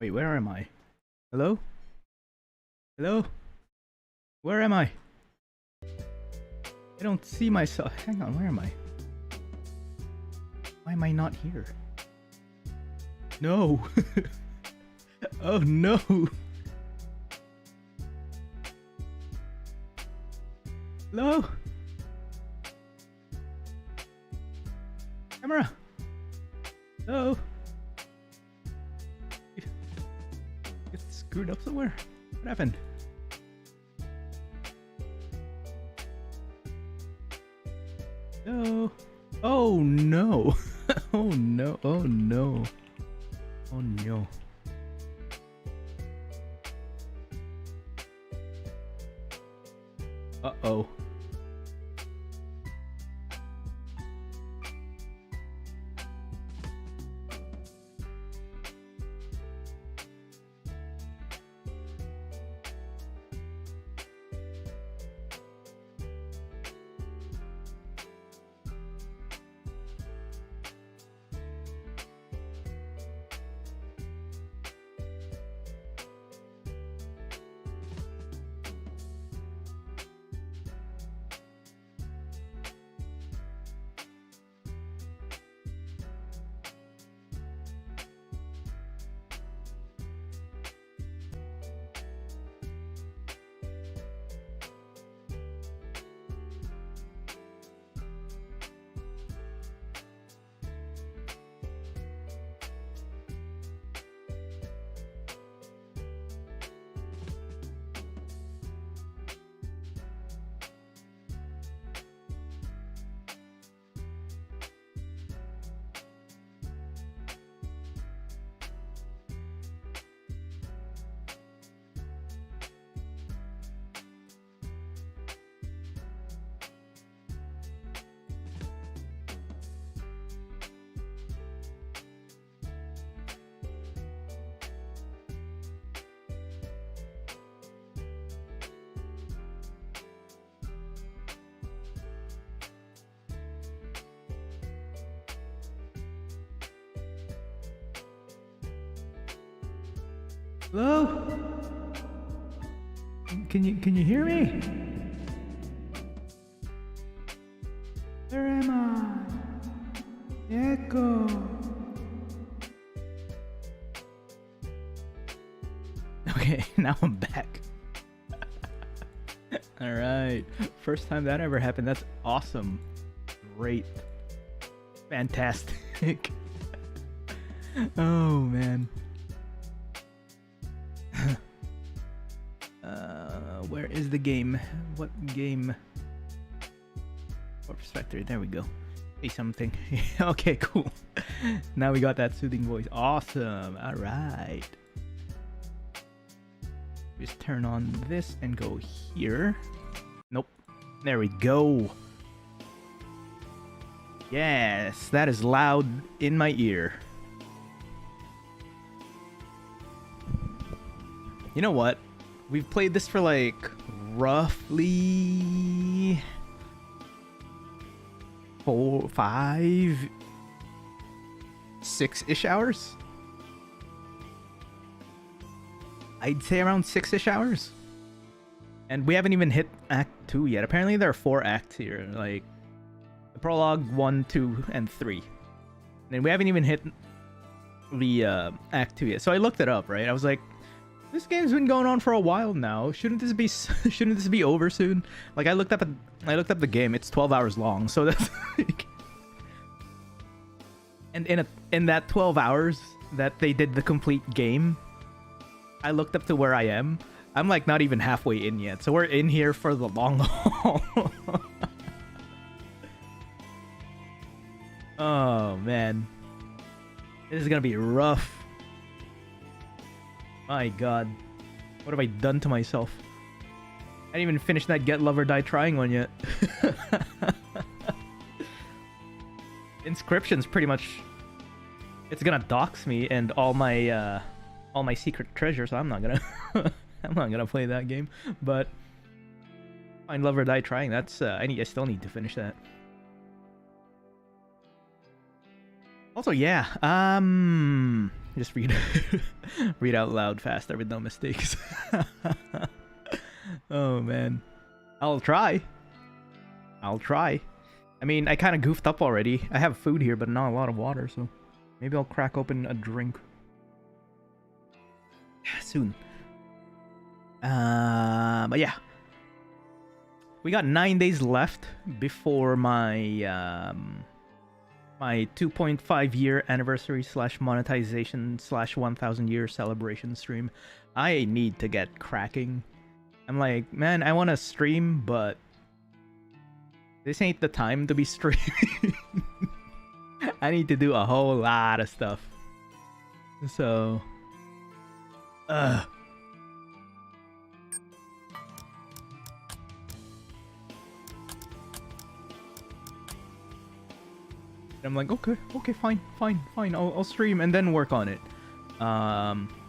Wait, where am I? Hello? Hello? Where am I? I don't see myself. Hang on, where am I? Why am I not here? No! Oh no! Hello? Camera! Hello? It's screwed up somewhere. What happened? No. Oh no. Oh no. Oh no. Oh no. Uh-oh. Hello? Can you hear me? Where am I? Echo. Okay, now I'm back. All right, first time that ever happened. That's awesome. Great. Fantastic. Oh man. Where is the game? What game? Corpse Factory. There we go. Say something. Okay, cool. Now we got that soothing voice. Awesome. All right. Just turn on this and go here. Nope. There we go. Yes, that is loud in my ear. You know what? We've played this for like roughly 4, 5, 6-ish hours. I'd say around 6-ish hours. And we haven't even hit Act 2 yet. Apparently there are 4 acts here. Like the prologue, 1, 2, and 3. And we haven't even hit the Act 2 yet. So I looked it up, right? I was like, this game's been going on for a while now. Shouldn't this be over soon? Like I looked up the game. It's 12 hours long. So that's like, and in that 12 hours that they did the complete game, I looked up to where I am. I'm like not even halfway in yet. So we're in here for the long haul. Oh man. This is gonna be rough. My god. What have I done to myself? I didn't even finish that Get Love or Die Trying one yet. Inscription's pretty much... It's gonna dox me and all my secret treasure, so I'm not gonna... I'm not gonna play that game. But... Find Love or Die Trying, that's... I still need to finish that. Also, yeah, just read read out loud faster with no mistakes. Oh man, I'll try. I mean, I kind of goofed up already. I have food here, but not a lot of water, so maybe I'll crack open a drink soon. But yeah, we got 9 days left before my my 2.5 year anniversary / monetization / 1000 year celebration stream. I need to get cracking. I'm like, man, I want to stream, but this ain't the time to be streaming. I need to do a whole lot of stuff. So, I'm like, okay, fine. I'll stream and then work on it.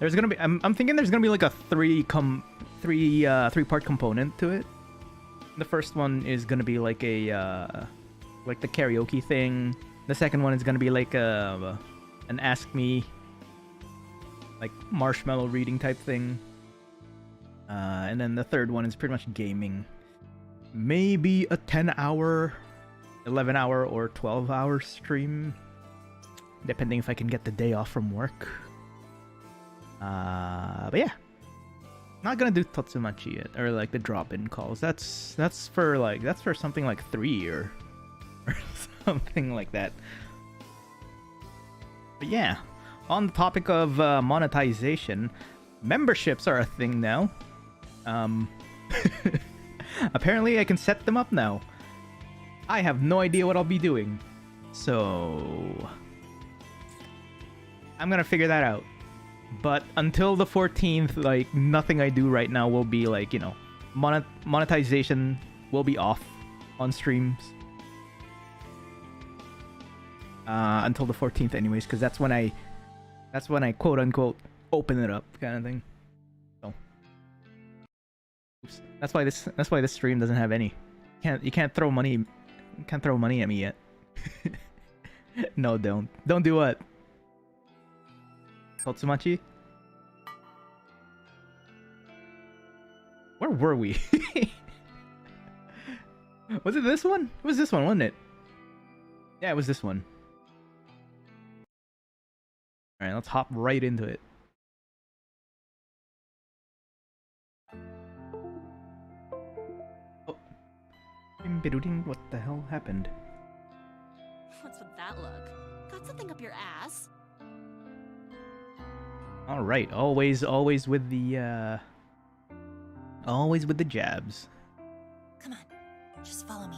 There's gonna be, I'm thinking there's gonna be like a three-part component to it. The first one is gonna be like a like the karaoke thing. The second one is gonna be like an Ask Me, like Marshmallow reading type thing. And then the third one is pretty much gaming. Maybe a 10-hour, 11-hour, or 12-hour stream, depending if I can get the day off from work. But yeah, not gonna do Totsumachi yet, or like the drop-in calls. That's for something like 3 or something like that. But yeah, on the topic of monetization, memberships are a thing now. Apparently I can set them up now. I have no idea what I'll be doing, so I'm gonna figure that out. But until the 14th, like, nothing I do right now will be like, you know, monetization will be off on streams until the 14th anyways, because that's when I quote unquote open it up, kind of thing. So oops. That's why this stream doesn't have any. You can't throw money at me yet. No, don't do what? Totsumachi? Where were we? Was it this one? It was this one, wasn't it? Yeah, it was this one. Alright, let's hop right into it. Oh. What the hell happened? What's with that look? Got something up your ass? All right, always with the jabs. Come on, just follow me.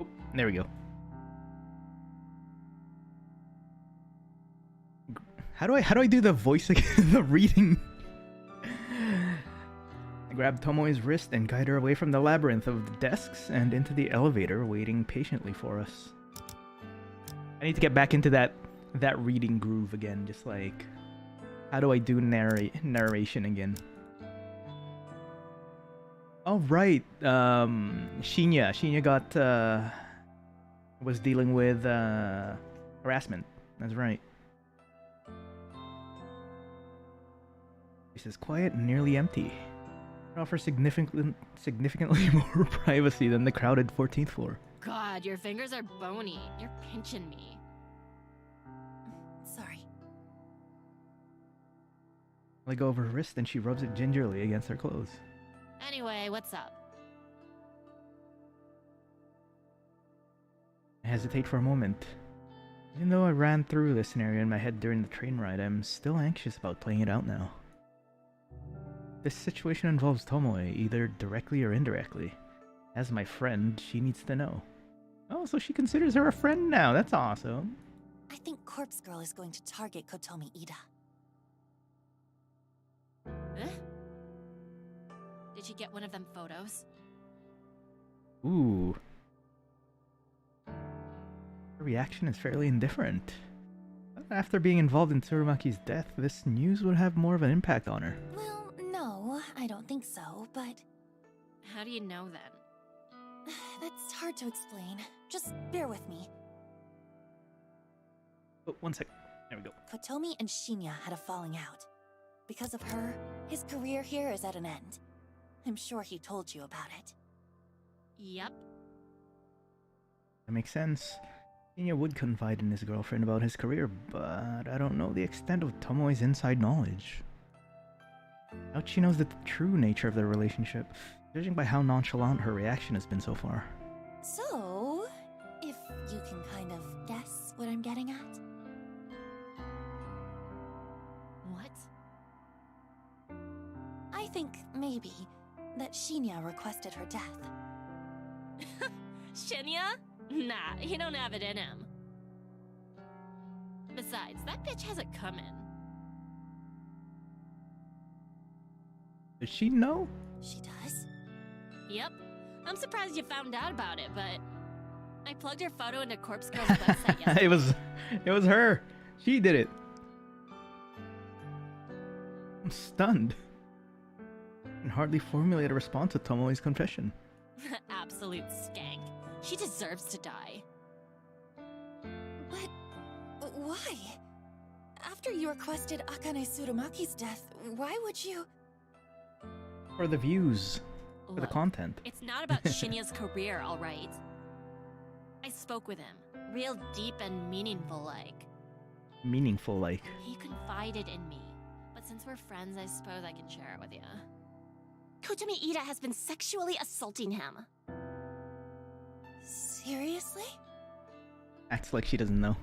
Oh, there we go. How do I do the voice again? The reading. I grabbed Tomoe's wrist and guided her away from the labyrinth of the desks and into the elevator waiting patiently for us. I need to get back into that reading groove again, just like, how do I do narration again? Oh right, Shinya got was dealing with harassment. That's right. This is quiet and nearly empty. It offers significantly more privacy than the crowded 14th floor. God, your fingers are bony. You're pinching me. Sorry. I let go of her wrist and she rubs it gingerly against her clothes. Anyway, what's up? I hesitate for a moment. Even though I ran through this scenario in my head during the train ride, I'm still anxious about playing it out now. This situation involves Tomoe, either directly or indirectly. As my friend, she needs to know. Oh, so she considers her a friend now. That's awesome. I think Corpse Girl is going to target Kotomi Ida. Huh? Did she get one of them photos? Ooh. Her reaction is fairly indifferent. After being involved in Tsurumaki's death, this news would have more of an impact on her. Well, no, I don't think so, but... How do you know then? That's hard to explain. Just bear with me. Oh, one sec. There we go. Kotomi and Shinya had a falling out. Because of her, his career here is at an end. I'm sure he told you about it. Yep. That makes sense. Shinya would confide in his girlfriend about his career, but I don't know the extent of Tomoe's inside knowledge. I doubt she knows the true nature of their relationship, judging by how nonchalant her reaction has been so far. So, if you can kind of guess what I'm getting at? What? I think maybe that Shinya requested her death. Shinya? Nah, he don't have it in him. Besides, that bitch has it coming. Does she know? She does? Yep. I'm surprised you found out about it, but I plugged her photo into Corpse Girl's website yesterday. It was her. She did it. I'm stunned. I can hardly formulate a response to Tomoe's confession. Absolute skank. She deserves to die. But why? After you requested Akane Tsurumaki's death, why would you? For the views. For the Look, content. it's not about Shinya's career, alright? I spoke with him. Real deep and meaningful like. Meaningful, like. He confided in me. But since we're friends, I suppose I can share it with you. Kotomi Ida has been sexually assaulting him. Seriously? Acts like she doesn't know.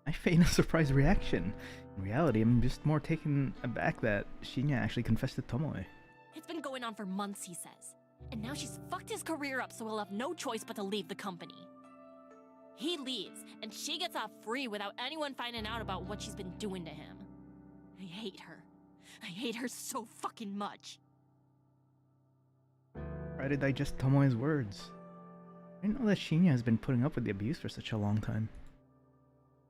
I feign a surprised reaction. In reality, I'm just more taken aback that Shinya actually confessed to Tomoe. It's been going on for months, he says. And now she's fucked his career up, so he'll have no choice but to leave the company. He leaves, and she gets off free without anyone finding out about what she's been doing to him. I hate her. I hate her so fucking much. Try to digest Tomoe's words. I didn't know that Shinya has been putting up with the abuse for such a long time.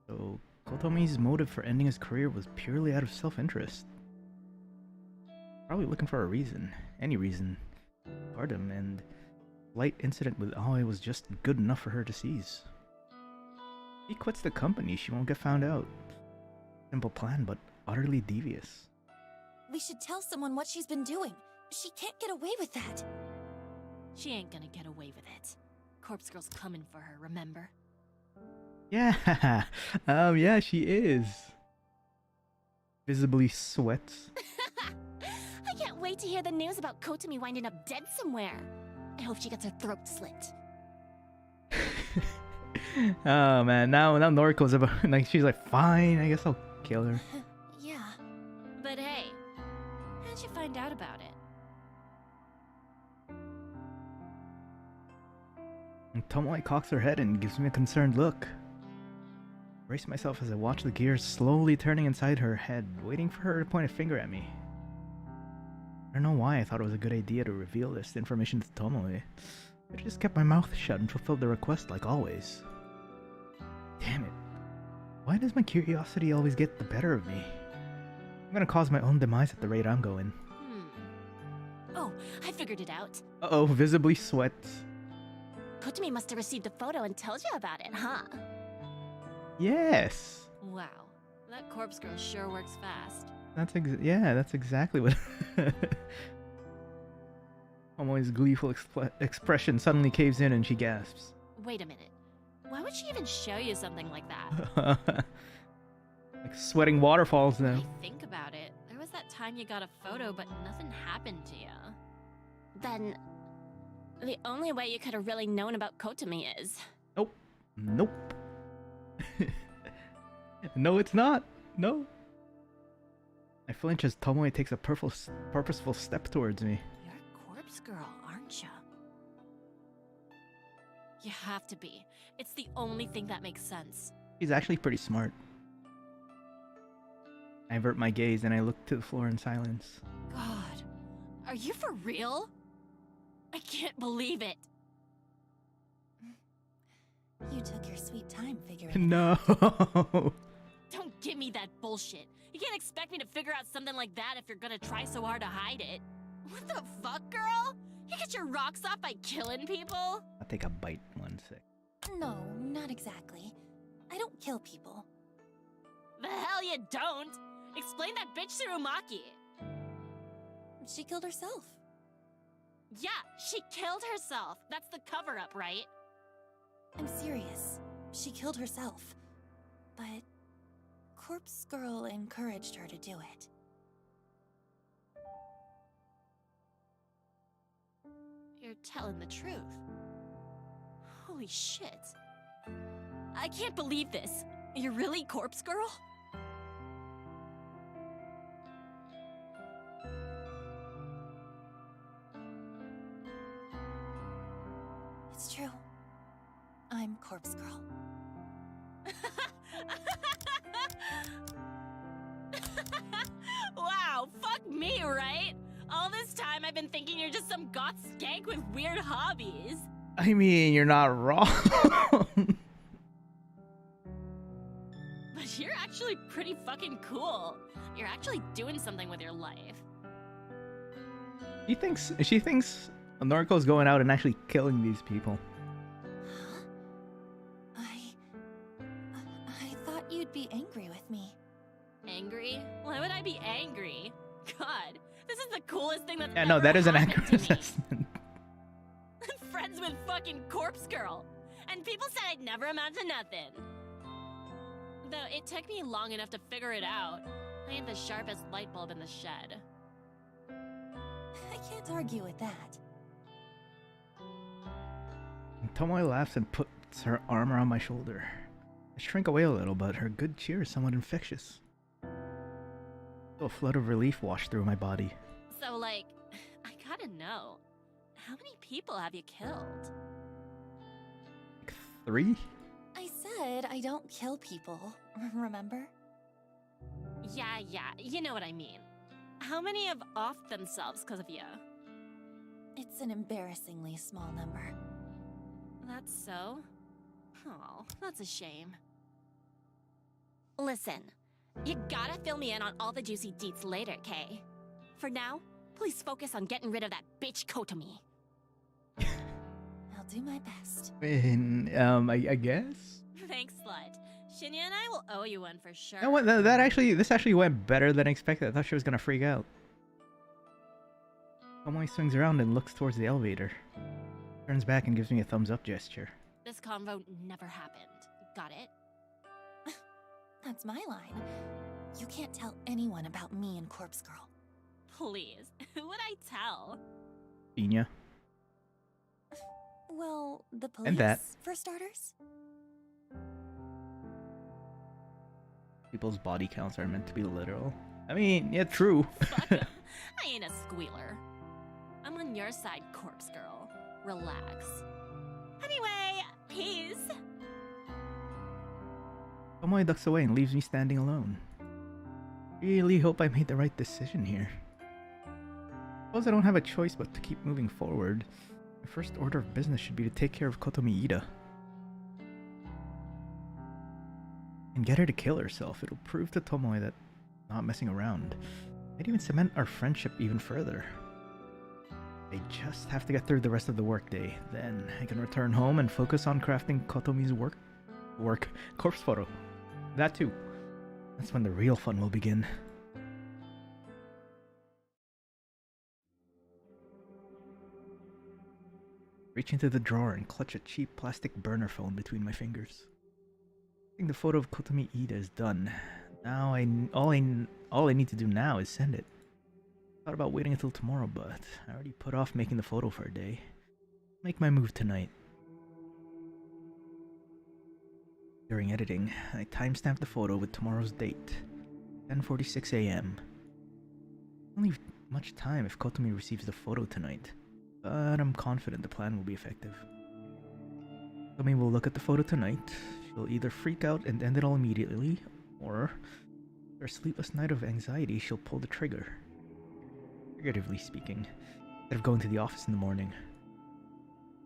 So, Kotomi's motive for ending his career was purely out of self-interest. Probably looking for a reason. Any reason. Pardon, and light incident with Aoi was just good enough for her to seize. If he quits the company, she won't get found out. Simple plan, but utterly devious. We should tell someone what she's been doing. She can't get away with that. She ain't gonna get away with it. Corpse Girl's coming for her, remember? Yeah, yeah, she is. Visibly sweats. I can't wait to hear the news about Kotomi winding up dead somewhere. I hope she gets her throat slit. Oh man, now Noriko's about like she's like, fine, I guess I'll kill her. Yeah. But hey, how'd you find out about it? And Tomoe cocks her head and gives me a concerned look. Brace myself as I watch the gears slowly turning inside her head, waiting for her to point a finger at me. I don't know why I thought it was a good idea to reveal this information to Tomoe. I just kept my mouth shut and fulfilled the request like always. Damn it. Why does my curiosity always get the better of me? I'm gonna cause my own demise at the rate I'm going. Oh, I figured it out. Uh-oh, visibly sweats. Kotomi must have received a photo and told you about it, huh? Yes! Wow, that corpse girl sure works fast. That's that's exactly what... Tomoe's gleeful expression suddenly caves in and she gasps. Wait a minute. Why would she even show you something like that? Like sweating waterfalls now. I think about it. There was that time you got a photo, but nothing happened to you. Then, the only way you could have really known about Kotomi is... Nope. Nope. No, it's not. No. I flinch as Tomoe takes a purposeful step towards me. You're a corpse girl, aren't you? You have to be. It's the only thing that makes sense. She's actually pretty smart. I avert my gaze and I look to the floor in silence. God, are you for real? I can't believe it. You took your sweet time figuring it No. Don't give me that bullshit. You can't expect me to figure out something like that if you're gonna try so hard to hide it. What the fuck, girl? You get your rocks off by killing people? I'll take a bite 1 sec. No, not exactly. I don't kill people. The hell you don't! Explain that bitch Tsurumaki. She killed herself. Yeah, she killed herself. That's the cover-up, right? I'm serious. She killed herself. But Corpse Girl encouraged her to do it. You're telling the truth. Holy shit. I can't believe this. You're really Corpse Girl? It's true. I'm Corpse Girl. Wow, fuck me, right? All this time I've been thinking you're just some goth skank with weird hobbies. I mean, you're not wrong. But you're actually pretty fucking cool. You're actually doing something with your life. She thinks Noriko's going out and actually killing these people. I thought you'd be angry with me. Angry? Why would I be angry? God, this is the coolest thing that's Yeah, ever no, that is an happened accurate to me. assessment. Friends with fucking Corpse Girl. And people said I'd never amount to nothing. Though it took me long enough to figure it out. I ain't the sharpest light bulb in the shed. I can't argue with that. Tomoe laughs and puts her arm around my shoulder. I shrink away a little, but her good cheer is somewhat infectious. A flood of relief washed through my body. So, like, I gotta know. How many people have you killed? Like 3? I said I don't kill people, remember? Yeah, you know what I mean. How many have offed themselves because of you? It's an embarrassingly small number. That's so? Oh, that's a shame. Listen, you gotta fill me in on all the juicy deets later, Kay. For now, please focus on getting rid of that bitch Kotomi. I'll do my best. I guess? Thanks, slut. Shinya and I will owe you one for sure. You know what? This actually went better than expected. I thought she was gonna freak out. Tomoe swings around and looks towards the elevator. Turns back and gives me a thumbs up gesture. This convo never happened. Got it? That's my line. You can't tell anyone about me and Corpse Girl. Please, who would I tell? Binya. Well, the police, And that. for starters. People's body counts are meant to be literal. I mean, yeah, true. Fuck 'em. I ain't a squealer. I'm on your side, Corpse Girl. Relax. Anyway, peace. Tomoe ducks away and leaves me standing alone. Really hope I made the right decision here. Suppose I don't have a choice but to keep moving forward. My first order of business should be to take care of Kotomi Ida. And get her to kill herself. It'll prove to Tomoe that I'm not messing around. Might even cement our friendship even further. I just have to get through the rest of the workday. Then I can return home and focus on crafting Kotomi's work corpse photo. That too. That's when the real fun will begin. Reach into the drawer and clutch a cheap plastic burner phone between my fingers. I think the photo of Kotomi Ida is done. Now all I need to do now is send it. Thought about waiting until tomorrow, but I already put off making the photo for a day. Make my move tonight. During editing, I timestamped the photo with tomorrow's date, 10:46 a.m. Don't leave much time if Kotomi receives the photo tonight, but I'm confident the plan will be effective. Kotomi will look at the photo tonight. She'll either freak out and end it all immediately, or after a sleepless night of anxiety, she'll pull the trigger. Figuratively speaking, instead of going to the office in the morning.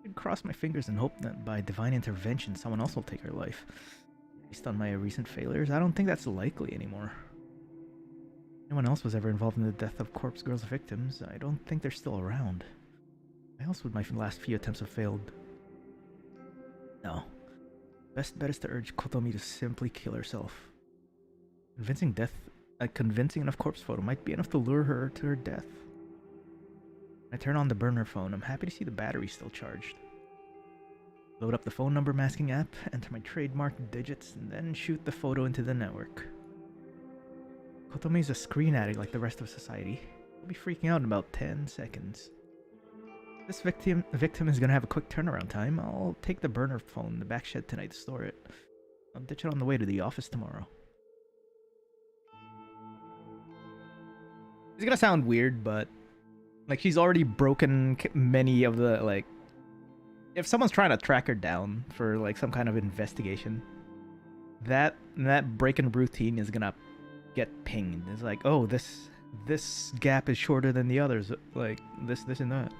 I'd cross my fingers and hope that by divine intervention someone else will take her life. Based on my recent failures, I don't think that's likely anymore. Anyone else was ever involved in the death of Corpse Girl's victims, I don't think they're still around. Why else would my last few attempts have failed? No. Best bet is to urge Kotomi to simply kill herself. A convincing enough corpse photo might be enough to lure her to her death. When I turn on the burner phone, I'm happy to see the battery still charged. Load up the phone number masking app, enter my trademark digits, and then shoot the photo into the network. Kotomi's a screen addict like the rest of society. He'll be freaking out in about 10 seconds. This victim is gonna have a quick turnaround time. I'll take the burner phone in the back shed tonight to store it. I'll ditch it on the way to the office tomorrow. It's gonna sound weird, but like she's already broken many of the like. If someone's trying to track her down for like some kind of investigation, that break-in routine is gonna get pinged. It's like, oh, this gap is shorter than the others. Like this and that.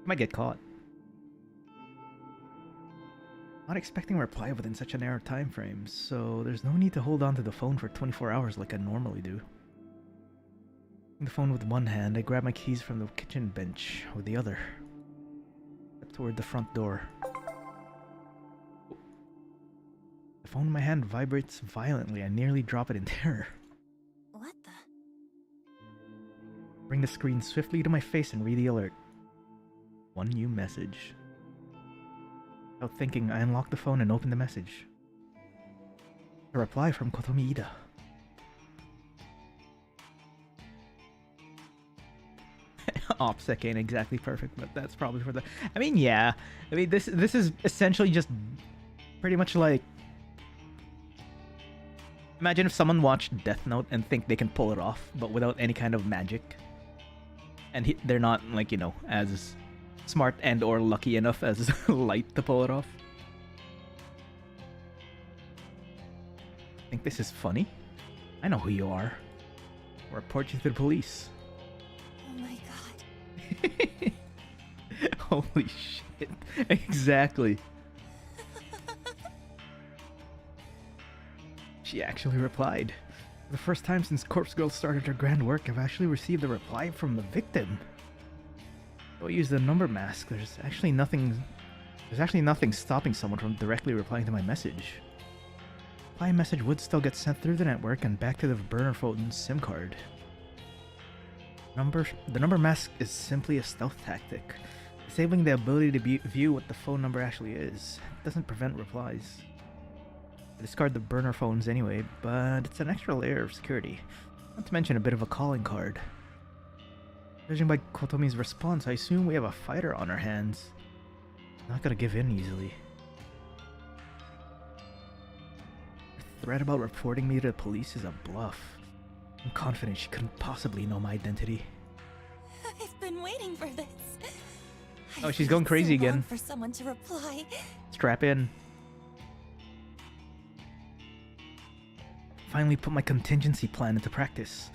Might get caught. Not expecting a reply within such a narrow time frame, so there's no need to hold on to the phone for 24 hours like I normally do. Taking the phone with one hand, I grab my keys from the kitchen bench with the other. Step toward the front door. The phone in my hand vibrates violently. I nearly drop it in terror. What the? Bring the screen swiftly to my face and read the alert. One new message. Without thinking, I unlock the phone and open the message. A reply from Kotomi Ida. OPSEC ain't exactly perfect, but that's probably for the... I mean, yeah. I mean, this is essentially just pretty much like... Imagine if someone watched Death Note and think they can pull it off, but without any kind of magic. And they're not, like, you know, as smart and or lucky enough as Light to pull it off. Think this is funny? I know who you are. I'll report you to the police. Oh my god. Holy shit. Exactly. She actually replied. For the first time since Corpse Girl started her grand work, I've actually received a reply from the victim. Though I use the number mask, there's actually nothing stopping someone from directly replying to my message. My message would still get sent through the network and back to the burner phone's SIM card. The number mask is simply a stealth tactic, disabling the ability to view what the phone number actually is. It doesn't prevent replies. I discard the burner phones anyway, but it's an extra layer of security. Not to mention a bit of a calling card. Judging by Kotomi's response, I assume we have a fighter on our hands. Not gonna give in easily. Her threat about reporting me to the police is a bluff. I'm confident she couldn't possibly know my identity. I've been waiting for this. Oh, she's going crazy again. For someone to reply. Strap in. Finally put my contingency plan into practice.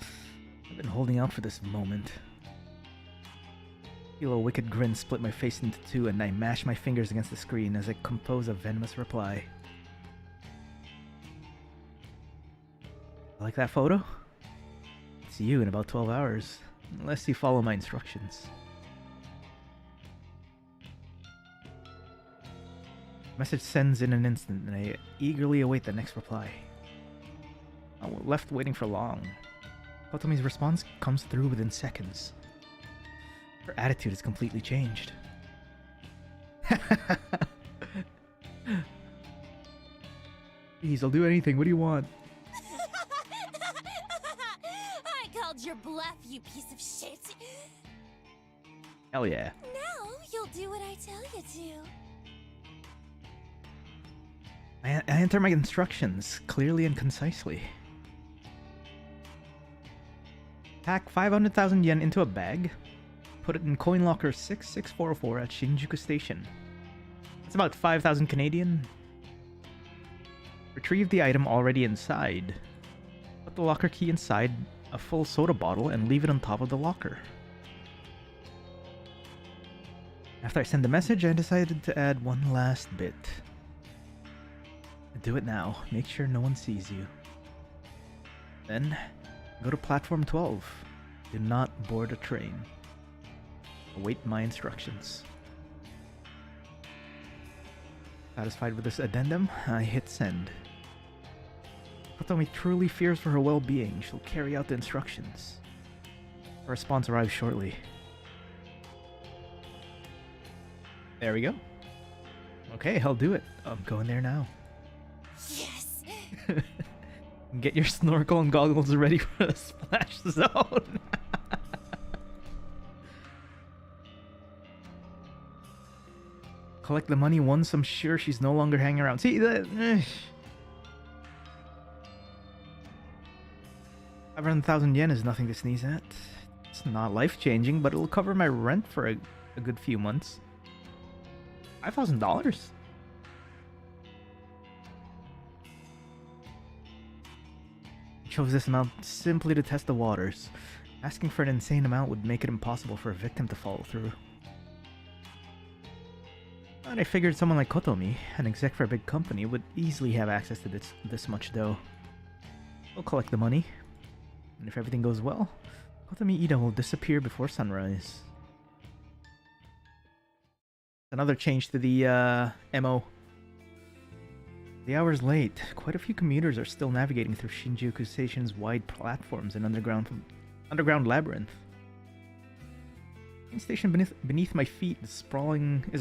I've been holding out for this moment. I feel a wicked grin split my face into two, and I mash my fingers against the screen as I compose a venomous reply. Like that photo? See you in about 12 hours, unless you follow my instructions. Message sends in an instant, and I eagerly await the next reply. I was left waiting for long. Kotomi's response comes through within seconds. Her attitude has completely changed. Please, I'll do anything. What do you want? I called your bluff, you piece of shit. Hell yeah. Now you'll do what I tell you to. I enter my instructions clearly and concisely. Pack 500,000 yen into a bag. Put it in coin locker 66404 at Shinjuku Station. That's about 5,000 Canadian. Retrieve the item already inside. Put the locker key inside a full soda bottle and leave it on top of the locker. After I send the message, I decided to add one last bit. Do it now. Make sure no one sees you. Then, Go to platform 12. Do not board a train. Await my instructions. Satisfied with this addendum, I hit send. Kotomi truly fears for her well-being. She'll carry out the instructions. Her response arrives shortly. There we go. Okay, I'll do it. I'm going there now. Yes! Get your snorkel and goggles ready for the splash zone. Collect the money once I'm sure she's no longer hanging around. See, 500,000 yen is nothing to sneeze at. It's not life-changing, but it'll cover my rent for a good few months. $5,000? Chose this amount simply to test the waters. Asking for an insane amount would make it impossible for a victim to follow through. But I figured someone like Kotomi, an exec for a big company, would easily have access to this much dough. We'll collect the money, and if everything goes well, Kotomi Ida will disappear before sunrise. Another change to the MO. The hour's late. Quite a few commuters are still navigating through Shinjuku Station's wide platforms and underground labyrinth. The station beneath my feet is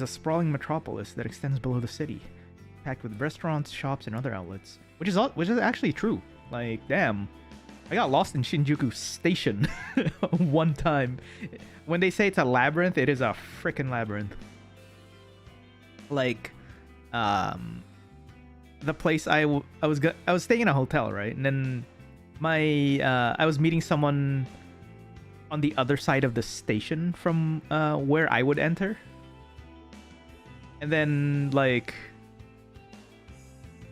a sprawling metropolis that extends below the city, packed with restaurants, shops, and other outlets. Which is actually true. Like, damn, I got lost in Shinjuku Station one time. When they say it's a labyrinth, it is a freaking labyrinth. Like, the place I was staying in a hotel, right? And then I was meeting someone on the other side of the station from where I would enter. And then, like,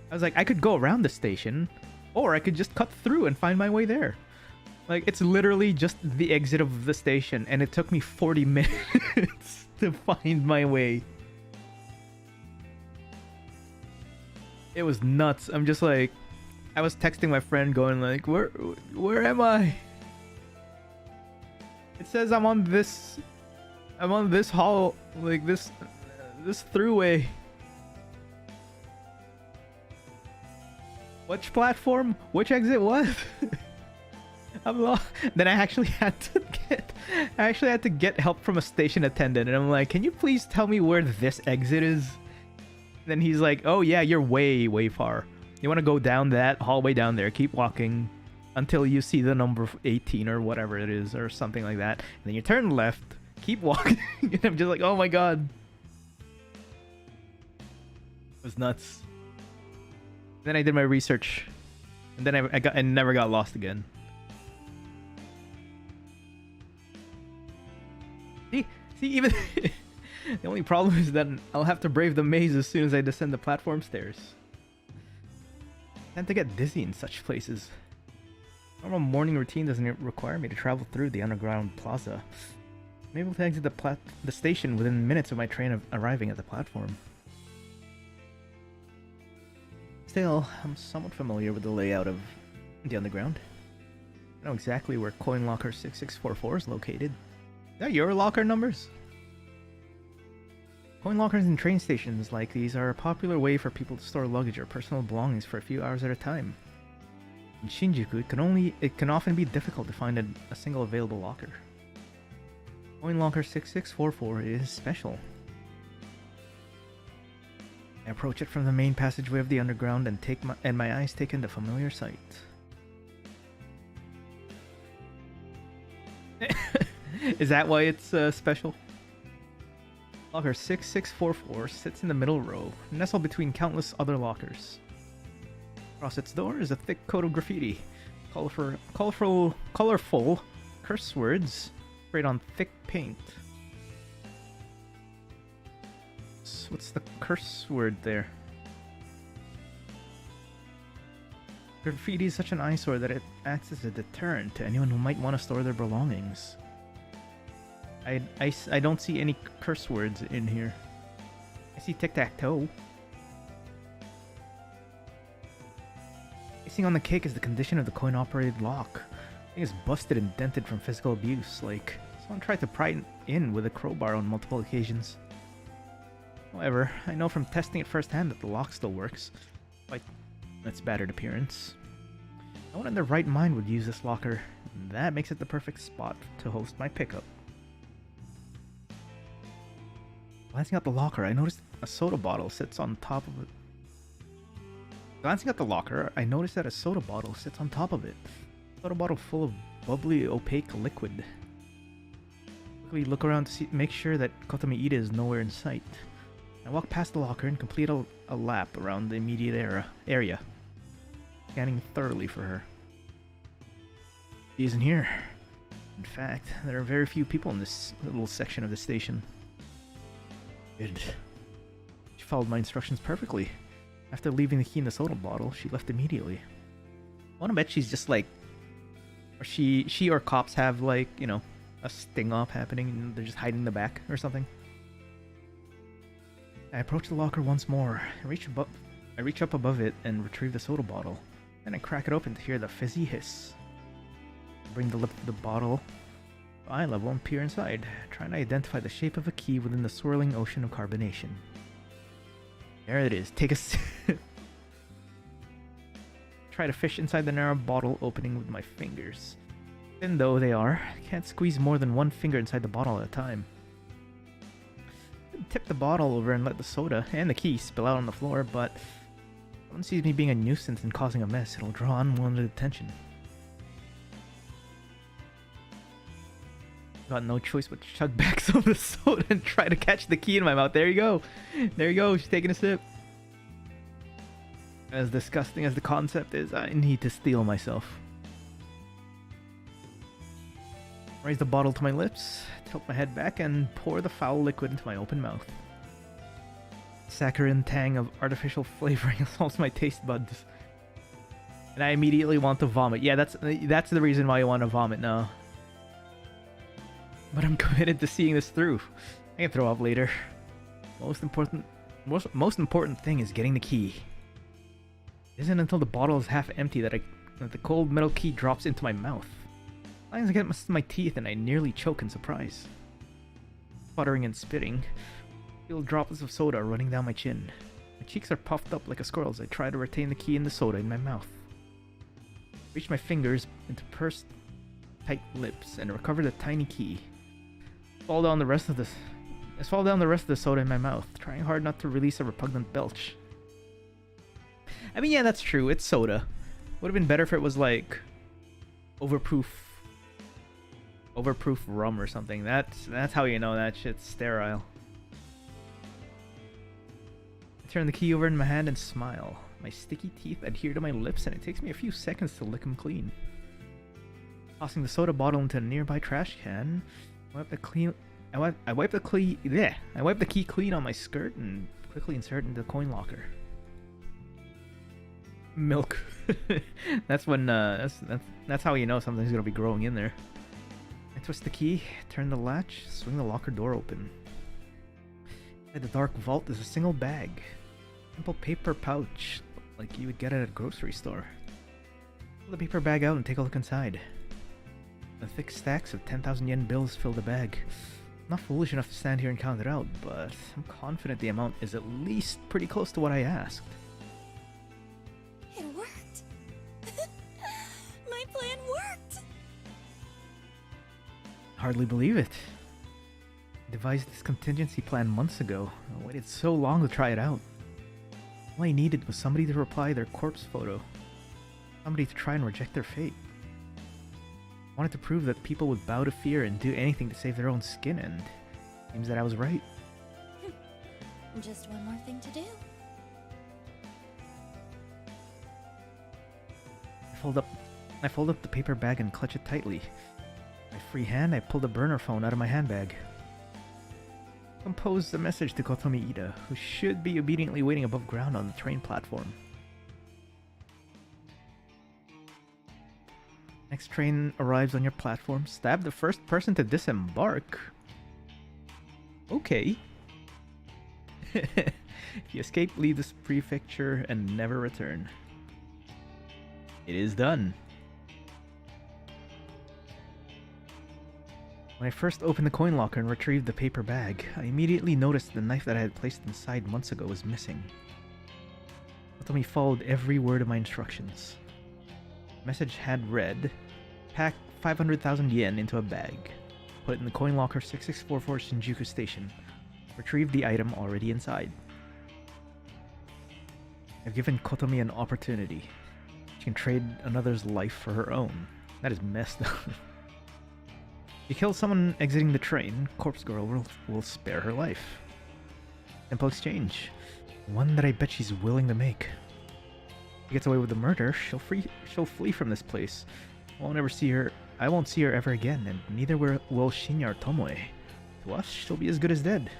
I was like, I could go around the station, or I could just cut through and find my way there. Like, it's literally just the exit of the station, and it took me 40 minutes to find my way. It was nuts. I'm just like, I was texting my friend going like, where am I? It says I'm on this hall, like this throughway. Which platform? Which exit? What? I'm lost. Then I actually had to get help from a station attendant, and I'm like, can you please tell me where this exit is? Then he's like, oh yeah, you're way far. You want to go down that hallway down there, keep walking until you see the number 18 or whatever it is, or something like that. And then you turn left, keep walking. And I'm just like, oh my god. It was nuts. Then I did my research, and then I never got lost again. See, even the only problem is that I'll have to brave the maze as soon as I descend the platform stairs. I tend to get dizzy in such places. Normal morning routine doesn't require me to travel through the underground plaza. I'm able to exit the station within minutes of my train arriving at the platform. Still, I'm somewhat familiar with the layout of the underground. I know exactly where coin locker 6644 is located. Is that your locker numbers? Coin lockers in train stations like these are a popular way for people to store luggage or personal belongings for a few hours at a time. In Shinjuku, it can often be difficult to find a single available locker. Coin locker 6644 is special. I approach it from the main passageway of the underground and my eyes take in the familiar sight. Is that why it's special? Locker 6644 sits in the middle row, nestled between countless other lockers. Across its door is a thick coat of graffiti, colorful curse words sprayed on thick paint. What's the curse word there? Graffiti is such an eyesore that it acts as a deterrent to anyone who might want to store their belongings. I don't see any curse words in here. I see tic-tac-toe. Icing on the cake is the condition of the coin-operated lock. Thing is busted and dented from physical abuse, like someone tried to pry it in with a crowbar on multiple occasions. However, I know from testing it firsthand that the lock still works, despite its battered appearance. No one in their right mind would use this locker, and that makes it the perfect spot to host my pickup. Glancing out the locker, I noticed a soda bottle sits on top of it. Glancing at the locker, I noticed that a soda bottle sits on top of it. A soda bottle full of bubbly, opaque liquid. Quickly look around to make sure that Kotomi Ida is nowhere in sight. I walk past the locker and complete a lap around the immediate area, scanning thoroughly for her. She isn't here. In fact, there are very few people in this little section of the station. Good. She followed my instructions perfectly. After leaving the key in the soda bottle, she left immediately. I wanna bet she's just like, or she or cops have like, you know, a sting-off happening and they're just hiding in the back or something. I approach the locker once more. I reach up above it and retrieve the soda bottle. Then I crack it open to hear the fizzy hiss. I bring the lip to the bottle to eye level and peer inside, trying to identify the shape of a key within the swirling ocean of carbonation. There it is. Take a try to fish inside the narrow bottle opening with my fingers. Thin though they are, I can't squeeze more than one finger inside the bottle at a time. Tip the bottle over and let the soda and the key spill out on the floor, but if someone sees me being a nuisance and causing a mess, it'll draw unwanted attention. Got no choice but to chug back some of the soda and try to catch the key in my mouth. There you go. There you go. She's taking a sip. As disgusting as the concept is, I need to steel myself. Raise the bottle to my lips, tilt my head back, and pour the foul liquid into my open mouth. Saccharine tang of artificial flavoring assaults my taste buds, and I immediately want to vomit. Yeah, that's the reason why I want to vomit now. But I'm committed to seeing this through. I can throw up later. Most important thing is getting the key. It isn't until the bottle is half empty that the cold metal key drops into my mouth. As I get my teeth and I nearly choke in surprise. Sputtering and spitting, I feel droplets of soda running down my chin. My cheeks are puffed up like a squirrel's as I try to retain the key and the soda in my mouth. Reach my fingers into pursed tight lips and recover the tiny key. Fall down the rest of the soda in my mouth, trying hard not to release a repugnant belch. I mean, yeah, that's true. It's soda. Would have been better if it was like overproof rum or something. That's how you know that shit's sterile. I turn the key over in my hand and smile. My sticky teeth adhere to my lips and it takes me a few seconds to lick them clean. Tossing the soda bottle into a nearby trash can, I wipe the key clean on my skirt and quickly insert it into the coin locker. Milk. That's when that's how you know something's gonna be growing in there. I twist the key, turn the latch, swing the locker door open. Inside the dark vault is a single bag. Simple paper pouch, like you would get at a grocery store. Pull the paper bag out and take a look inside. The thick stacks of 10,000 yen bills fill the bag. I'm not foolish enough to stand here and count it out, but I'm confident the amount is at least pretty close to what I asked. It worked. My plan worked. Hardly believe it. I devised this contingency plan months ago. I waited so long to try it out. All I needed was somebody to reply their corpse photo. Somebody to try and reject their fate. I wanted to prove that people would bow to fear and do anything to save their own skin, and it seems that I was right. Just one more thing to do. I fold up the paper bag and clutch it tightly. With my free hand, I pull the burner phone out of my handbag. Compose a message to Kotomi Ida, who should be obediently waiting above ground on the train platform. Next train arrives on your platform. Stab the first person to disembark. Okay. If you escape, leave this prefecture and never return. It is done. When I first opened the coin locker and retrieved the paper bag, I immediately noticed the knife that I had placed inside months ago was missing. Otomi followed every word of my instructions. The message had read, pack 500,000 yen into a bag, put it in the coin locker 6644 Shinjuku Station, retrieve the item already inside. I've given Kotomi an opportunity. She can trade another's life for her own. That is messed up. If you kill someone exiting the train, Corpse Girl will spare her life. Simple exchange. One that I bet she's willing to make. If she gets away with the murder, she'll flee from this place. I won't see her ever again, and neither will Shinya or Tomoe. To us, she'll be as good as dead.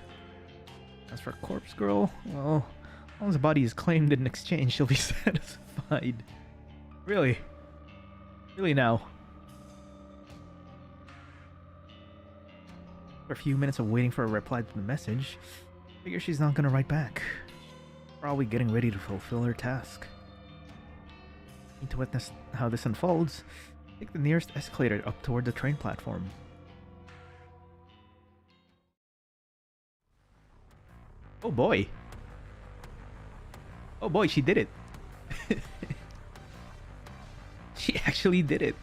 As for Corpse Girl, well, as long as the body is claimed in exchange, she'll be satisfied. Really? Really now? After a few minutes of waiting for a reply to the message, I figure she's not gonna write back. Probably getting ready to fulfill her task. Need to witness how this unfolds. Take the nearest escalator up toward the train platform. Oh boy! Oh boy, she did it! She actually did it!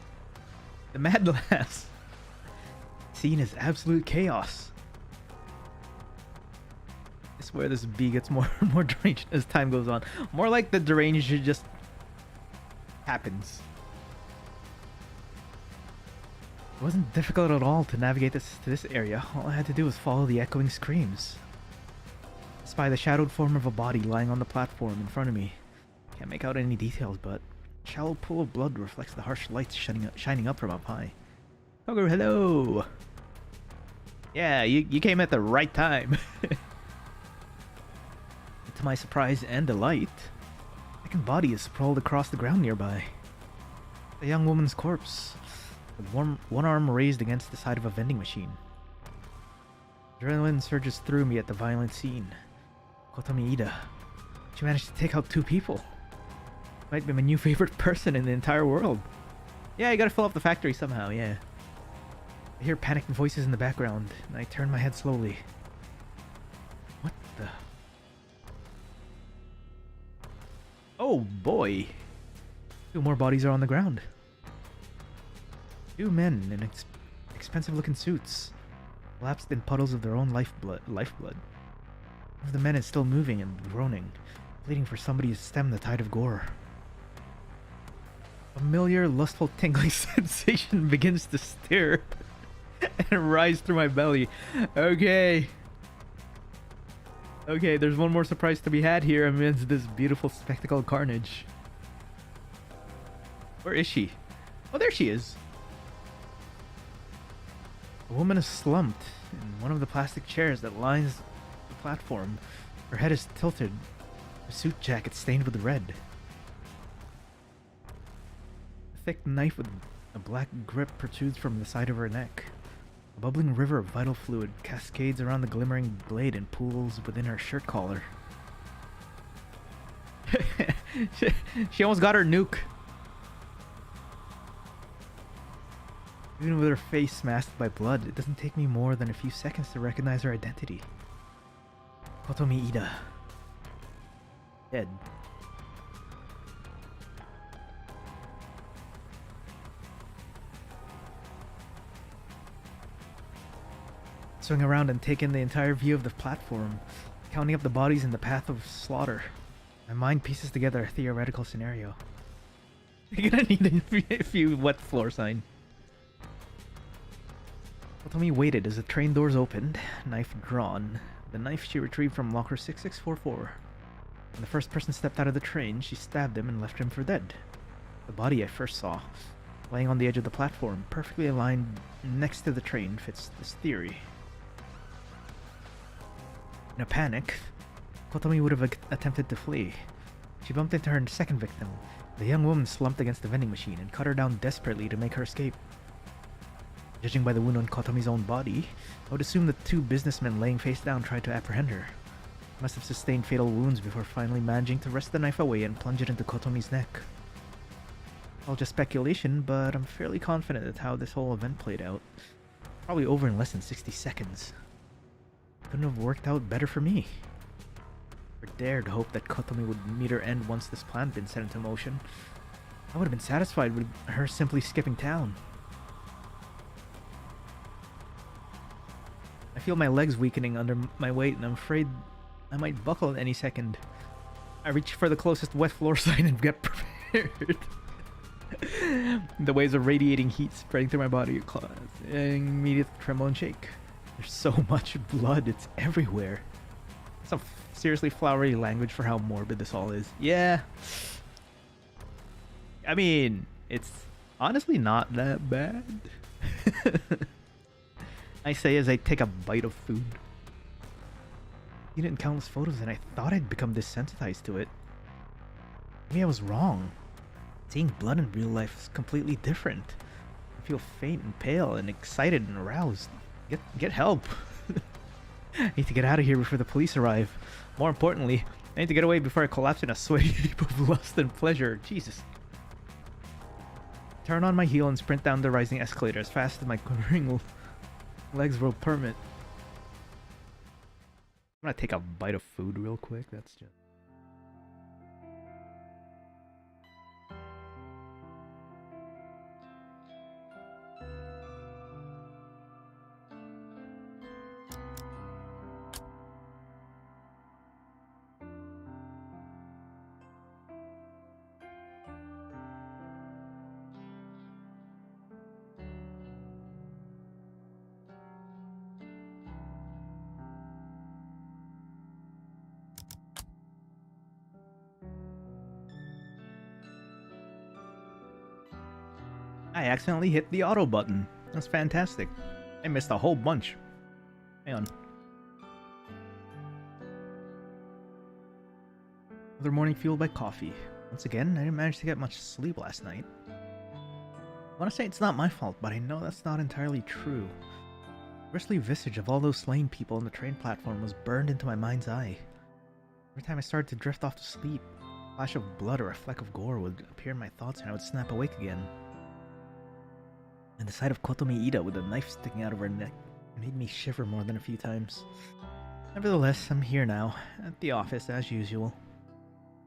The mad lass! Scene is absolute chaos. I swear this bee gets more and more deranged as time goes on. More like the deranged just happens. It wasn't difficult at all to navigate to this area. All I had to do was follow the echoing screams. Spy the shadowed form of a body lying on the platform in front of me. Can't make out any details, but a shallow pool of blood reflects the harsh lights shining up from up high. Kogu, hello! Yeah, you came at the right time. To my surprise and delight, a second body is sprawled across the ground nearby. A young woman's corpse, with one arm raised against the side of a vending machine. Adrenaline surges through me at the violent scene. Kotomi Ida. She managed to take out 2 people. Might be my new favorite person in the entire world. Yeah, you gotta fill up the factory somehow, yeah. I hear panicked voices in the background, and I turn my head slowly. What the... Oh boy! 2 more bodies are on the ground. 2 men in expensive-looking suits, collapsed in puddles of their own lifeblood. One of the men is still moving and groaning, pleading for somebody to stem the tide of gore. A familiar, lustful, tingling sensation begins to stir and rise through my belly. Okay, there's one more surprise to be had here amidst this beautiful spectacle of carnage. Where is she? Oh, there she is. A woman is slumped in one of the plastic chairs that lines the platform. Her head is tilted, her suit jacket stained with red. A thick knife with a black grip protrudes from the side of her neck. A bubbling river of vital fluid cascades around the glimmering blade and pools within her shirt collar. She almost got her nuke. Even with her face masked by blood, it doesn't take me more than a few seconds to recognize her identity. Kotomi Ida. Dead. Swing around and take in the entire view of the platform, counting up the bodies in the path of slaughter. My mind pieces together a theoretical scenario. You're gonna need a few wet floor sign. Kotomi waited as the train doors opened, knife drawn. The knife she retrieved from locker 6644. When the first person stepped out of the train, she stabbed him and left him for dead. The body I first saw, laying on the edge of the platform, perfectly aligned next to the train, fits this theory. In a panic, Kotomi would have attempted to flee. She bumped into her second victim. The young woman slumped against the vending machine and cut her down desperately to make her escape. Judging by the wound on Kotomi's own body, I would assume the 2 businessmen laying face down tried to apprehend her. She must have sustained fatal wounds before finally managing to wrest the knife away and plunge it into Kotomi's neck. All just speculation, but I'm fairly confident at how this whole event played out. Probably over in less than 60 seconds. Couldn't have worked out better for me. Or dared hope that Kotomi would meet her end once this plan had been set into motion. I would have been satisfied with her simply skipping town. I feel my legs weakening under my weight, and I'm afraid I might buckle at any second. I reach for the closest wet floor sign and get prepared. The waves of radiating heat spreading through my body cause an immediate tremble and shake. There's so much blood, it's everywhere. Some seriously flowery language for how morbid this all is. Yeah. I mean, it's honestly not that bad. I say as I take a bite of food. Seen it in countless photos and I thought I'd become desensitized to it. Maybe I was wrong. Seeing blood in real life is completely different. I feel faint and pale and excited and aroused. Get help. I need to get out of here before the police arrive. More importantly, I need to get away before I collapse in a sweaty heap of lust and pleasure. Jesus. Turn on my heel and sprint down the rising escalator as fast as my quivering legs will permit. I'm gonna take a bite of food real quick. That's just... I accidentally hit the auto button. That's fantastic. I missed a whole bunch. Hang on. Another morning fueled by coffee. Once again, I didn't manage to get much sleep last night. I want to say it's not my fault, but I know that's not entirely true. The grisly visage of all those slain people on the train platform was burned into my mind's eye. Every time I started to drift off to sleep, a flash of blood or a fleck of gore would appear in my thoughts and I would snap awake again. And the sight of Kotomi Ida with a knife sticking out of her neck made me shiver more than a few times. Nevertheless, I'm here now, at the office as usual.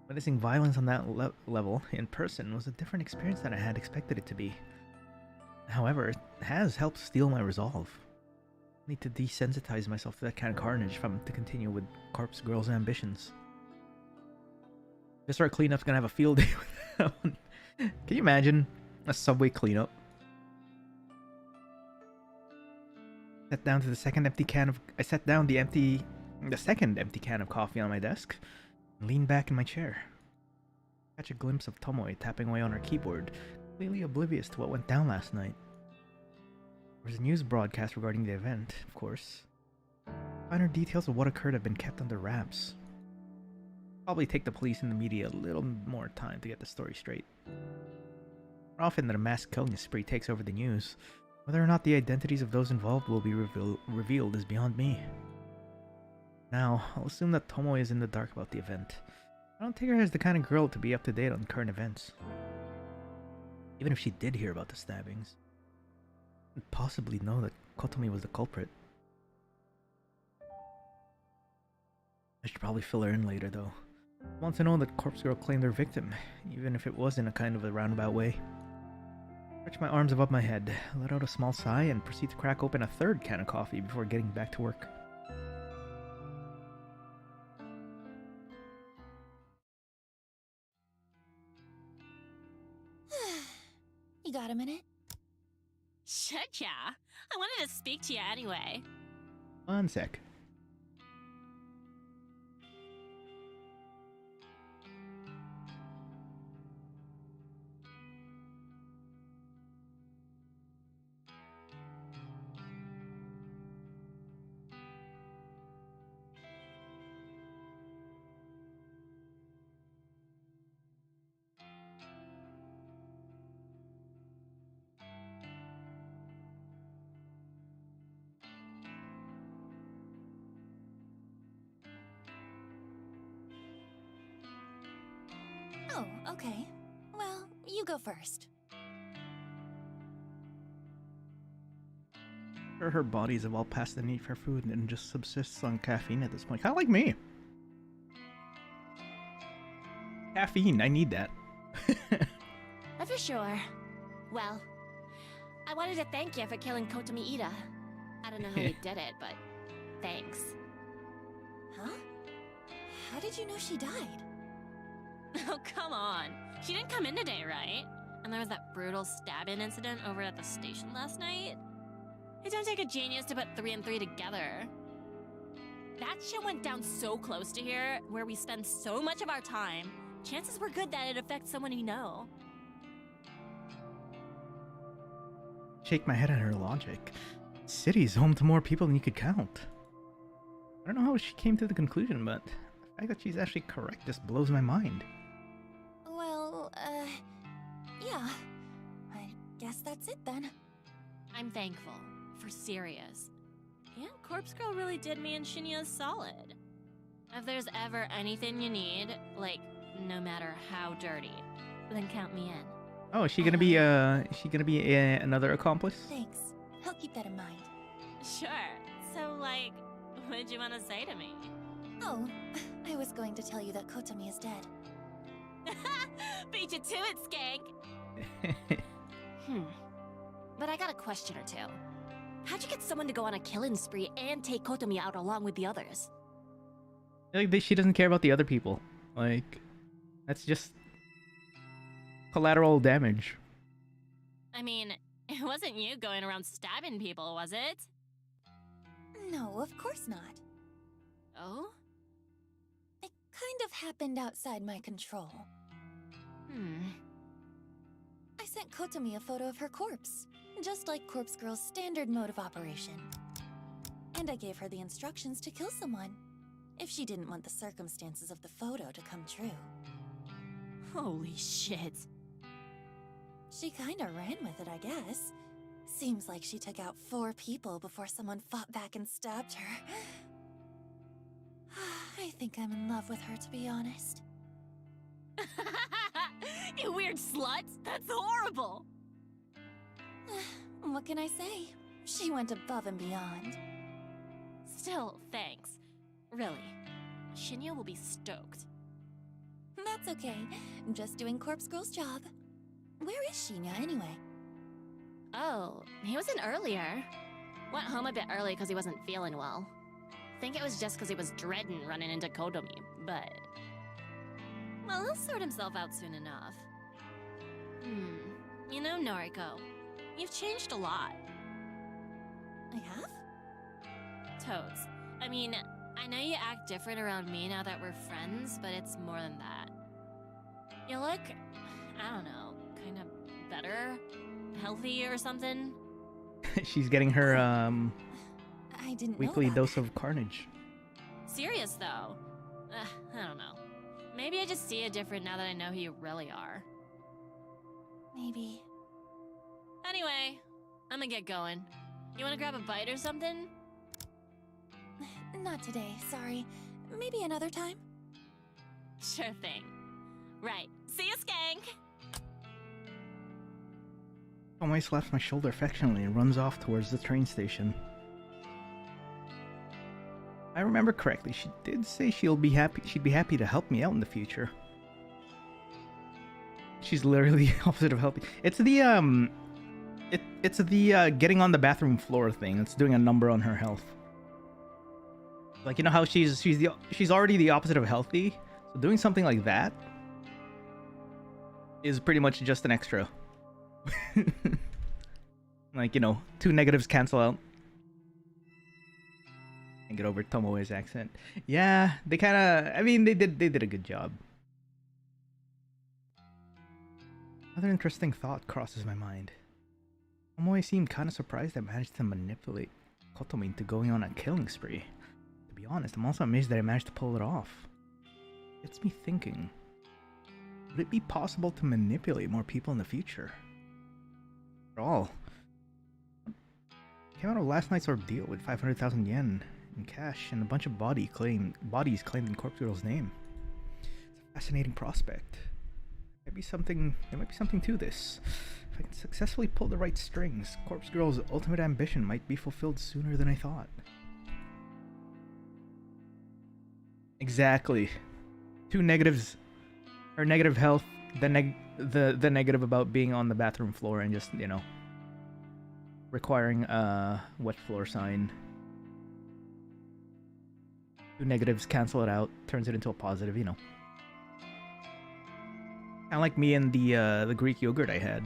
Witnessing violence on that level, in person, was a different experience than I had expected it to be. However, it has helped steel my resolve. I need to desensitize myself to that kind of carnage if I'm to continue with Corpse Girl's ambitions. This our cleanup's gonna have a field day with that one. Can you imagine a subway cleanup? I sat down the second empty can of coffee on my desk and leaned back in my chair. Catch a glimpse of Tomoe tapping away on her keyboard, completely oblivious to what went down last night. There was a news broadcast regarding the event, of course. Finer details of what occurred have been kept under wraps. Probably take the police and the media a little more time to get the story straight. More often than a mass killing spree takes over the news, whether or not the identities of those involved will be revealed is beyond me. Now, I'll assume that Tomoe is in the dark about the event. I don't take her as the kind of girl to be up to date on current events. Even if she did hear about the stabbings, she would possibly know that Kotomi was the culprit. I should probably fill her in later, though. I want to know that Corpse Girl claimed her victim, even if it was in a kind of a roundabout way. Stretch my arms above my head, let out a small sigh, and proceed to crack open a third can of coffee before getting back to work. You got a minute? Shit, yeah. I wanted to speak to you anyway. One sec. Oh, okay. Well, you go first. Her body's evolved past the need for food and just subsists on caffeine at this point. Kind of like me. Caffeine, I need that. For sure. Well, I wanted to thank you for killing Kotomi Ida. I don't know how you did it, but thanks. Huh? How did you know she died? Oh, come on. She didn't come in today, right? And there was that brutal stabbing incident over at the station last night. It don't take a genius to put 3 and 3 together. That shit went down so close to here, where we spend so much of our time. Chances were good that it affects someone we know. Shake my head at her logic. City's home to more people than you could count. I don't know how she came to the conclusion, but the fact that she's actually correct just blows my mind. Well, yeah. I guess that's it then. I'm thankful. For serious. And Corpse Girl really did me and Shinya solid. If there's ever anything you need, like, no matter how dirty, then count me in. Oh, is she gonna be another accomplice? Thanks. I'll keep that in mind. Sure. So, like, what'd you want to say to me? Oh, I was going to tell you that Kotomi is dead. Beat you to it, skank! But I got a question or two. How'd you get someone to go on a killing spree and take Kotomi out along with the others? Like, she doesn't care about the other people. Like, that's just collateral damage. I mean, it wasn't you going around stabbing people, was it? No, of course not. Oh? It kind of happened outside my control. I sent Kotomi a photo of her corpse, just like Corpse Girl's standard mode of operation. And I gave her the instructions to kill someone, if she didn't want the circumstances of the photo to come true. Holy shit. She kinda ran with it, I guess. Seems like she took out 4 people before someone fought back and stabbed her. I think I'm in love with her, to be honest. You weird slut! That's horrible! What can I say? She went above and beyond. Still, thanks. Really. Shinya will be stoked. That's okay. I'm just doing Corpse Girl's job. Where is Shinya, anyway? Oh, he was in earlier. Went home a bit early because he wasn't feeling well. Think it was just because he was dreading running into Kotomi, but... well, he'll sort himself out soon enough. You know, Noriko, you've changed a lot. I have? Toads. I mean, I know you act different around me now that we're friends, but it's more than that. You look, I don't know, kind of better? Healthy or something? She's getting her, I didn't weekly know dose of carnage. Serious, though. I don't know. Maybe I just see you different now that I know who you really are. Maybe. Anyway, I'm gonna get going. You wanna grab a bite or something? Not today, sorry. Maybe another time? Sure thing. Right. See you, skank! Tomoe slaps my shoulder affectionately and runs off towards the train station. If I remember correctly, she did say she'd be happy to help me out in the future. She's literally the opposite of healthy. It's the it's the getting on the bathroom floor thing. It's doing a number on her health. Like, you know how she's already the opposite of healthy, so doing something like that is pretty much just an extra. Like, you know, 2 negatives cancel out. And get over Tomoe's accent. Yeah, they kind of, I mean, they did a good job. Another interesting thought crosses my mind. Tomoe seemed kind of surprised I managed to manipulate Kotomi into going on a killing spree. To be honest, I'm also amazed that I managed to pull it off. Gets me thinking, would it be possible to manipulate more people in the future? After all, came out of last night's ordeal with 500,000 yen in cash and a bunch of bodies claimed in Corpse Girl's name. It's a fascinating prospect. There might be something to this. If If I can successfully pull the right strings, Corpse Girl's ultimate ambition might be fulfilled sooner than I thought. Exactly. Two negatives. Her negative health, the negative about being on the bathroom floor and just, you know, requiring a wet floor sign. Two negatives cancel it out, turns it into a positive, you know. Kind of like me and the Greek yogurt I had.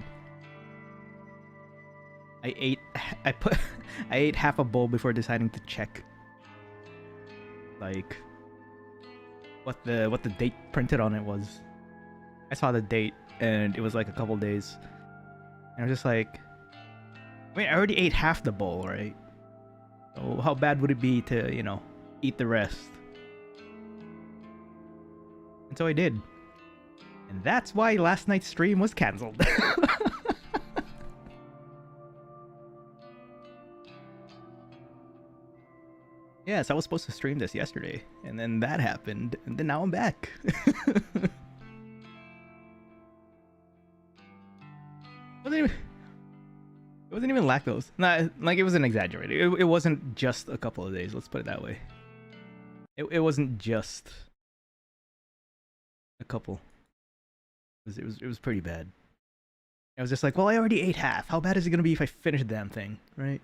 I ate half a bowl before deciding to check, like, what the date printed on it was. I saw the date and it was like a couple days, and I was just like, I mean, I already ate half the bowl, right? So how bad would it be to, you know, eat the rest? And so I did. And that's why last night's stream was cancelled. Yes, I was supposed to stream this yesterday, and then that happened, and then now I'm back. It wasn't even lactose. Nah, like, it wasn't exaggerated. It wasn't just a couple of days, let's put it that way. It wasn't just a couple. It was pretty bad. I was just like, well, I already ate half. How bad is it gonna be if I finish the damn thing, right?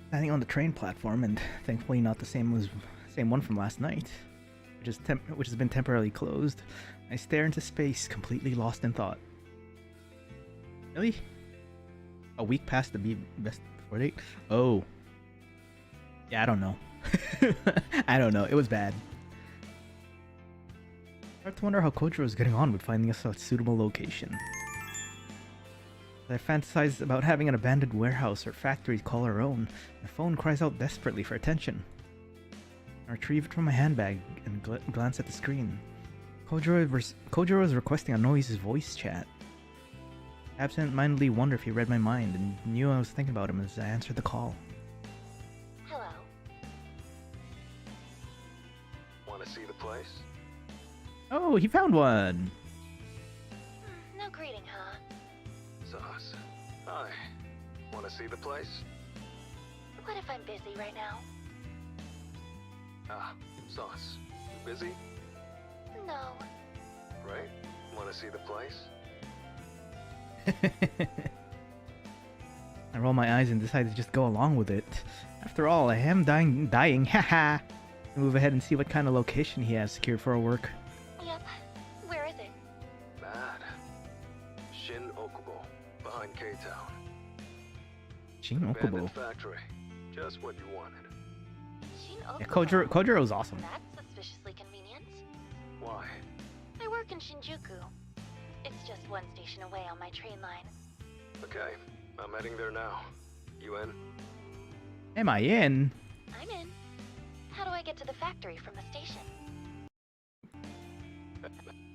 Standing on the train platform, and thankfully not the same one from last night, which has been temporarily closed, I stare into space, completely lost in thought. Really? A week past the best before date? Oh. Yeah, I don't know. I don't know. It was bad. I start to wonder how Kojiro is getting on with finding us a suitable location. I fantasize about having an abandoned warehouse or factory call our own. My phone cries out desperately for attention. I retrieve it from my handbag and glance at the screen. Kojiro is requesting a noisy voice chat. I absent-mindedly wonder if he read my mind and knew I was thinking about him as I answered the call. Hello. Want to see the place? Oh, he found one! No greeting, huh? Sauce. Hi. Want to see the place? What if I'm busy right now? Ah, Sauce. You busy? No. Right? Want to see the place? I roll my eyes and decide to just go along with it. After all, I am dying, haha! Move ahead and see what kind of location he has secured for our work. Yep. Where is it? Bad. Shin Okubo, behind K-Town. Shin Okubo. Abandoned factory. Just what you wanted. Yeah, Kojiro's awesome. That's suspiciously convenient. Why? I work in Shinjuku. It's just one station away on my train line. Okay, I'm heading there now. You in? Am I in? I'm in. How do I get to the factory from the station?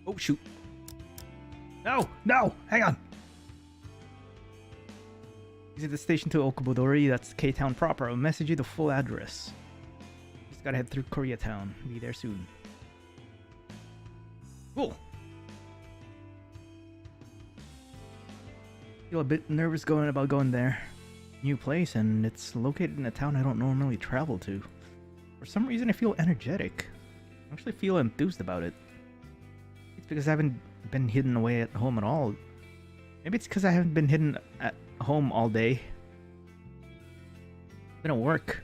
Oh, shoot. No! No! Hang on! Exit the station to Okubodori, that's K-Town proper. I'll message you the full address. Just gotta head through Koreatown. Be there soon. Cool! Feel a bit nervous about going there. New place, and it's located in a town I don't normally travel to. For some reason, I feel energetic. I actually feel enthused about it. It's because I haven't been hidden away at home at all. Maybe it's because I haven't been hidden at home all day. Been at work,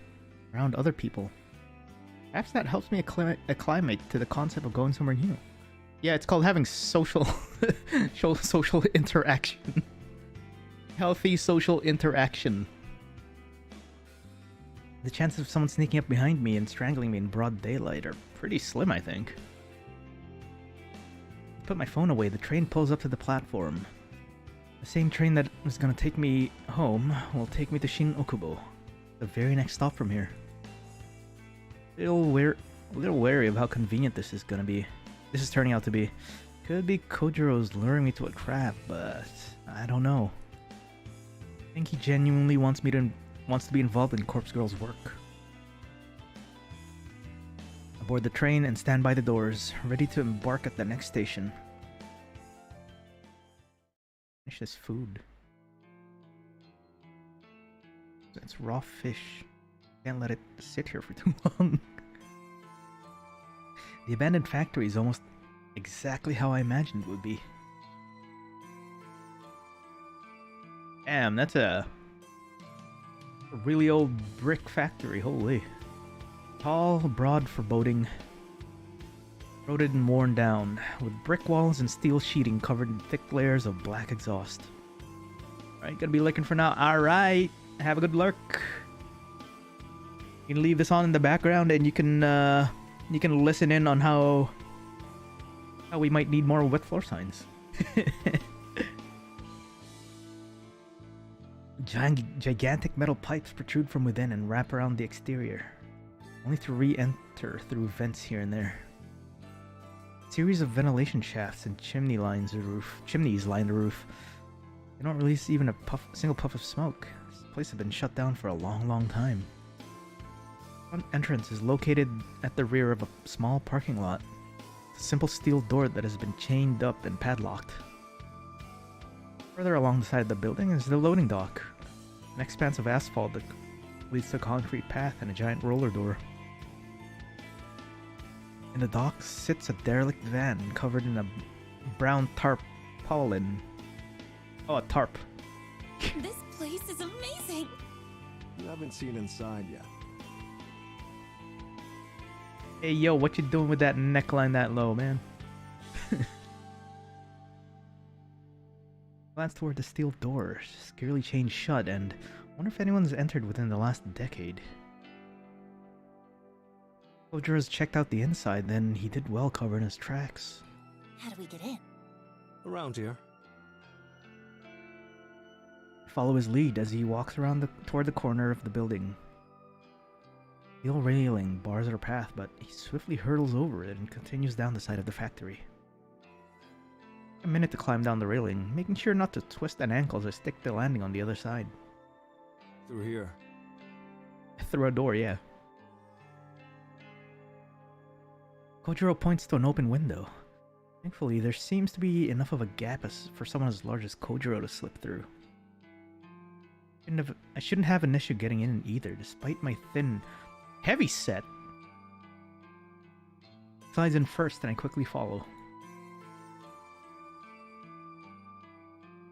around other people. Perhaps that helps me acclimate to the concept of going somewhere new. Yeah, it's called having social social interaction. Healthy social interaction. The chances of someone sneaking up behind me and strangling me in broad daylight are pretty slim, I think. Put my phone away, the train pulls up to the platform. The same train that was gonna take me home will take me to Shin Okubo, the very next stop from here. A little wary of how convenient this is turning out to be. Could be Kojiro's luring me to a trap, but I don't know. I think he genuinely wants to be involved in Corpse Girl's work. A Board the train and stand by the doors, ready to embark at the next station. Finish this food. It's raw fish. Can't let it sit here for too long. The abandoned factory is almost exactly how I imagined it would be. Damn, that's a really old brick factory, holy. Tall, broad, foreboding, eroded and worn down, with brick walls and steel sheeting covered in thick layers of black exhaust. Alright, gonna be looking for now. Alright, have a good lurk. You can leave this on in the background and you can listen in on how we might need more wet floor signs. Gigantic metal pipes protrude from within and wrap around the exterior, only to re-enter through vents here and there. A series of ventilation shafts and chimneys line the roof. They don't release even a single puff of smoke. This place has been shut down for a long time. The front entrance is located at the rear of a small parking lot. It's a simple steel door that has been chained up and padlocked. Further along the side of the building is the loading dock, an expanse of asphalt that leads to a concrete path and a giant roller door. In the dock sits a derelict van covered in a brown tarpaulin. Oh, a tarp. This place is amazing! You haven't seen inside yet. Hey yo, what you doing with that neckline that low, man? Glance toward the steel door, securely chained shut, and wonder if anyone's entered within the last decade. Kojiro's checked out the inside, then he did well covering his tracks. How do we get in? Around here. Follow his lead as he walks around toward the corner of the building. Steel railing bars our path, but he swiftly hurdles over it and continues down the side of the factory. A minute to climb down the railing, making sure not to twist an ankle as I stick the landing on the other side. Through here. Through a door, yeah. Kojiro points to an open window. Thankfully, there seems to be enough of a gap for someone as large as Kojiro to slip through. I shouldn't have an issue getting in either, despite my thin, heavy set. Slides in first, and I quickly follow.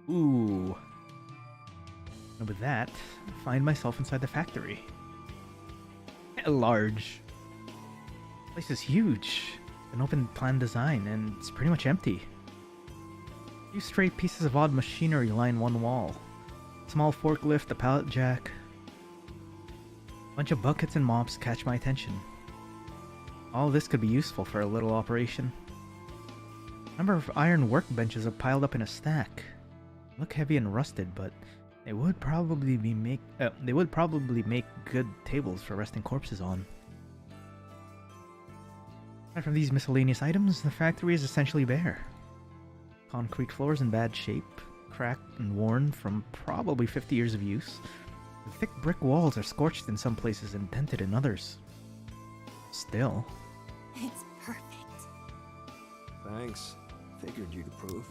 Ooh. And with that, I find myself inside the factory. Large. The place is huge. An open plan design, and it's pretty much empty. A few straight pieces of odd machinery line one wall. A small forklift, a pallet jack. A bunch of buckets and mops catch my attention. All this could be useful for a little operation. A number of iron workbenches are piled up in a stack. Look heavy and rusted, but they would probably make good tables for resting corpses on. Aside from these miscellaneous items, the factory is essentially bare. Concrete floors in bad shape, cracked and worn from probably 50 years of use. The thick brick walls are scorched in some places and dented in others. Still. It's perfect. Thanks. Figured you'd approve.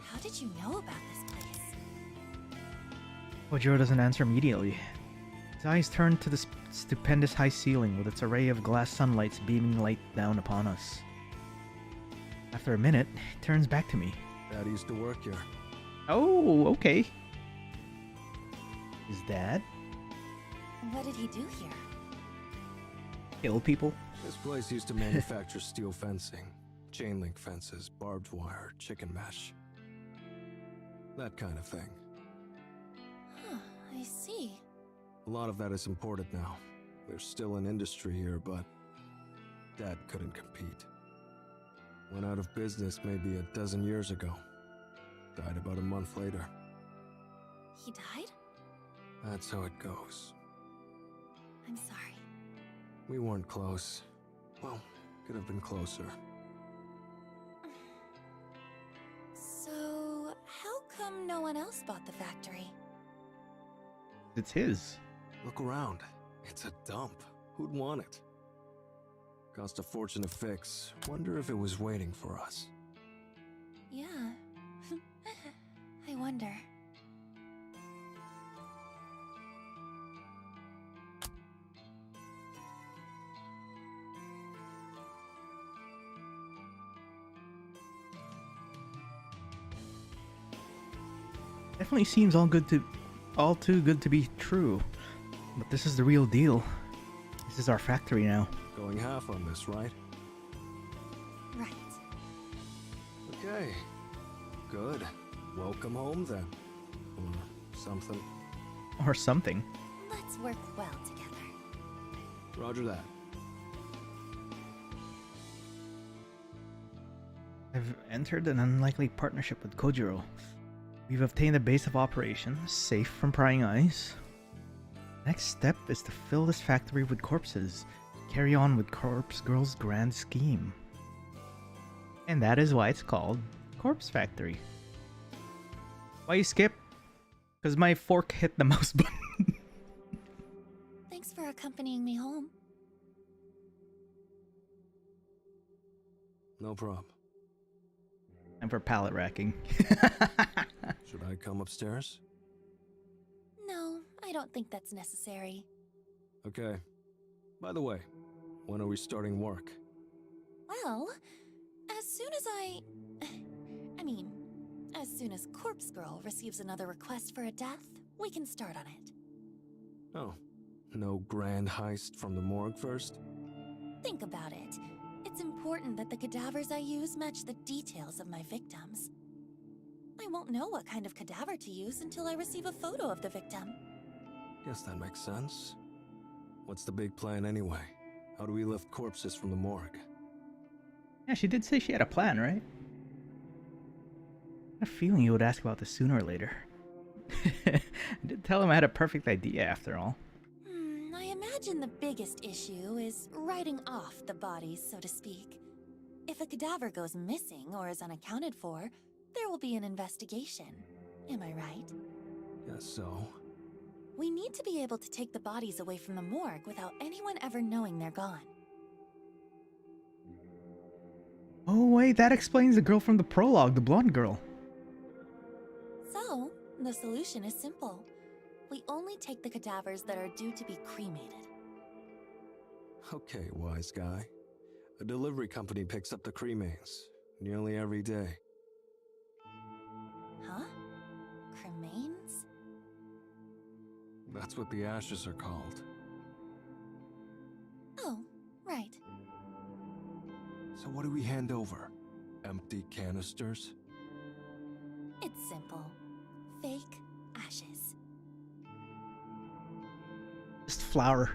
How did you know about this place? Kojiro doesn't answer immediately. His eyes turn to the stupendous high ceiling with its array of glass sunlights beaming light down upon us. After a minute, he turns back to me. Dad used to work here. Oh, okay. His dad? What did he do here? Kill people? This place used to manufacture steel fencing, chain link fences, barbed wire, chicken mesh. That kind of thing. Huh, I see. A lot of that is imported now. There's still an industry here, but Dad couldn't compete. Went out of business maybe a dozen years ago. Died about a month later. He died? That's how it goes. I'm sorry. We weren't close. Well, could have been closer. So, how come no one else bought the factory? It's his. Look around. It's a dump. Who'd want it? Cost a fortune to fix. Wonder if it was waiting for us. Yeah. I wonder. Definitely seems all too good to be true. But this is the real deal. This is our factory now. Going half on this, right? Right. Okay. Good. Welcome home then. Or something. Or something. Let's work well together. Roger that. I've entered an unlikely partnership with Kojiro. We've obtained a base of operations, safe from prying eyes. Next step is to fill this factory with corpses, carry on with Corpse Girl's grand scheme. And that is why it's called Corpse Factory. Why you skip? Because my fork hit the mouse button. Thanks for accompanying me home. No problem. And for pallet racking. Should I come upstairs? No, I don't think that's necessary. Okay. By the way, when are we starting work? Well, as soon as as soon as Corpse Girl receives another request for a death, we can start on it. Oh, no grand heist from the morgue first? Think about it. It's important that the cadavers I use match the details of my victims. I won't know what kind of cadaver to use until I receive a photo of the victim. Guess that makes sense. What's the big plan anyway? How do we lift corpses from the morgue? Yeah, she did say she had a plan, right? I had a feeling you would ask about this sooner or later. I did tell him I had a perfect idea after all. I imagine the biggest issue is writing off the bodies, so to speak. If a cadaver goes missing or is unaccounted for, there will be an investigation. Am I right? Guess so. We need to be able to take the bodies away from the morgue without anyone ever knowing they're gone. Oh wait, that explains the girl from the prologue, the blonde girl. So, the solution is simple. We only take the cadavers that are due to be cremated. Okay, wise guy. A delivery company picks up the cremains nearly every day. Huh? Cremains? That's what the ashes are called. Oh, right. So what do we hand over? Empty canisters? It's simple. Fake ashes. Just flour.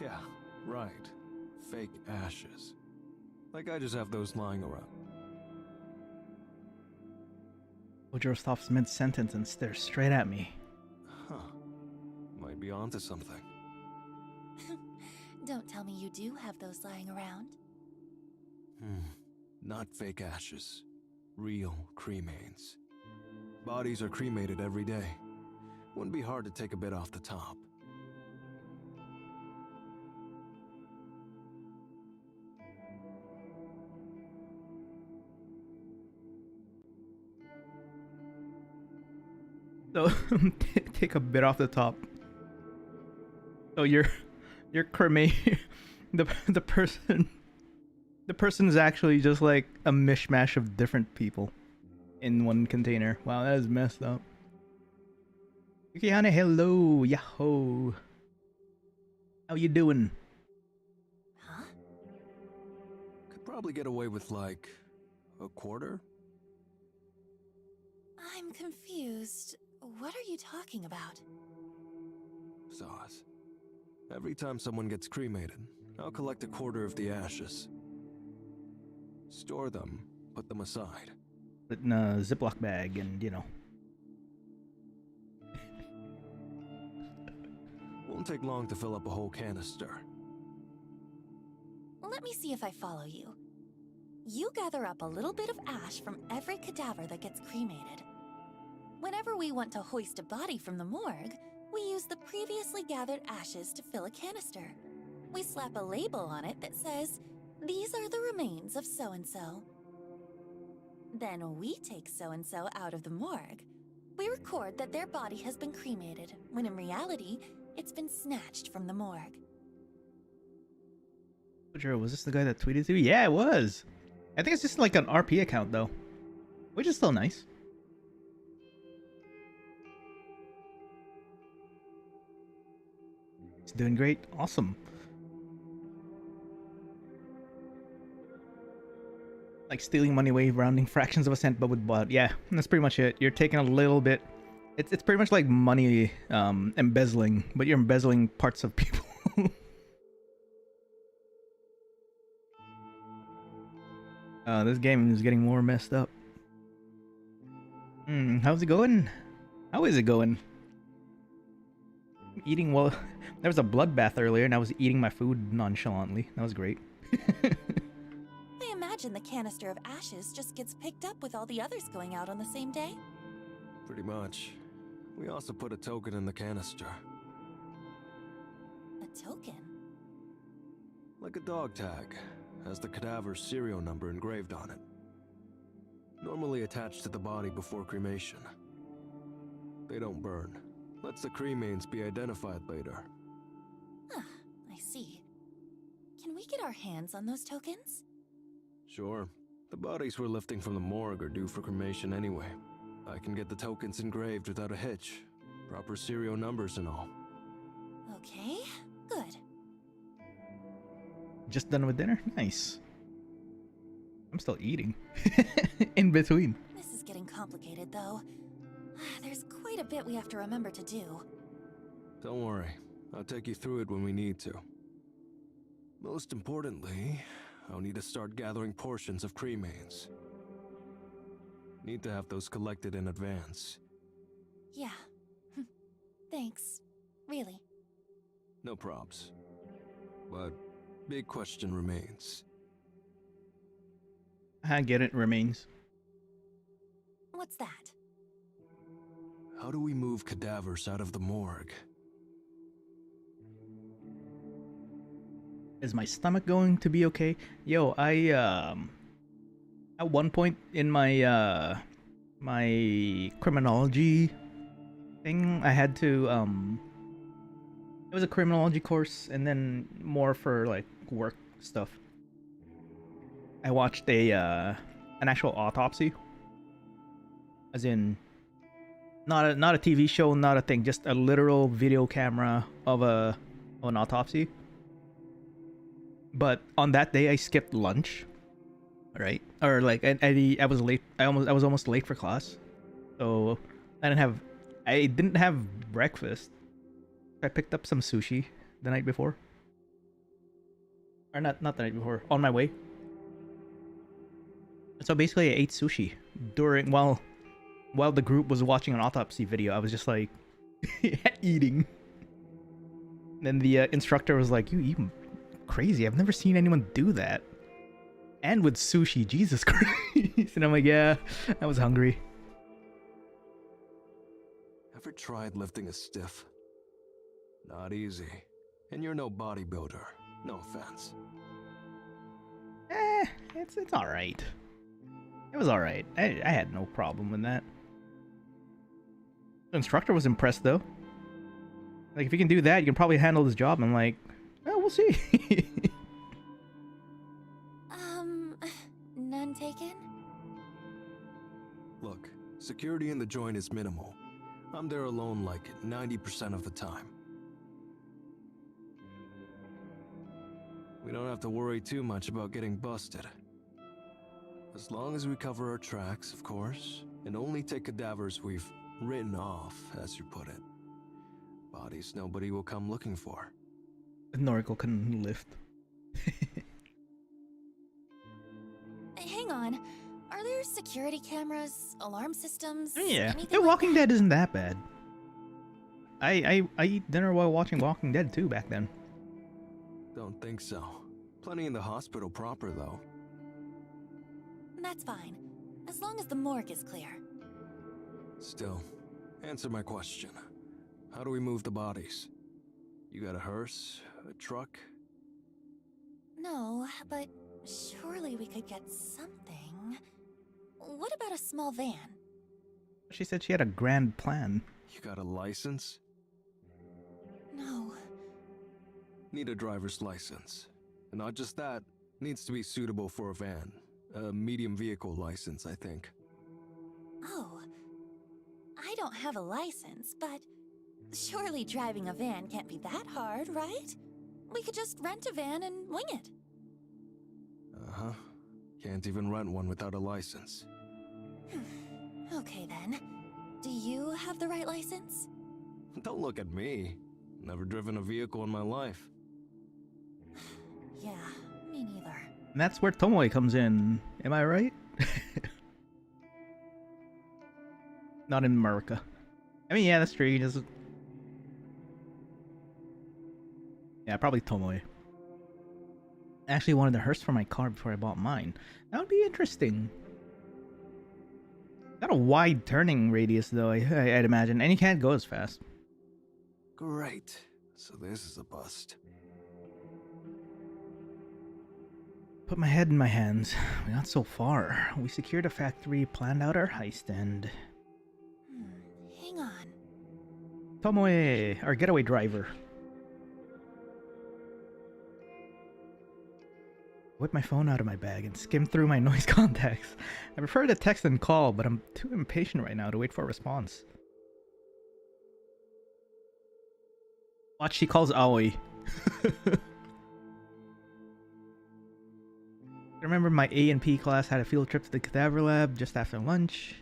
Yeah, right. Fake ashes. Like I just have those lying around. Kojiro stops mid-sentence and stares straight at me. Huh. Might be onto something. Don't tell me you do have those lying around. Not fake ashes. Real cremains. Bodies are cremated every day. Wouldn't be hard to take a bit off the top. So take a bit off the top. So your cremation, the person is actually just like a mishmash of different people in one container. Wow, that is messed up. Yukihane, hello, yahoo. How you doing? Huh? Could probably get away with like a quarter. I'm confused. What are you talking about? Sauce. Every time someone gets cremated, I'll collect a quarter of the ashes. Store them, put them aside. Put in a Ziploc bag and, you know. Won't take long to fill up a whole canister. Let me see if I follow you. You gather up a little bit of ash from every cadaver that gets cremated. Whenever we want to hoist a body from the morgue, we use the previously gathered ashes to fill a canister. We slap a label on it that says, "These are the remains of so-and-so." Then we take so-and-so out of the morgue. We record that their body has been cremated, when in reality, it's been snatched from the morgue. Was this the guy that tweeted to you? Yeah, it was. I think it's just like an RP account though, which is still nice. He's doing great. Awesome. Like stealing money away, rounding fractions of a cent, but with blood. Yeah, that's pretty much it. You're taking a little bit. It's pretty much like money embezzling, but you're embezzling parts of people. This game is getting more messed up. How's it going? How is it going? Eating well. There was a bloodbath earlier, and I was eating my food nonchalantly. That was great. I imagine the canister of ashes just gets picked up with all the others going out on the same day. Pretty much. We also put a token in the canister. A token? Like a dog tag. Has the cadaver's serial number engraved on it. Normally attached to the body before cremation. They don't burn. Lets the cremains be identified later. Ah, I see. Can we get our hands on those tokens? Sure. The bodies we're lifting from the morgue are due for cremation anyway. I can get the tokens engraved without a hitch. Proper serial numbers and all. Okay, good. Just done with dinner? Nice. I'm still eating. In between. This is getting complicated, though. There's quite a bit we have to remember to do. Don't worry. I'll take you through it when we need to. Most importantly, I'll need to start gathering portions of cremains. Need to have those collected in advance. Yeah. Thanks. Really. No probs. But big question remains. I get it, remains. What's that? How do we move cadavers out of the morgue? Is my stomach going to be okay? Yo, I at one point in my my criminology thing, I had to it was a criminology course and then more for like work stuff. I watched a an actual autopsy. As in not a TV show, not a thing, just a literal video camera of an autopsy. But on that day, I skipped lunch, right? Or like I was late. I was almost late for class, so I didn't have breakfast. I picked up some sushi the night before, or not the night before. On my way. So basically, I ate sushi while the group was watching an autopsy video. I was just like eating. And then the instructor was like, "You eat crazy. I've never seen anyone do that. And with sushi, Jesus Christ." And I'm like, yeah, I was hungry. Ever tried lifting a stiff? Not easy. And you're no bodybuilder. No offense. It's alright. It was alright. I had no problem with that. The instructor was impressed though. Like, if you can do that, you can probably handle this job. I'm like, oh, we'll see. None taken? Look, security in the joint is minimal. I'm there alone like 90% of the time. We don't have to worry too much about getting busted. As long as we cover our tracks, of course, and only take cadavers we've written off, as you put it. Bodies nobody will come looking for. Noriko can lift. Hang on. Are there security cameras, alarm systems? Yeah, anything The like Walking that? Dead isn't that bad. I eat dinner while watching Walking Dead too back then. Don't think so. Plenty in the hospital proper, though. That's fine. As long as the morgue is clear. Still, answer my question. How do we move the bodies? You got a hearse? A truck? No, but surely we could get something. What about a small van? She said she had a grand plan. You got a license? No. Need a driver's license. And not just that, needs to be suitable for a van. A medium vehicle license, I think. Oh. I don't have a license, but surely driving a van can't be that hard, right? We could just rent a van and wing it. Uh-huh. Can't even rent one without a license. Okay then. Do you have the right license? Don't look at me. Never driven a vehicle in my life. Yeah, me neither. And that's where Tomoe comes in. Am I right? Not in America. I mean, yeah, that's true. He doesn't... Yeah, probably Tomoe. I actually wanted a hearse for my car before I bought mine. That would be interesting. Got a wide turning radius though, I'd imagine, and you can't go as fast. Great. So this is a bust. Put my head in my hands. We got so far. We secured a factory, planned out our heist, and... Hang on. Tomoe, our getaway driver. Whip my phone out of my bag and skim through my noise contacts. I prefer to text and call, but I'm too impatient right now to wait for a response. Watch, she calls Aoi. I remember my A&P class had a field trip to the cadaver lab just after lunch.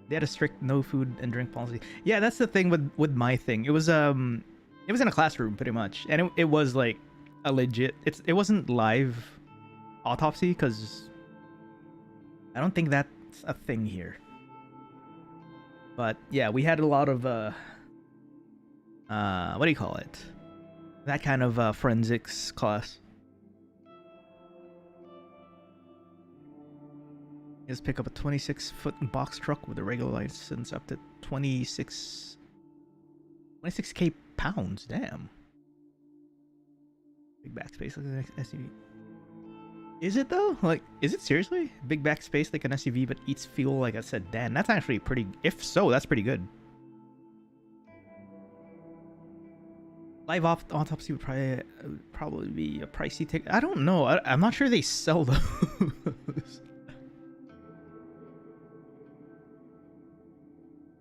They had a strict no food and drink policy. Yeah, that's the thing with my thing. It was in a classroom pretty much, and it was like a legit. It wasn't live autopsy because I don't think that's a thing here. But yeah, we had a lot of what do you call it? That kind of forensics class. Just pick up a 26-foot box truck with a regular license up to 26k pounds. Damn. Big backspace like an SUV. Is it though? Like, is it seriously? Big backspace like an SUV but eats fuel like a sedan. That's actually pretty... If so, that's pretty good. Live autopsy would probably be a pricey ticket. I don't know. I'm not sure they sell those.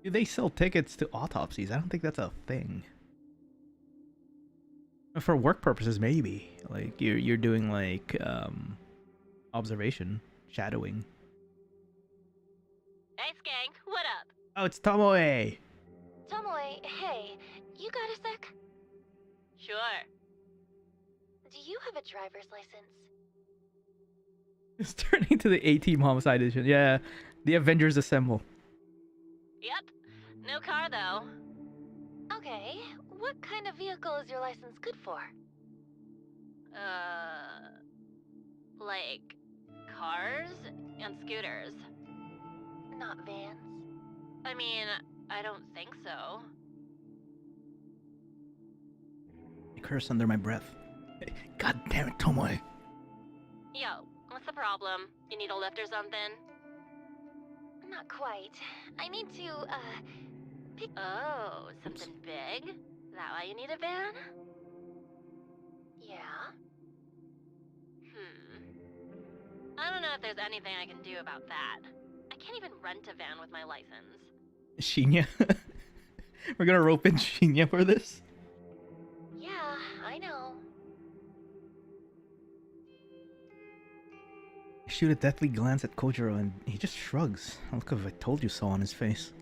Do they sell tickets to autopsies? I don't think that's a thing. For work purposes, maybe. Like you're doing like observation, shadowing. Hey, Skank, what up? Oh, it's Tomoe. Tomoe, hey, you got a sec? Sure. Do you have a driver's license? It's turning to the A-Team Homicide Edition. Yeah, the Avengers Assemble. Yep. No car, though. Okay, what kind of vehicle is your license good for? Like cars and scooters. Not vans. I mean, I don't think so. I curse under my breath. God damn it, Tomoe. Yo, what's the problem? You need a lift or something? Not quite. I need to, pick... Oh, something big? Is that why you need a van? Yeah? I don't know if there's anything I can do about that. I can't even rent a van with my license. Shinya. We're gonna rope in Shinya for this? Yeah, I know. I shoot a deathly glance at Kojiro and he just shrugs. A look of "I told you so" on his face.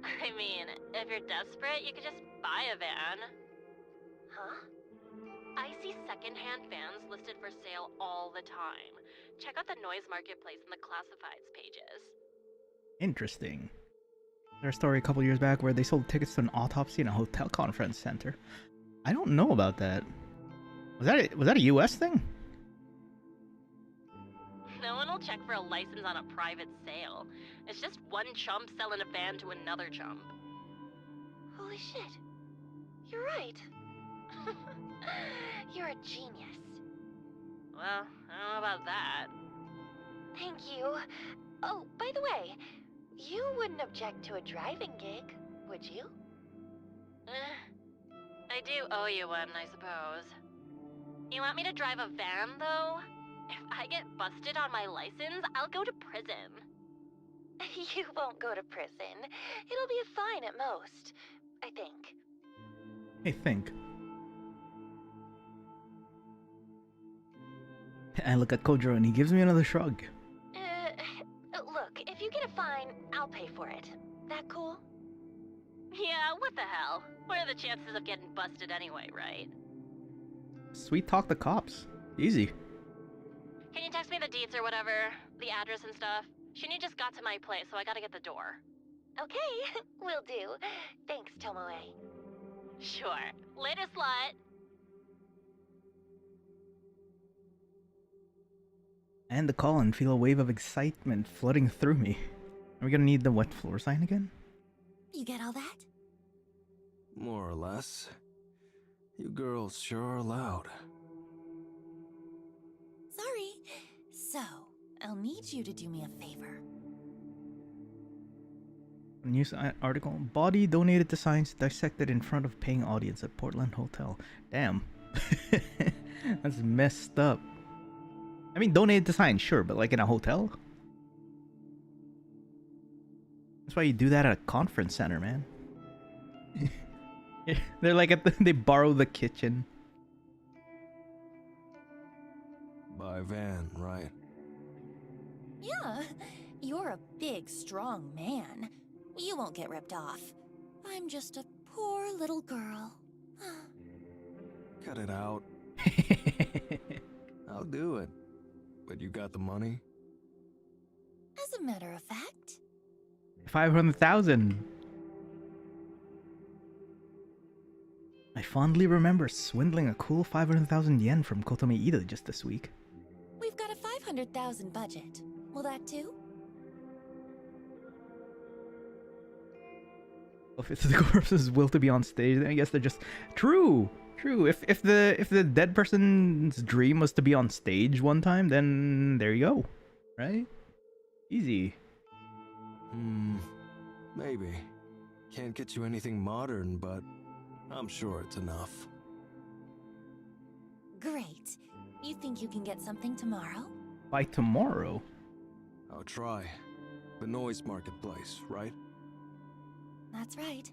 I mean, if you're desperate, you could just buy a van. Huh? I see secondhand vans listed for sale all the time. Check out the noise marketplace in the classifieds pages. Interesting. There's a story a couple years back where they sold tickets to an autopsy in a hotel conference center. I don't know about that. Was that a US thing? No one will check for a license on a private sale. It's just one chump selling a van to another chump. Holy shit. You're right. You're a genius. Well, I don't know about that. Thank you. Oh, by the way, you wouldn't object to a driving gig, would you? I do owe you one, I suppose. You want me to drive a van, though? If I get busted on my license, I'll go to prison. You won't go to prison. It'll be a fine at most, I think. I think. I look at Kojiro and he gives me another shrug. Look, if you get a fine, I'll pay for it. That cool? Yeah, what the hell? What are the chances of getting busted anyway, right? Sweet talk the cops. Easy. Can you text me the deets or whatever? The address and stuff? Shinny just got to my place, so I gotta get the door. Okay, will do. Thanks, Tomoe. Sure. Later, slut! I end the call and feel a wave of excitement flooding through me. Are we gonna need the wet floor sign again? You get all that? More or less. You girls sure are loud. Sorry. So, I'll need you to do me a favor. News article. Body donated to science dissected in front of paying audience at Portland Hotel. Damn. That's messed up. I mean, donated to science, sure, but like in a hotel? That's why you do that at a conference center, man. They're like they borrow the kitchen. By van, right? Yeah, you're a big, strong man. You won't get ripped off. I'm just a poor little girl. Cut it out. I'll do it. But you got the money? As a matter of fact. 500,000. I fondly remember swindling a cool 500,000 yen from Kotomi Ida just this week. We've got a 500,000 budget. Will that do? If the corpse's will to be on stage, then I guess they're just true. If the dead person's dream was to be on stage one time, then there you go, right? Easy. Maybe. Can't get you anything modern, but I'm sure it's enough. Great. You think you can get something tomorrow? By tomorrow? I'll try. The noise marketplace, right? That's right.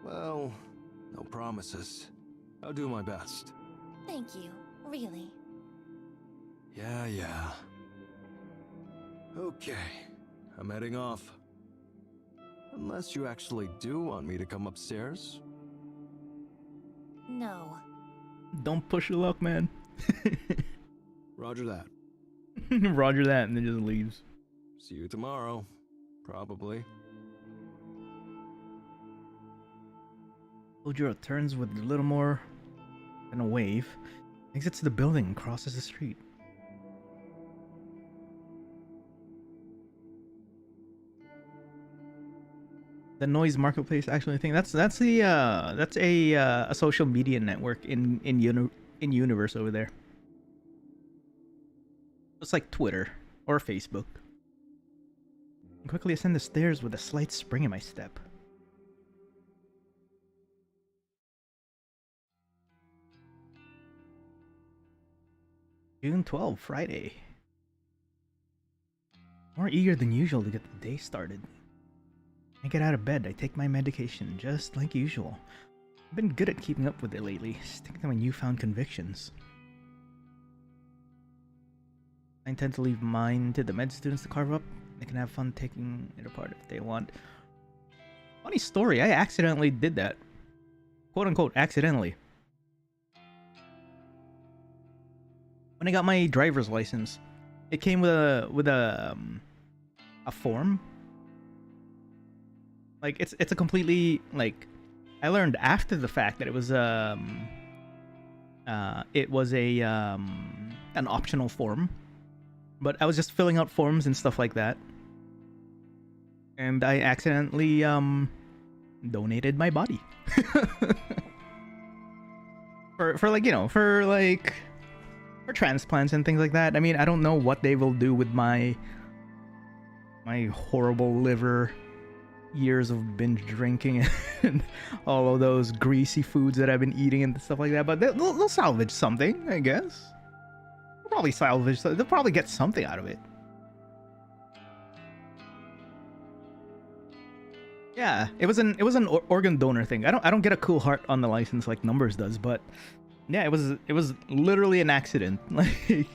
Well, no promises. I'll do my best. Thank you. Really. Yeah. Okay. I'm heading off. Unless you actually do want me to come upstairs? No. Don't push your luck, man. Roger that. Roger that, and then just leaves. See you tomorrow. Probably. Kojiro turns with a little more than a wave, exits the building and crosses the street. The noise marketplace actually thing. That's a social media network in universe over there. It's like Twitter or Facebook. I quickly ascend the stairs with a slight spring in my step. June 12, Friday. More eager than usual to get the day started. I get out of bed, I take my medication, just like usual. I've been good at keeping up with it lately, sticking to my newfound convictions. I intend to leave mine to the med students to carve up. They can have fun taking it apart if they want. Funny story, I accidentally did that. Quote unquote, accidentally. When I got my driver's license, it came with a form. Like it's a completely, like, I learned after the fact that it was an optional form, but I was just filling out forms and stuff like that, and I accidentally donated my body. for like, you know, for transplants and things like that. I mean, I don't know what they will do with my horrible liver, years of binge drinking, and all of those greasy foods that I've been eating and stuff like that. But they'll salvage something, I guess. They'll probably get something out of it. Yeah, it was an organ donor thing. I don't get a cool heart on the license like Numbers does, but yeah, it was literally an accident. Like,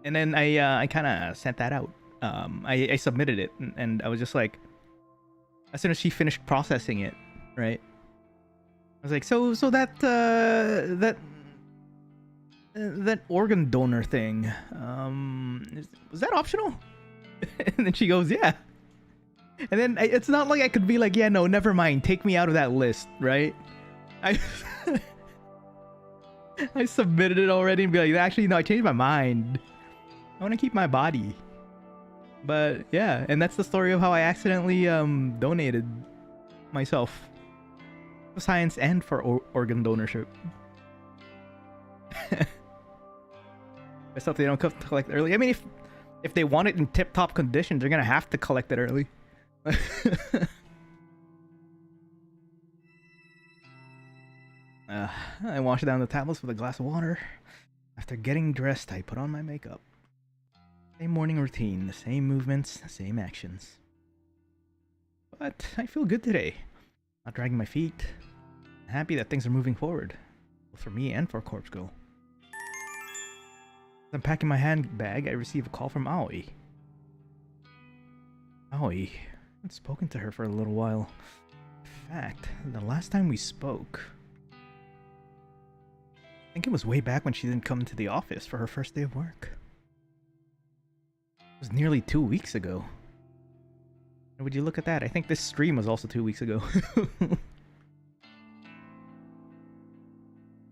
and then I kind of sent that out. I submitted it, and I was just like, as soon as she finished processing it, right? I was like, so that organ donor thing, was that optional? And then she goes, yeah. And then it's not like I could be like, yeah, no, never mind, take me out of that list, right? I submitted it already and be like, actually, no, I changed my mind. I want to keep my body. But yeah, and that's the story of how I accidentally donated myself for science and for organ donorship. That's something they don't collect early. I mean, if they want it in tip-top condition, they're gonna have to collect it early. I wash down the tablets with a glass of water. After getting dressed, I put on my makeup. Same morning routine, the same movements, the same actions. But I feel good today. Not dragging my feet. I'm happy that things are moving forward. Both for me and for Corpse Girl. As I'm packing my handbag, I receive a call from Aoi. Aoi. I haven't spoken to her for a little while. In fact, the last time we spoke, I think it was way back when she didn't come to the office for her first day of work. It was nearly 2 weeks ago. And would you look at that? I think this stream was also 2 weeks ago.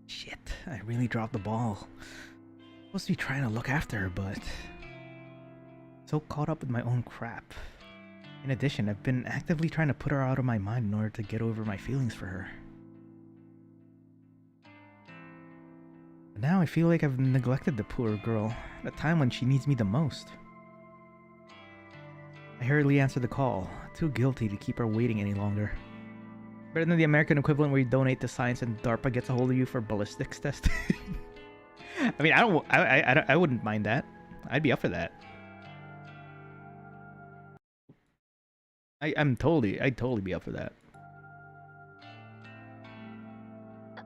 Shit, I really dropped the ball. Supposed to be trying to look after her, but so caught up with my own crap. In addition, I've been actively trying to put her out of my mind in order to get over my feelings for her. But now I feel like I've neglected the poor girl at a time when she needs me the most. I hurriedly answered the call, too guilty to keep her waiting any longer. Better than the American equivalent where you donate to science and DARPA gets a hold of you for ballistics testing. I mean, I wouldn't mind that. I'd be up for that. I'd totally be up for that.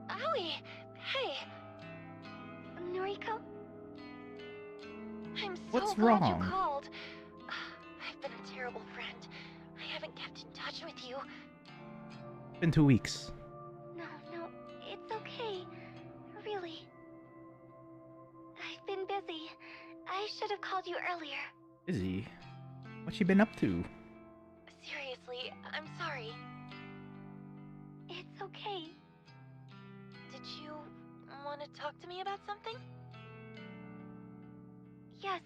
Aoi! Hey! Noriko? I'm so What's glad wrong? you called. I've been a terrible friend. I haven't kept in touch with you. Been 2 weeks. No, it's okay. Really. I've been busy. I should have called you earlier. Busy? What's she been up to? Seriously, I'm sorry. It's okay. Did you want to talk to me about something? Yes.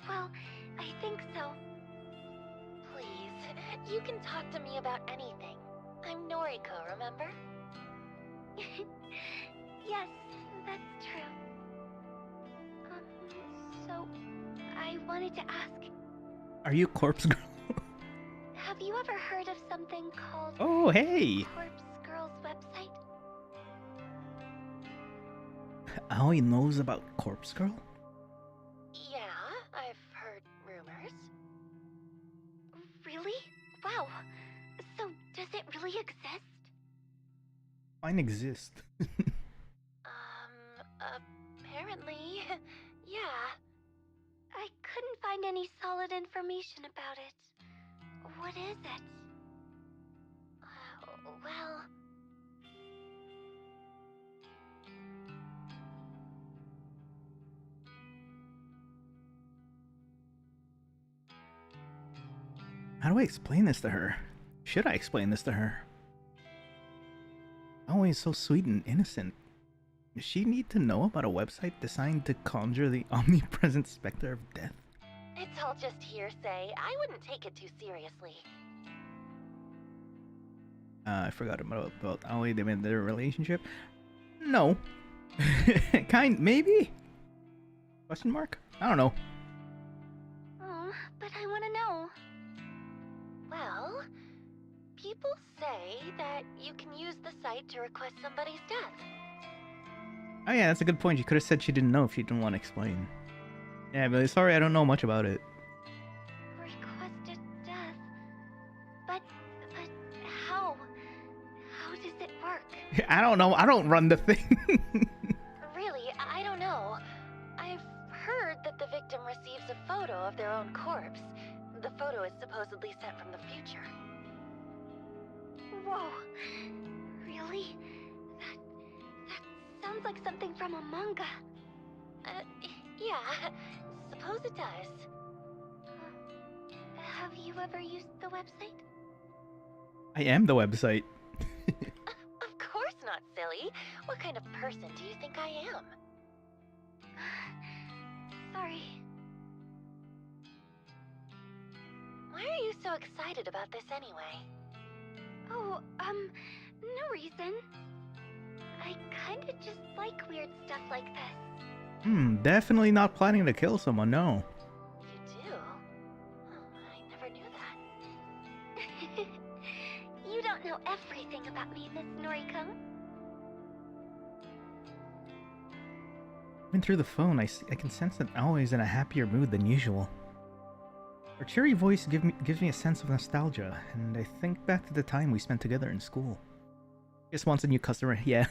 Well, I think so. Please, you can talk to me about anything. I'm Noriko, remember? Yes, that's true. So, I wanted to ask... Are you Corpse Girl? Have you ever heard of something called... Oh, hey! Corpse Girl's website? Aoi knows about Corpse Girl? Yeah, I've heard rumors. Really? Wow. So, does it really exist? Mine exist. Apparently, yeah. I couldn't find any solid information about it. What is it? Well... How do I explain this to her? Should I explain this to her? Always so sweet and innocent. Does she need to know about a website designed to conjure the omnipresent specter of death? It's all just hearsay. I wouldn't take it too seriously. I forgot about Aoi. They made their relationship. No. Maybe? Question mark? I don't know. Oh, but I want to know. Well, people say that you can use the site to request somebody's death. Oh yeah, that's a good point. She could have said she didn't know if she didn't want to explain. Yeah, but sorry, I don't know much about it. Requested death? But how? How does it work? I don't know. I don't run the thing. Really, I don't know. I've heard that the victim receives a photo of their own corpse. The photo is supposedly sent from the future. Whoa. Really? That sounds like something from a manga. Yeah, suppose it does. Have you ever used the website? I am the website. Of course not, silly. What kind of person do you think I am? Sorry. Why are you so excited about this anyway? Oh, no reason. I kinda just like weird stuff like this. Definitely not planning to kill someone, no. You do? Oh, I never knew that. You don't know everything about me, Miss Noriko. Even through the phone, I can sense that Aoi's in a happier mood than usual. Her cheery voice gives me a sense of nostalgia, and I think back to the time we spent together in school. Just wants a new customer, yeah.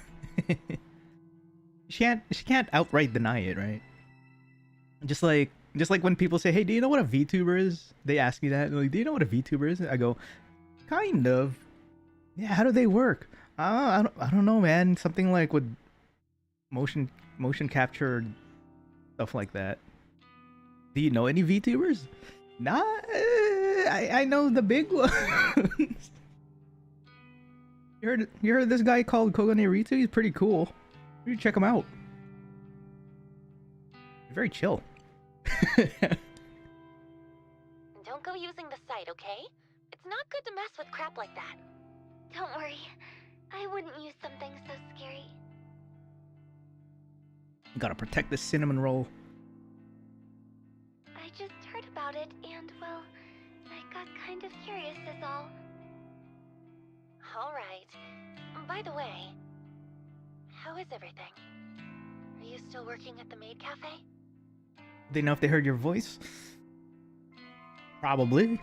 She can't outright deny it, right? Just like when people say, "Hey, do you know what a VTuber is?" They ask me that, like, "Do you know what a VTuber is?" I go, "Kind of." Yeah, how do they work? I don't know, man. Something like with motion capture, stuff like that. Do you know any VTubers? Nah, I know the big ones. You heard this guy called Kogane Ritsu? He's pretty cool. You should check him out. He's very chill. Don't go using the site, okay? It's not good to mess with crap like that. Don't worry. I wouldn't use something so scary. Gotta protect this cinnamon roll. I just heard about it and, well, I got kind of curious is all. Alright. By the way, how is everything? Are you still working at the maid cafe? They know if they heard your voice? Probably.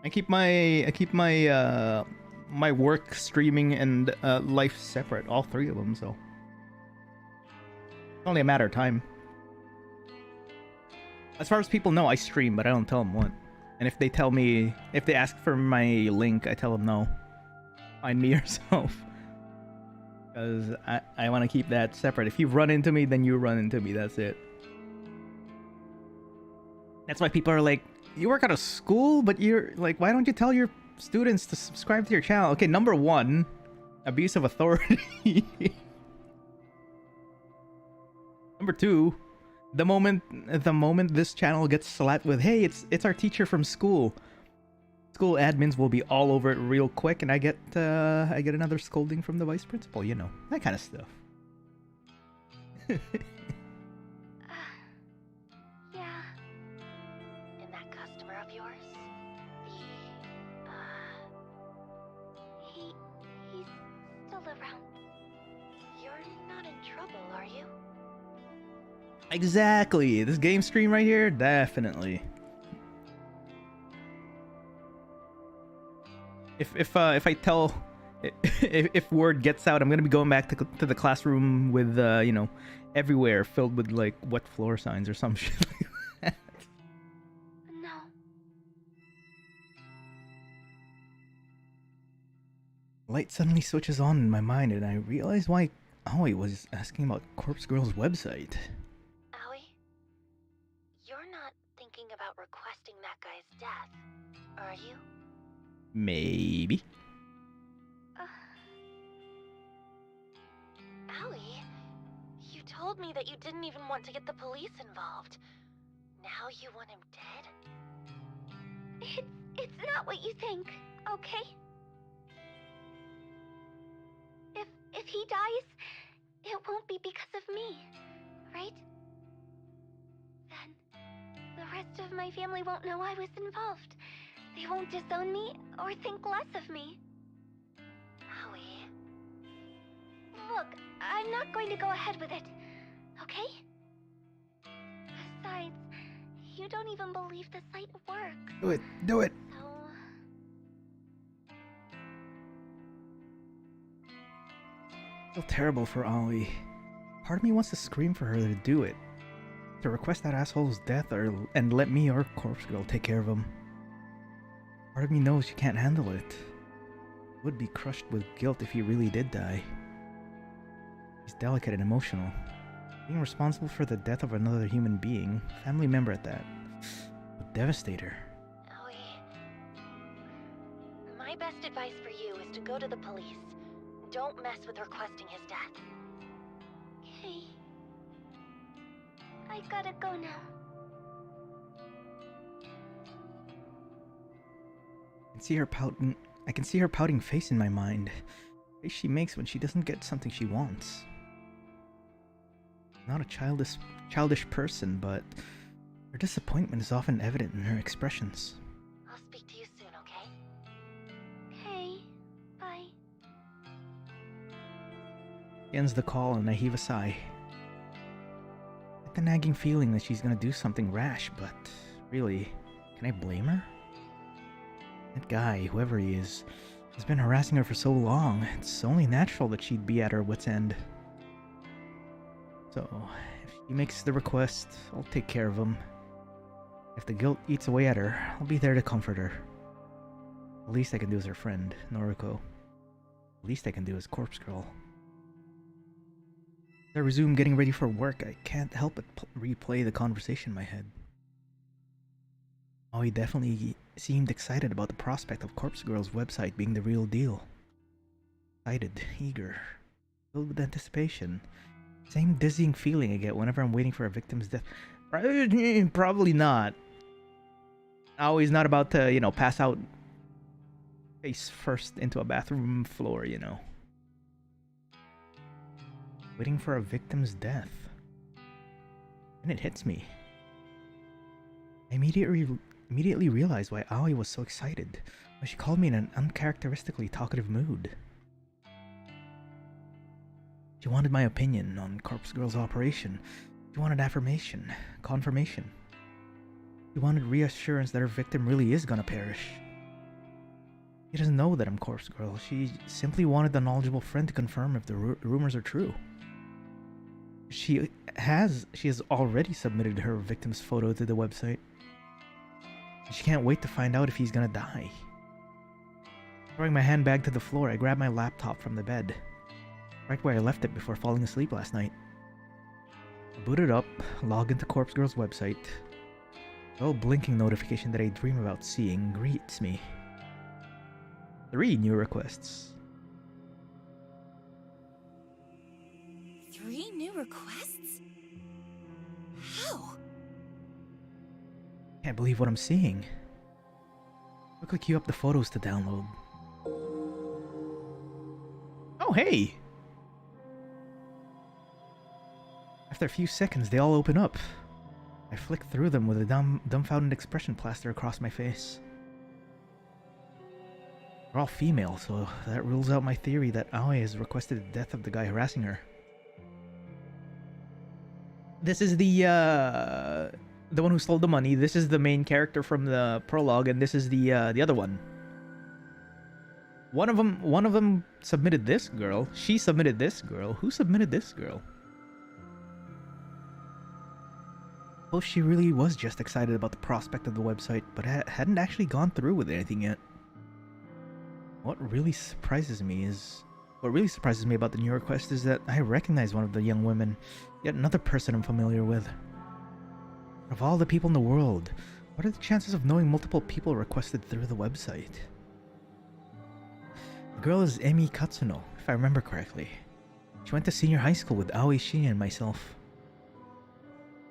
I keep my my work, streaming, and life separate, all three of them, so it's only a matter of time. As far as people know, I stream, but I don't tell them what. And if they ask for my link, I tell them no. Find me yourself. Because I want to keep that separate. If you run into me, then you run into me. That's it. That's why people are like, you work at a school, but you're like, why don't you tell your students to subscribe to your channel? Okay, number one, abuse of authority. Number two, the moment this channel gets slapped with, hey, it's our teacher from school. School admins will be all over it real quick, and I get another scolding from the vice principal. You know, that kind of stuff. Yeah. And that customer of yours, he's still around. You're not in trouble, are you? Exactly. This game stream right here, definitely. If word gets out, I'm gonna be going back to the classroom with you know, everywhere filled with like wet floor signs or some shit like that. No. Light suddenly switches on in my mind, and I realize why Aoi was asking about Corpse Girl's website. Aoi, you're not thinking about requesting that guy's death, are you? Maybe. Aoi, you told me that you didn't even want to get the police involved. Now you want him dead? It's not what you think. okay? If he dies, it won't be because of me, right? Then the rest of my family won't know I was involved. They won't disown me or think less of me. Howie. Look, I'm not going to go ahead with it, okay? Besides, you don't even believe the site works. Do it. Do it. So... I feel terrible for Aoi. Part of me wants to scream for her to do it. To request that asshole's death and let me or Corpse Girl take care of him. Part of me knows she can't handle it. Would be crushed with guilt if he really did die. He's delicate and emotional. Being responsible for the death of another human being, family member at that, would devastate her. Aoi, my best advice for you is to go to the police. Don't mess with requesting his death. Okay. I gotta go now. I can see her pouting face in my mind. The face she makes when she doesn't get something she wants. Not a childish person, but her disappointment is often evident in her expressions. I'll speak to you soon, okay? Okay. Bye. She ends the call and I heave a sigh. I get the nagging feeling that she's gonna do something rash, but really, can I blame her? That guy, whoever he is, has been harassing her for so long. It's only natural that she'd be at her wit's end. So, if she makes the request, I'll take care of him. If the guilt eats away at her, I'll be there to comfort her. The least I can do as her friend, Noriko. The least I can do as Corpse Girl. As I resume getting ready for work, I can't help but replay the conversation in my head. Oh, he definitely seemed excited about the prospect of Corpse Girl's website being the real deal. Excited, eager, filled with anticipation. Same dizzying feeling I get whenever I'm waiting for a victim's death. Probably not. Oh, he's not about to, pass out face first into a bathroom floor, Waiting for a victim's death. And it hits me. I immediately realized why Aoi was so excited when she called me in an uncharacteristically talkative mood. She wanted my opinion on Corpse Girl's operation. She wanted affirmation, confirmation. She wanted reassurance that her victim really is gonna perish. She doesn't know that I'm Corpse Girl. She simply wanted a knowledgeable friend to confirm if the rumors are true. She has already submitted her victim's photo to the website. She can't wait to find out if he's gonna die. Throwing my handbag to the floor, I grab my laptop from the bed, right where I left it before falling asleep last night. I boot it up, log into Corpse Girl's website. The little blinking notification that I dream about seeing greets me. 3 new requests. 3 new requests? How? Can't believe what I'm seeing. Quickly queue up the photos to download. Oh, hey! After a few seconds, they all open up. I flick through them with a dumbfounded expression plastered across my face. They're all female, so that rules out my theory that Aoi has requested the death of the guy harassing her. This is the one who stole the money. This is the main character from the prologue, and this is the other one. One of them submitted this girl. She submitted this girl. Who submitted this girl? Well, she really was just excited about the prospect of the website, but hadn't actually gone through with anything yet. What really surprises me about the new request is that I recognize one of the young women, yet another person I'm familiar with. Of all the people in the world, what are the chances of knowing multiple people requested through the website? The girl is Emi Katsuno, if I remember correctly. She went to senior high school with Aoi Shinya and myself.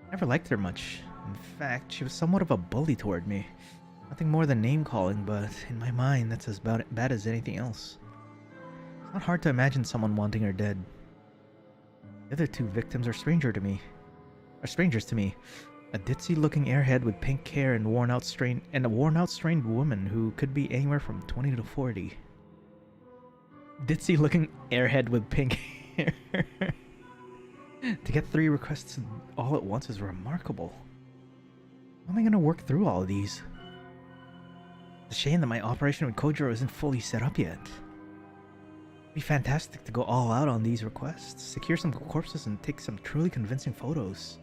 I never liked her much. In fact, she was somewhat of a bully toward me. Nothing more than name calling, but in my mind, that's as bad as anything else. It's not hard to imagine someone wanting her dead. The other two victims are strangers to me. A ditzy-looking airhead with pink hair and a worn-out strained woman who could be anywhere from 20 to 40. Ditzy-looking airhead with pink hair. To get 3 requests all at once is remarkable. How am I gonna work through all of these? It's a shame that my operation with Kojiro isn't fully set up yet. It'd be fantastic to go all out on these requests, secure some corpses, and take some truly convincing photos.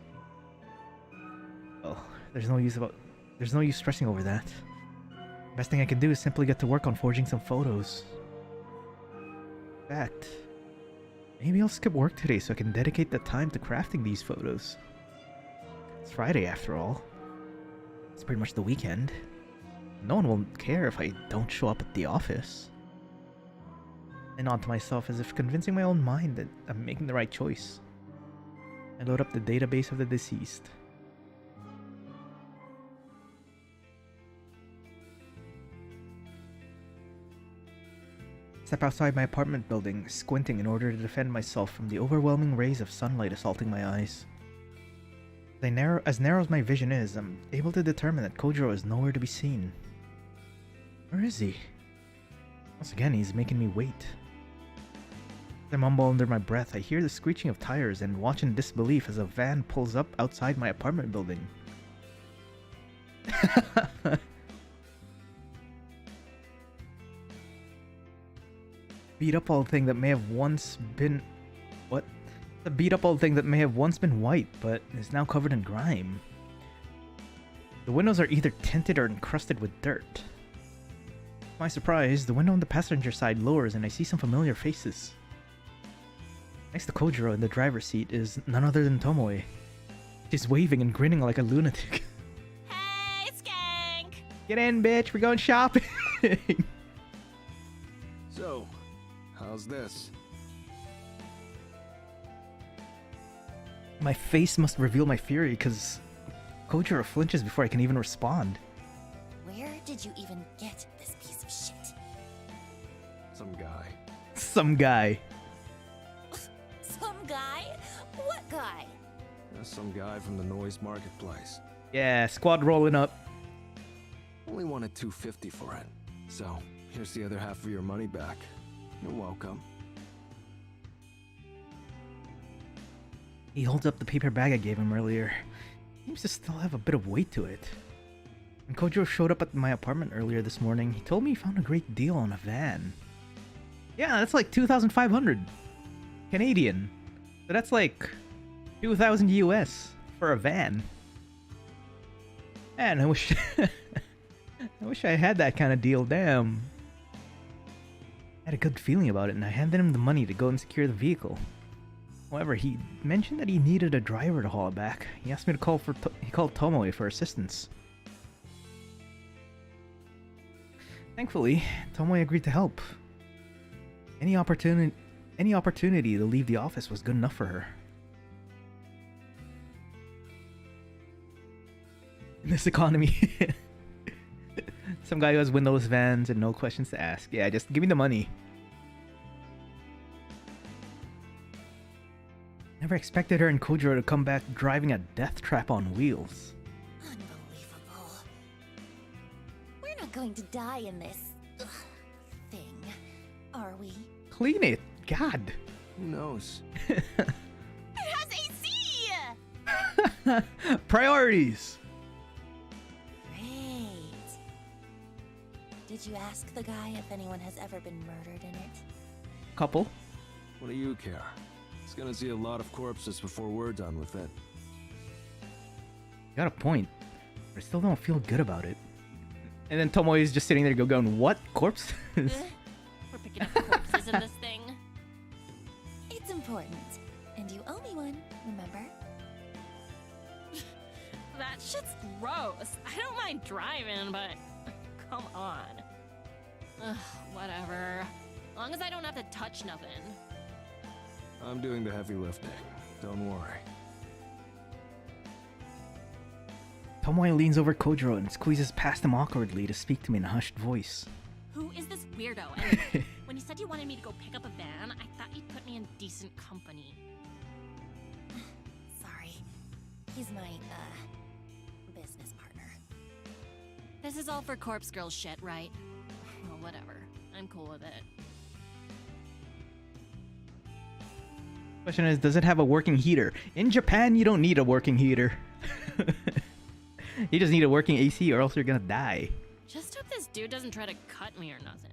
Well, there's no use stressing over that. Best thing I can do is simply get to work on forging some photos. In fact, maybe I'll skip work today so I can dedicate the time to crafting these photos. It's Friday after all. It's pretty much the weekend. No one will care if I don't show up at the office. I nod to myself as if convincing my own mind that I'm making the right choice. I load up the database of the deceased. Step outside my apartment building, squinting in order to defend myself from the overwhelming rays of sunlight assaulting my eyes. As narrow as my vision is, I'm able to determine that Kojiro is nowhere to be seen. Where is he? Once again, he's making me wait. As I mumble under my breath, I hear the screeching of tires and watch in disbelief as a van pulls up outside my apartment building. Beat up old thing that may have once been... What? The beat up old thing that may have once been white, but is now covered in grime. The windows are either tinted or encrusted with dirt. To my surprise, the window on the passenger side lowers and I see some familiar faces. Next to Kojiro in the driver's seat is none other than Tomoe. She's waving and grinning like a lunatic. Hey, skank! Get in, bitch, we're going shopping! So, how's this? My face must reveal my fury because Kojiro flinches before I can even respond. Where did you even get this piece of shit? Some guy. Some guy. Some guy? What guy? Some guy from the noise marketplace. Yeah, squad rolling up. Only wanted $250 for it. So, here's the other half of your money back. You're welcome. He holds up the paper bag I gave him earlier. Seems to still have a bit of weight to it. When Kojiro showed up at my apartment earlier this morning, he told me he found a great deal on a van. Yeah, that's like 2,500 Canadian. So that's like 2,000 US for a van. Man, I wish I had that kind of deal, damn. I had a good feeling about it and I handed him the money to go and secure the vehicle. However, he mentioned that he needed a driver to haul it back. He asked me to call he called Tomoe for assistance. Thankfully, Tomoe agreed to help. Any opportunity to leave the office was good enough for her. In this economy, some guy who has windowless vans and no questions to ask. Yeah, just give me the money. Never expected her and Kojiro to come back driving a death trap on wheels. Unbelievable. We're not going to die in this thing, are we? Clean it, God. Who knows? It has AC! Priorities. Great. Did you ask the guy if anyone has ever been murdered in it? Couple. What do you care? It's gonna see a lot of corpses before we're done with it. Got a point. But I still don't feel good about it. And then Tomoe is just sitting there going, what? Corpses? We're picking up corpses in this thing. It's important. And you owe me one, remember? That shit's gross. I don't mind driving, but come on. Ugh, whatever. As long as I don't have to touch nothing. I'm doing the heavy lifting. Don't worry. Tomoe leans over Kojiro and squeezes past him awkwardly to speak to me in a hushed voice. Who is this weirdo? And when you said you wanted me to go pick up a van, I thought you'd put me in decent company. Sorry. He's my, business partner. This is all for corpse girl shit, right? Well, whatever. I'm cool with it. Question is, does it have a working heater? In Japan, you don't need a working heater. You just need a working AC or else you're gonna die. Just hope this dude doesn't try to cut me or nothing.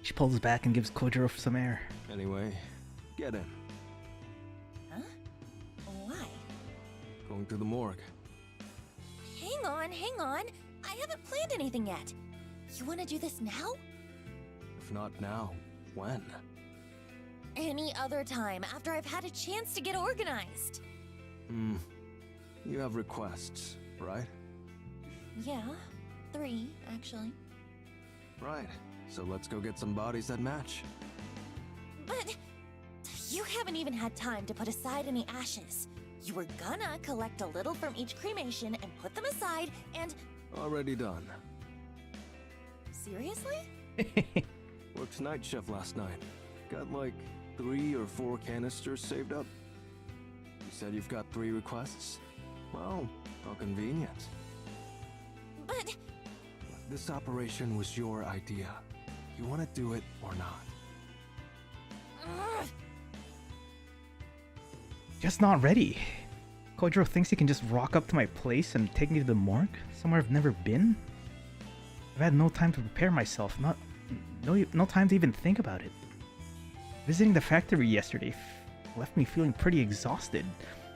She pulls back and gives Kojiro some air. Anyway, get in. Huh? Why? Going to the morgue. Hang on. I haven't planned anything yet. You want to do this now? If not now, when? Any other time, after I've had a chance to get organized. You have requests, right? Yeah, 3, actually. Right. So let's go get some bodies that match. But you haven't even had time to put aside any ashes. You were gonna collect a little from each cremation and put them aside and... Already done. Seriously? Worked night shift last night. Got like 3 or 4 canisters saved up. You said you've got 3 requests? Well, how convenient. But... This operation was your idea. You want to do it or not? Ugh. Just not ready. Kojiro thinks he can just rock up to my place and take me to the morgue? Somewhere I've never been? I've had no time to prepare myself, no time to even think about it. Visiting the factory yesterday left me feeling pretty exhausted.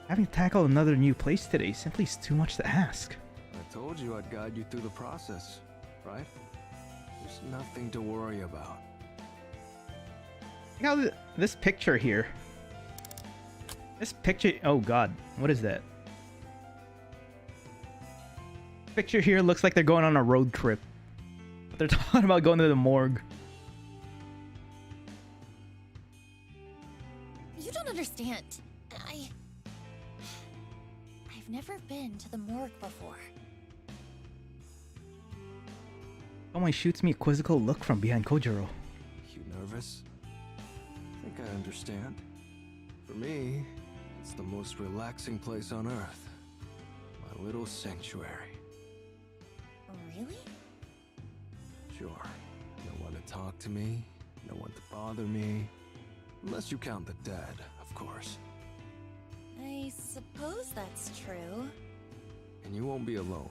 Having to tackle another new place today simply is too much to ask. I told you I'd guide you through the process, right? There's nothing to worry about. Check out this picture here. This picture, oh god, what is that? Picture here looks like they're going on a road trip. But they're talking about going to the morgue. You don't understand. I've never been to the morgue before. Tomoe shoots me a quizzical look from behind Kojiro. You nervous? I think I understand. For me, it's the most relaxing place on earth. My little sanctuary. Really? Sure. No one to talk to me, no one to bother me. Unless you count the dead, of course. I suppose that's true. And you won't be alone.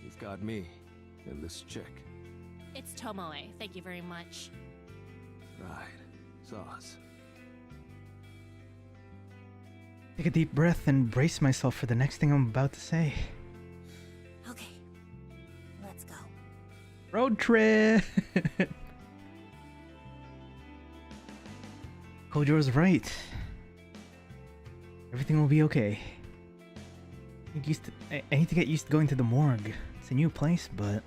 You've got me and this chick. It's Tomoe. Thank you very much. Right. Sauce. Take a deep breath and brace myself for the next thing I'm about to say. Okay. Let's go. Road trip! Kojiro's right. Everything will be okay. I need to get used to going to the morgue. It's a new place, but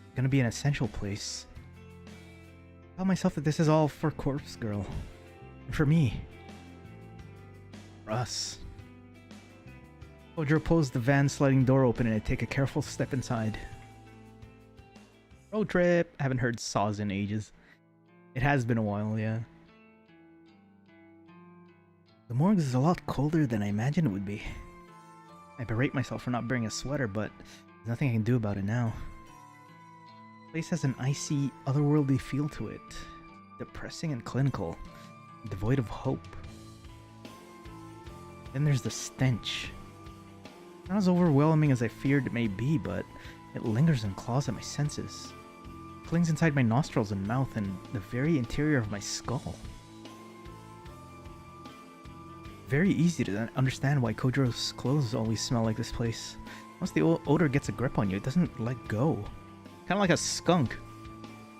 it's gonna be an essential place. I tell myself that this is all for Corpse Girl. And for me. For us. Kojiro pulls the van sliding door open and I take a careful step inside. Road trip! I haven't heard saws in ages. It has been a while, yeah. The morgue is a lot colder than I imagined it would be. I berate myself for not bringing a sweater, but there's nothing I can do about it now. The place has an icy, otherworldly feel to it. Depressing and clinical. Devoid of hope. Then there's the stench. Not as overwhelming as I feared it may be, but it lingers and claws at my senses. It clings inside my nostrils and mouth and the very interior of my skull. Very easy to understand why Kojiro's clothes always smell like this place. Once the odor gets a grip on you, it doesn't let go. Kind of like a skunk.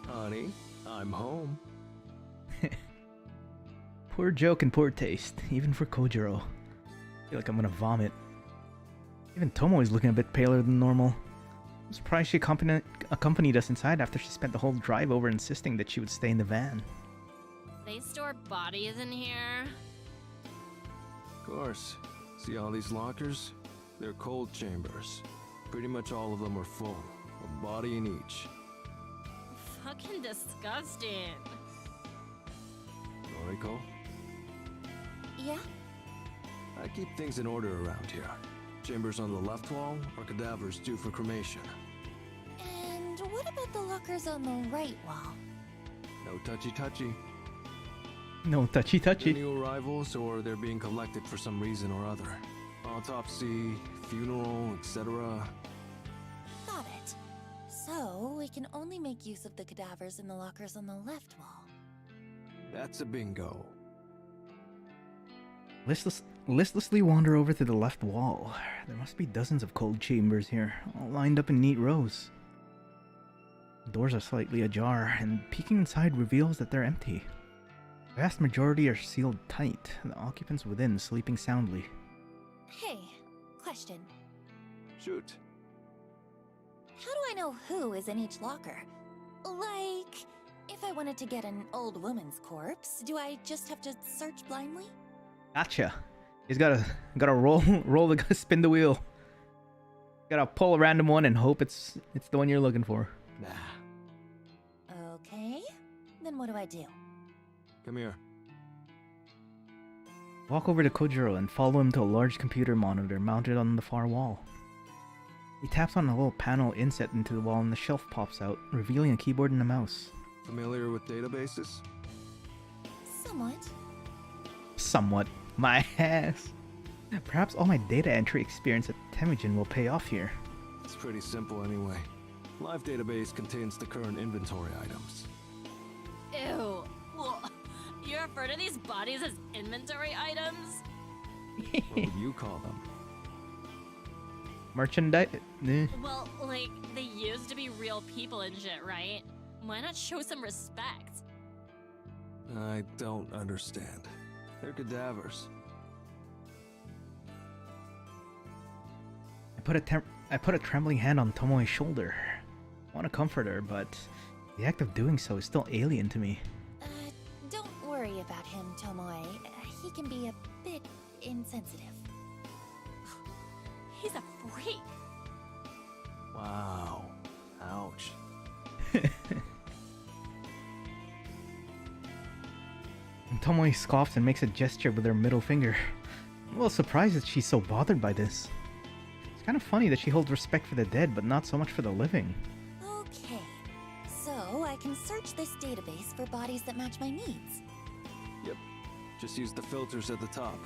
Honey, I'm home. Poor joke and poor taste, even for Kojiro. I feel like I'm gonna vomit. Even Tomoe is looking a bit paler than normal. I'm surprised she accompanied us inside after she spent the whole drive over insisting that she would stay in the van. They store bodies in here? Of course. See all these lockers? They're cold chambers. Pretty much all of them are full, a body in each. Fucking disgusting. Noriko? Yeah? I keep things in order around here. Chambers on the left wall are cadavers due for cremation. And what about the lockers on the right wall? No touchy-touchy. No touchy They're touchy. new arrivals or they're being collected for some reason or other. Autopsy, funeral, etc. Got it. So, we can only make use of the cadavers in the lockers on the left wall. That's a bingo. Listlessly wander over to the left wall. There must be dozens of cold chambers here, all lined up in neat rows. Doors are slightly ajar, and peeking inside reveals that they're empty. The vast majority are sealed tight, the occupants within sleeping soundly. Hey, question. Shoot. How do I know who is in each locker? Like, if I wanted to get an old woman's corpse, do I just have to search blindly? Gotcha. He's gotta roll the spin the wheel. Gotta pull a random one and hope it's the one you're looking for. Nah. Okay, then what do I do? Come here. Walk over to Kojiro and follow him to a large computer monitor mounted on the far wall. He taps on a little panel inset into the wall and the shelf pops out, revealing a keyboard and a mouse. Familiar with databases? Somewhat. Somewhat. My ass. Perhaps all my data entry experience at Temujin will pay off here. It's pretty simple anyway. Live database contains the current inventory items. Ew. Ugh. You refer to these bodies as inventory items? What would you call them? Merchandise? Well, like, they used to be real people and shit, right? Why not show some respect? I don't understand. They're cadavers. I put a trembling hand on Tomoe's shoulder. I want to comfort her, but the act of doing so is still alien to me. Don't worry about him, Tomoe. He can be a bit insensitive. He's a freak. Wow. Ouch. Tomoe scoffs and makes a gesture with her middle finger. I'm a little surprised that she's so bothered by this. It's kind of funny that she holds respect for the dead, but not so much for the living. Okay, so I can search this database for bodies that match my needs. Yep. Just use the filters at the top.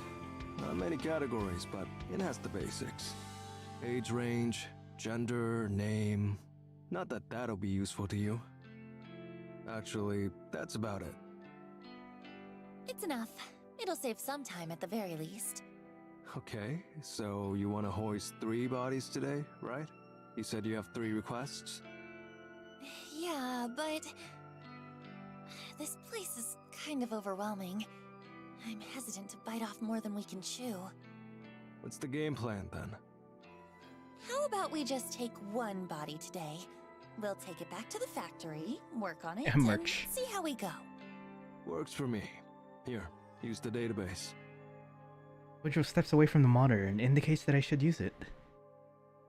Not many categories, but it has the basics. Age range, gender, name. Not that that'll be useful to you. Actually, that's about it. It's enough. It'll save some time at the very least. Okay, so you want to hoist 3 bodies today, right? You said you have 3 requests? Yeah, but... this place is kind of overwhelming. I'm hesitant to bite off more than we can chew. What's the game plan then? How about we just take 1 body today? We'll take it back to the factory, work on it, Yeah, and merch. see how we go. Works for me. Here, use the database. Kojiro steps away from the monitor and indicates that I should use it.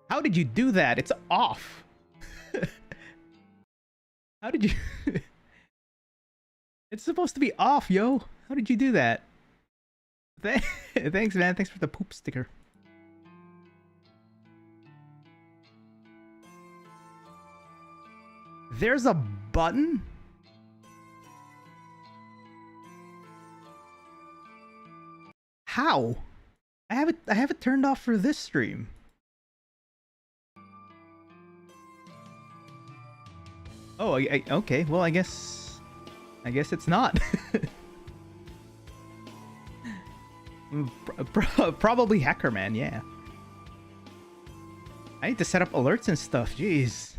How did you do that? It's off! How did you... It's supposed to be off, yo! How did you do that? Thanks, man. Thanks for the poop sticker. There's a button? How? I have it turned off for this stream. Oh, okay. Well, I guess it's not. Probably Hacker Man, yeah. I need to set up alerts and stuff. Jeez,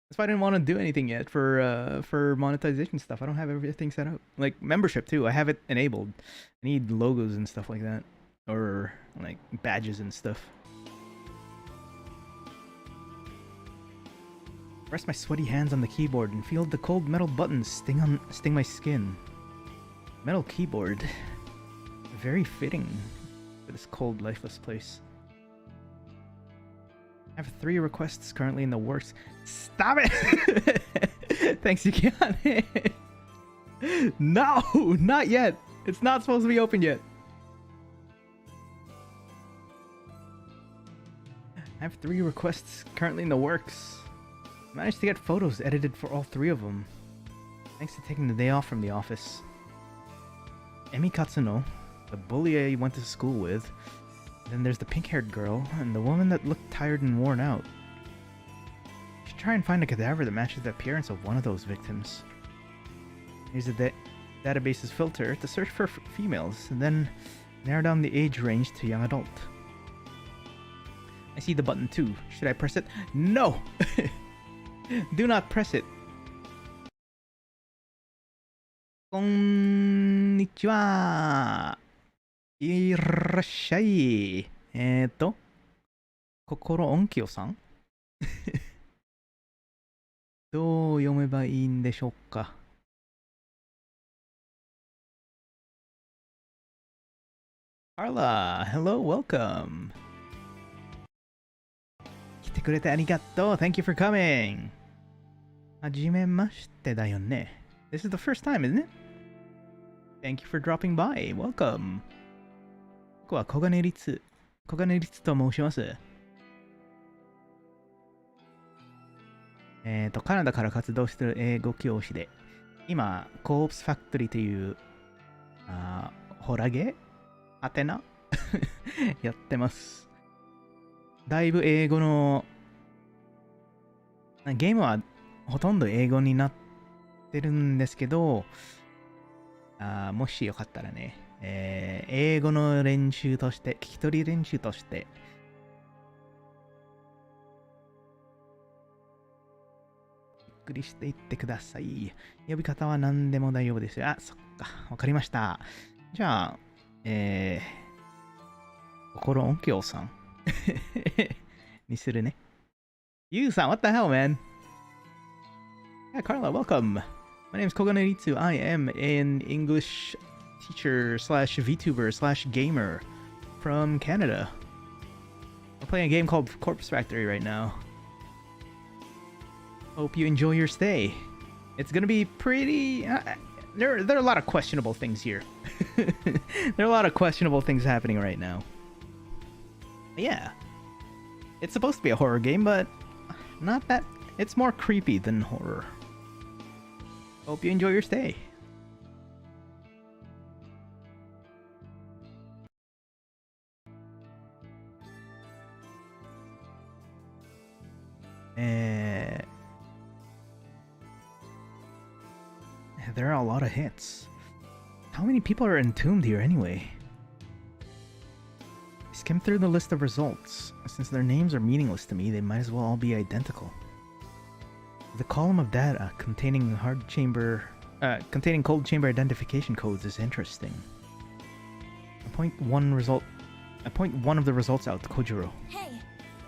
that's why I didn't want to do anything yet for monetization stuff. I don't have everything set up. Like membership too. I have it enabled. I need logos and stuff like that, or like badges and stuff. Rest my sweaty hands on the keyboard and feel the cold metal buttons sting my skin. Metal keyboard. Very fitting. for this cold, lifeless place. I have 3 requests currently in the works. Stop it! Thanks, Yukihane. No, not yet. It's not supposed to be open yet. I have 3 requests currently in the works. Managed to get photos edited for all 3 of them. Thanks to taking the day off from the office. Emi Katsuno, the bully I went to school with. Then there's the pink-haired girl, and the woman that looked tired and worn out. I should try and find a cadaver that matches the appearance of one of those victims. Use the database's filter to search for females, and then narrow down the age range to young adult. I see the button too. Should I press it? No! Do not press it. Konnichiwa! いらっしゃい。心音響さんどう読めばいいんでしょうか。Carla, hello, welcome. 来てくれてありがとう。Thank you for coming. はじめましてだよね。This is the first time, isn't it? Thank you for dropping by. Welcome. 僕は小金律と申します。カナダから活動している英語教師で、今、コープスファクトリーという、ホラゲアテナやってます。だいぶ英語の、ゲームはほとんど英語になってるんですけど、もしよかったらね、英語の練習として、聞き取り練習として、ゆっくりしていってください。呼び方は何でも大丈夫ですよ。あ、そっか。わかりました。じゃあ、心音響さんにするね。ゆうさん、what the hell, man? Yeah, Carla, welcome. My name is Kogane Ritsu. I am an English teacher slash Vtuber slash gamer from Canada. We're playing a game called Corpse Factory right now. Hope you enjoy your stay. It's gonna be pretty... there are a lot of questionable things here. There are a lot of questionable things happening right now. But yeah. It's supposed to be a horror game, but not that... It's more creepy than horror. Hope you enjoy your stay. There are a lot of hits. How many people are entombed here anyway? I skimmed through the list of results. Since their names are meaningless to me, they might as well all be identical. The column of data containing cold chamber identification codes is interesting. I point one of the results out to Kojiro. Hey,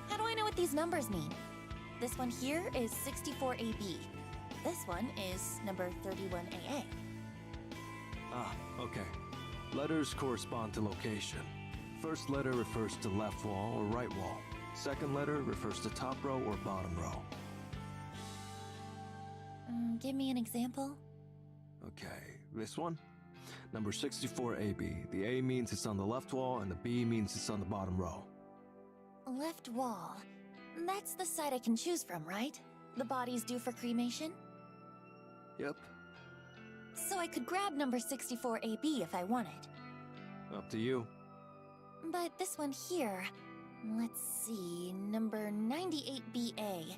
how do I know what these numbers mean? This one here is 64AB. This one is number 31AA. Ah, okay. Letters correspond to location. First letter refers to left wall or right wall. Second letter refers to top row or bottom row. Give me an example. Okay, this one? Number 64AB. The A means it's on the left wall and the B means it's on the bottom row. Left wall. That's the side I can choose from, right? The body's due for cremation? Yep. So I could grab number 64AB if I wanted. Up to you. But this one here... Let's see... Number 98BA.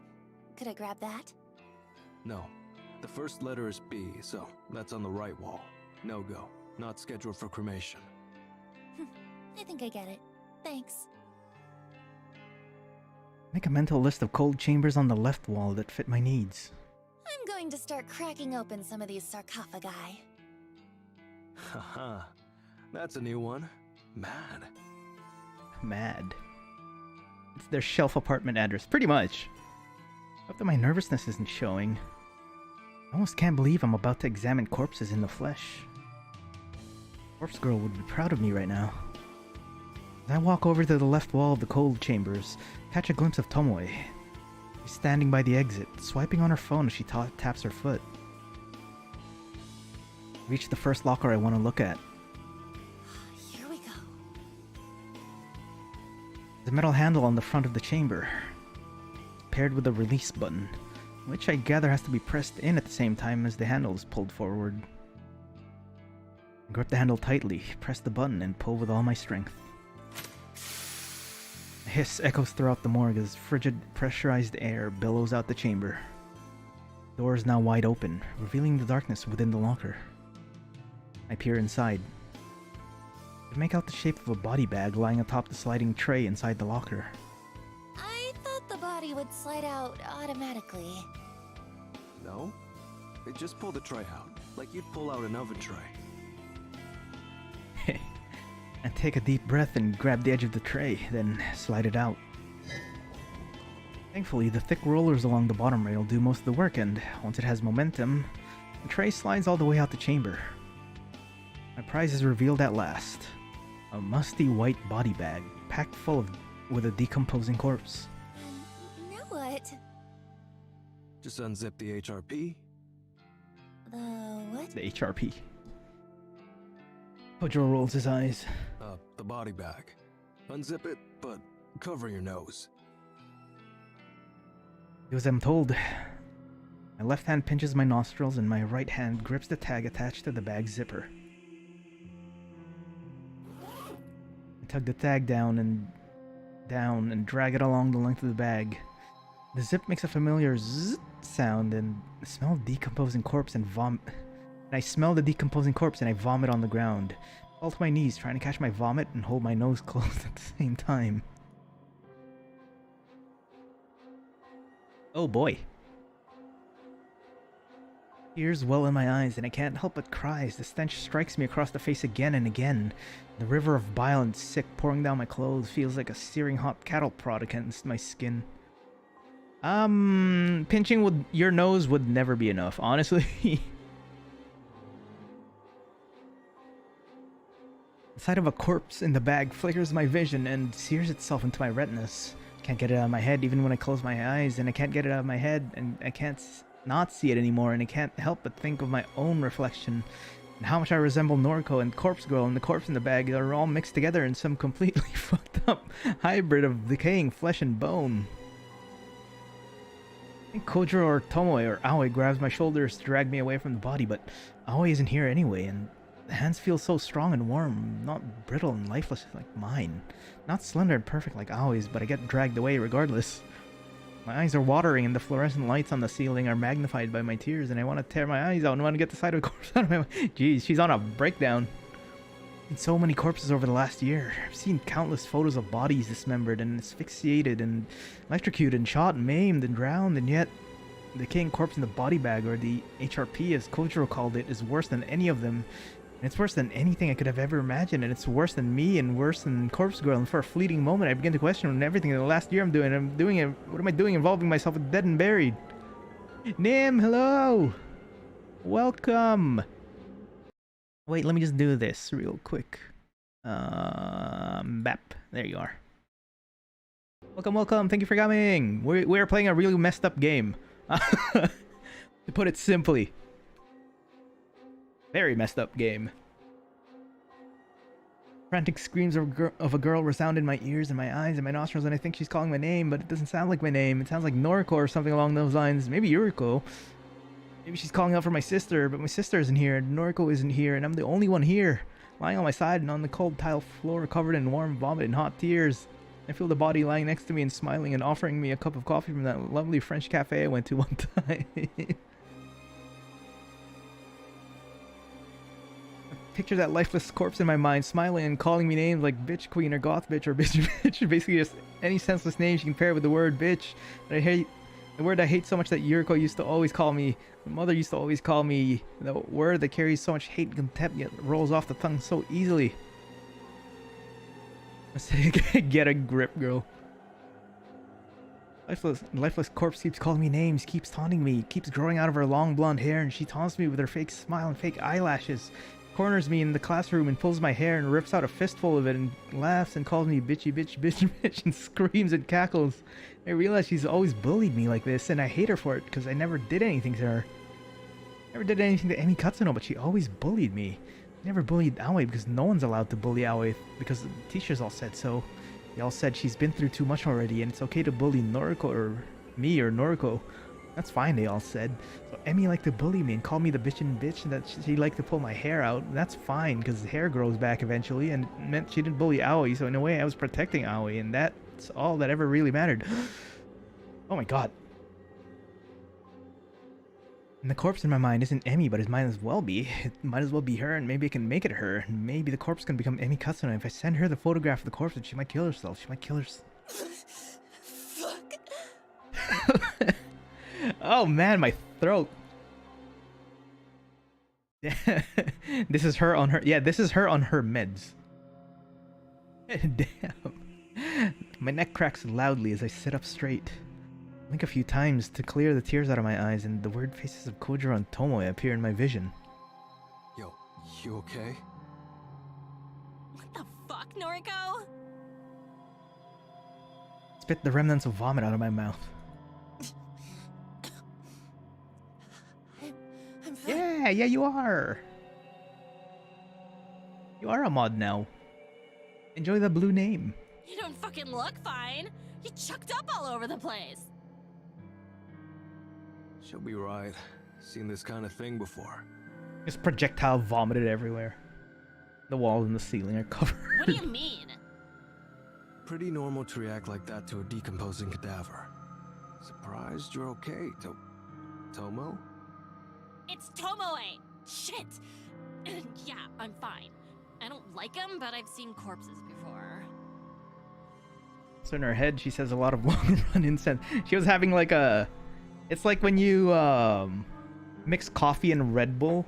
Could I grab that? No. The first letter is B, so that's on the right wall. No go. Not scheduled for cremation. I think I get it. Thanks. Make a mental list of cold chambers on the left wall that fit my needs. I'm going to start cracking open some of these sarcophagi. Haha. That's a new one. Mad. Mad. It's their shelf apartment address, pretty much. Hope that my nervousness isn't showing. I almost can't believe I'm about to examine corpses in the flesh. Corpse girl would be proud of me right now. As I walk over to the left wall of the cold chambers, catch a glimpse of Tomoe. She's standing by the exit, swiping on her phone as she taps her foot. Reach the first locker I want to look at. Here we go. The metal handle on the front of the chamber, paired with a release button, which I gather has to be pressed in at the same time as the handle is pulled forward. I grip the handle tightly, press the button, and pull with all my strength. A hiss echoes throughout the morgue as frigid, pressurized air billows out the chamber. The door is now wide open, revealing the darkness within the locker. I peer inside. I make out the shape of a body bag lying atop the sliding tray inside the locker. I thought the body would slide out automatically. No? Just pull the tray out, like you'd pull out an oven tray. I take a deep breath and grab the edge of the tray, then slide it out. Thankfully, the thick rollers along the bottom rail do most of the work, and once it has momentum, the tray slides all the way out the chamber. My prize is revealed at last. A musty white body bag, packed full with a decomposing corpse. Now what? Just unzip the HRP. The what? The HRP. Kojiro rolls his eyes. The body bag. Unzip it, but cover your nose. Do as I'm told. My left hand pinches my nostrils and my right hand grips the tag attached to the bag's zipper. I tug the tag down and drag it along the length of the bag. The zip makes a familiar zzz sound, and I smell decomposing corpse and vomit. I smell the decomposing corpse and I vomit on the ground. I fall to my knees, trying to catch my vomit and hold my nose closed at the same time. Oh boy. Tears well in my eyes, and I can't help but cry as the stench strikes me across the face again and again. The river of bile and sick pouring down my clothes feels like a searing hot cattle prod against my skin. Pinching with your nose would never be enough, honestly. The sight of a corpse in the bag flickers my vision and sears itself into my retinas. Can't get it out of my head even when I close my eyes, and I can't get it out of my head, and I can't not see it anymore, and I can't help but think of my own reflection and how much I resemble Noriko and Corpse Girl, and the corpse in the bag are all mixed together in some completely fucked up hybrid of decaying flesh and bone. I think Kojiro or Tomoe or Aoi grabs my shoulders to drag me away from the body, but Aoi isn't here anyway, and the hands feel so strong and warm, not brittle and lifeless like mine. Not slender and perfect like Aoi's, but I get dragged away regardless. My eyes are watering and the fluorescent lights on the ceiling are magnified by my tears, and I want to tear my eyes out and want to get the sight of a corpse out of my mind. Jeez, she's on a breakdown. I've seen so many corpses over the last year. I've seen countless photos of bodies dismembered and asphyxiated and electrocuted and shot and maimed and drowned, and yet the decaying corpse in the body bag, or the HRP as Kojiro called it, is worse than any of them. And it's worse than anything I could have ever imagined, and it's worse than me and worse than Corpse Girl. And for a fleeting moment, I begin to question everything in the last year I'm doing it. What am I doing involving myself with dead and buried? Nim, hello! Welcome! Wait, let me just do this real quick. Bap. There you are. Welcome, welcome. Thank you for coming. We're playing a really messed up game. To put it simply. Very messed up game. Frantic screams of a girl resound in my ears and my eyes and my nostrils, and I think she's calling my name, but it doesn't sound like my name. It sounds like Noriko or something along those lines. Maybe Yuriko. Maybe she's calling out for my sister, but my sister isn't here, and Noriko isn't here, and I'm the only one here, lying on my side and on the cold tile floor covered in warm vomit and hot tears. I feel the body lying next to me and smiling and offering me a cup of coffee from that lovely French cafe I went to one time. Picture that lifeless corpse in my mind, smiling and calling me names like bitch queen or goth bitch or bitch bitch. Basically just any senseless name she can pair with the word bitch that I hate. The word I hate so much that Yuriko used to always call me. My mother used to always call me. The word that carries so much hate and contempt yet rolls off the tongue so easily. I say, get a grip, girl. Lifeless corpse keeps calling me names, keeps taunting me, keeps growing out of her long blonde hair, and she taunts me with her fake smile and fake eyelashes. corners me in the classroom and pulls my hair and rips out a fistful of it and laughs and calls me bitchy bitch bitch bitch and screams and cackles. I realize she's always bullied me like this and I hate her for it because I never did anything to her. Never did anything to Emi Katsuno, but she always bullied me. I never bullied Aoi because no one's allowed to bully Aoi because the teachers all said so. They all said she's been through too much already and it's okay to bully Noriko or me or Noriko. That's fine, they all said. So Emi liked to bully me and call me the bitchin' bitch and that she liked to pull my hair out. That's fine because the hair grows back eventually and it meant she didn't bully Aoi, so in a way I was protecting Aoi and that's all that ever really mattered. Oh my god. And the corpse in my mind isn't Emi, but it might as well be. It might as well be her, and maybe I can make it her. And maybe the corpse can become Emi Katsuno. If I send her the photograph of the corpse, she might kill herself. She might kill herself. Fuck. Oh man, my throat. This is her on her. Yeah, this is her on her meds. Damn. My neck cracks loudly as I sit up straight. Blink a few times to clear the tears out of my eyes, and the weird faces of Kojiro and Tomoe appear in my vision. Yo, you okay? What the fuck, Noriko? Spit the remnants of vomit out of my mouth. I'm fine. Yeah, you are. You are a mod now. Enjoy the blue name. You don't fucking look fine. You chucked up all over the place. She'll be right. Seen this kind of thing before. Just projectile vomited everywhere. The walls and the ceiling are covered. What do you mean? Pretty normal to react like that to a decomposing cadaver. Surprised you're okay, Tomo? It's Tomoe. Shit. Yeah, I'm fine. I don't like him, but I've seen corpses before. So in her head, she says a lot of long run incense. She was having like a... It's like when you mix coffee and Red Bull.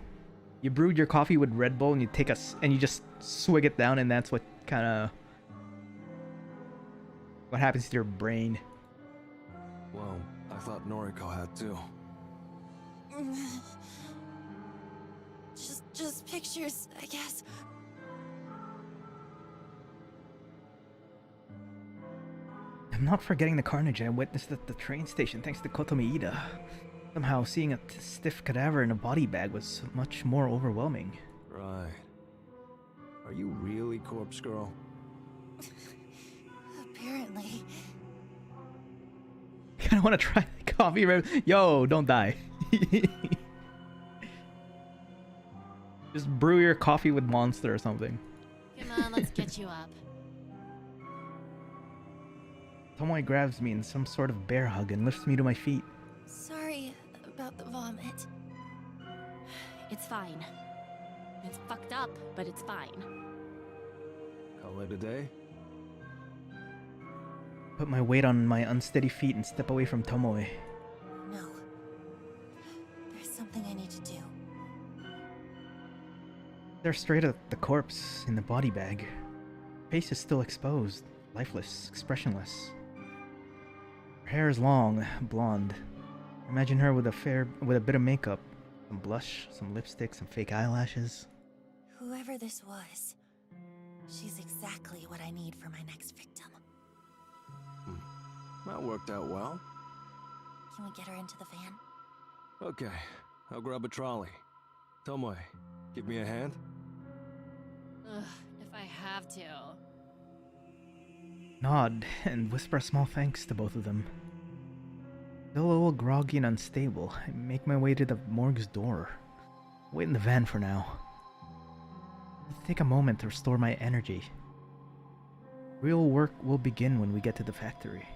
You brewed your coffee with Red Bull and you take and you just swig it down, and that's what kind of what happens to your brain. Well, I thought Noriko had too. Just pictures, I guess. I'm not forgetting the carnage I witnessed at the train station thanks to Kotomi Ida. Somehow, seeing a stiff cadaver in a body bag was much more overwhelming. Right. Are you really Corpse Girl? Apparently. I kinda wanna try the coffee. Yo, don't die. Just brew your coffee with Monster or something. Come on, let's get you up. Tomoe grabs me in some sort of bear hug and lifts me to my feet. Sorry about the vomit. It's fine. It's fucked up, but it's fine. Call it a day? Put my weight on my unsteady feet and step away from Tomoe. No. There's something I need to do. Stare straight at the corpse in the body bag. Face is still exposed, lifeless, expressionless. Her hair is long, blonde. Imagine her with a bit of makeup, some blush, some lipstick, some fake eyelashes. Whoever this was, she's exactly what I need for my next victim. That worked out well. Can we get her into the van? Okay, I'll grab a trolley. Tomoe, give me a hand? Ugh, if I have to. Nod and whisper a small thanks to both of them. Still a little groggy and unstable, I make my way to the morgue's door. Wait in the van for now. Let's take a moment to restore my energy. Real work will begin when we get to the factory.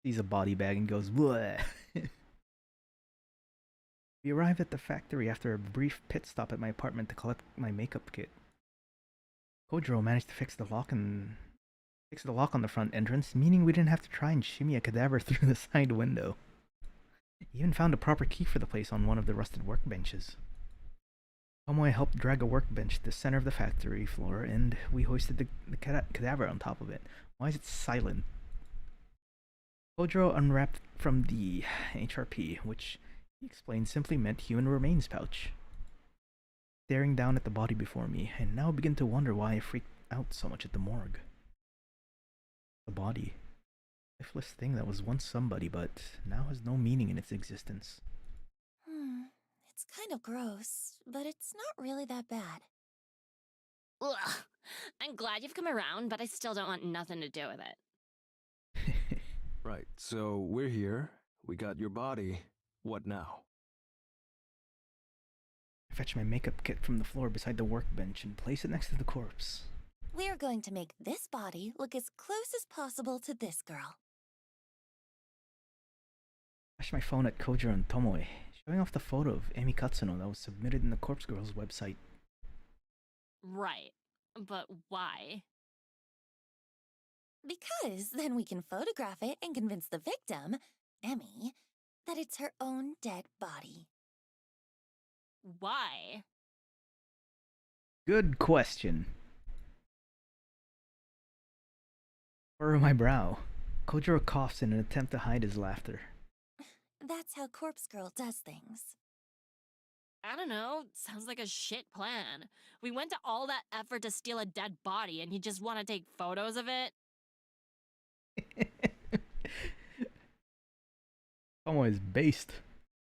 Sees a body bag and goes, bleh. We arrive at the factory after a brief pit stop at my apartment to collect my makeup kit. Kojiro managed to fix the lock on the front entrance, meaning we didn't have to try and shimmy a cadaver through the side window. He even found a proper key for the place on one of the rusted workbenches. Tomoe helped drag a workbench to the center of the factory floor, and we hoisted the cadaver on top of it. Why is it silent? Kojiro unwrapped from the HRP, which he explained simply meant human remains pouch. Staring down at the body before me, I now begin to wonder why I freaked out so much at the morgue. The body. Lifeless thing that was once somebody, but now has no meaning in its existence. It's kind of gross, but it's not really that bad. Ugh. I'm glad you've come around, but I still don't want nothing to do with it. Right, so we're here. We got your body. What now? I fetch my makeup kit from the floor beside the workbench and place it next to the corpse. We're going to make this body look as close as possible to this girl. I flash my phone at Kojiro and Tomoe, showing off the photo of Emi Katsuno that was submitted in the Corpse Girls website. Right. But why? Because then we can photograph it and convince the victim, Emmy, that it's her own dead body. Why? Good question. Furrow my brow. Kojiro coughs in an attempt to hide his laughter. That's how Corpse Girl does things. I don't know. Sounds like a shit plan. We went to all that effort to steal a dead body and you just want to take photos of it? Tomoe is based.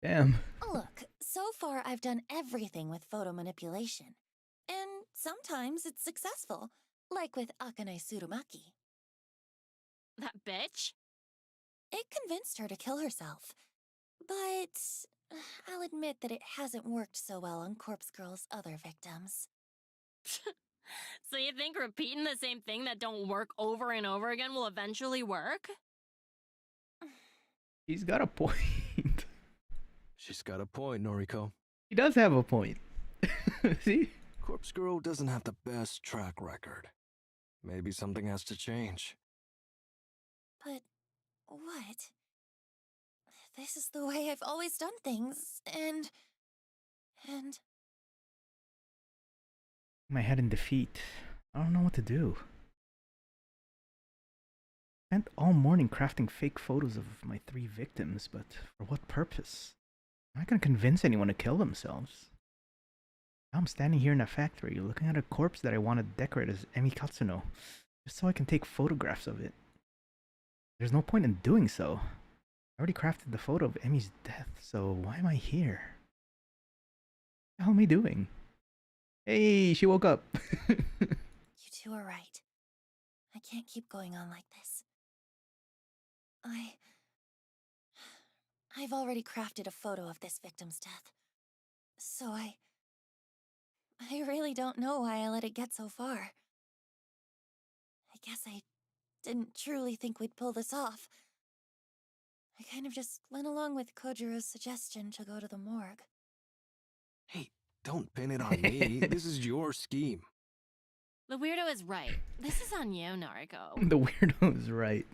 Damn. Look, so far I've done everything with photo manipulation. And sometimes it's successful, like with Akane Tsurumaki. That bitch? It convinced her to kill herself. But I'll admit that it hasn't worked so well on Corpse Girl's other victims. So you think repeating the same thing that don't work over and over again will eventually work? He's got a point. She's got a point, Noriko. He does have a point. See? Corpse Girl doesn't have the best track record. Maybe something has to change. But what? This is the way I've always done things, and... My head in defeat. I don't know what to do. Spent all morning crafting fake photos of my 3 victims, but for what purpose? I'm not gonna convince anyone to kill themselves. Now I'm standing here in a factory looking at a corpse that I want to decorate as Emi Katsuno, just so I can take photographs of it. There's no point in doing so. I already crafted the photo of Emi's death, so why am I here? What the hell am I doing? Hey, she woke up. You two are right. I can't keep going on like this. I've already crafted a photo of this victim's death. So I really don't know why I let it get so far. I guess I didn't truly think we'd pull this off. I kind of just went along with Kojiro's suggestion to go to the morgue. Hey, don't pin it on me. This is your scheme. The weirdo is right. This is on you, Nariko. The weirdo is right.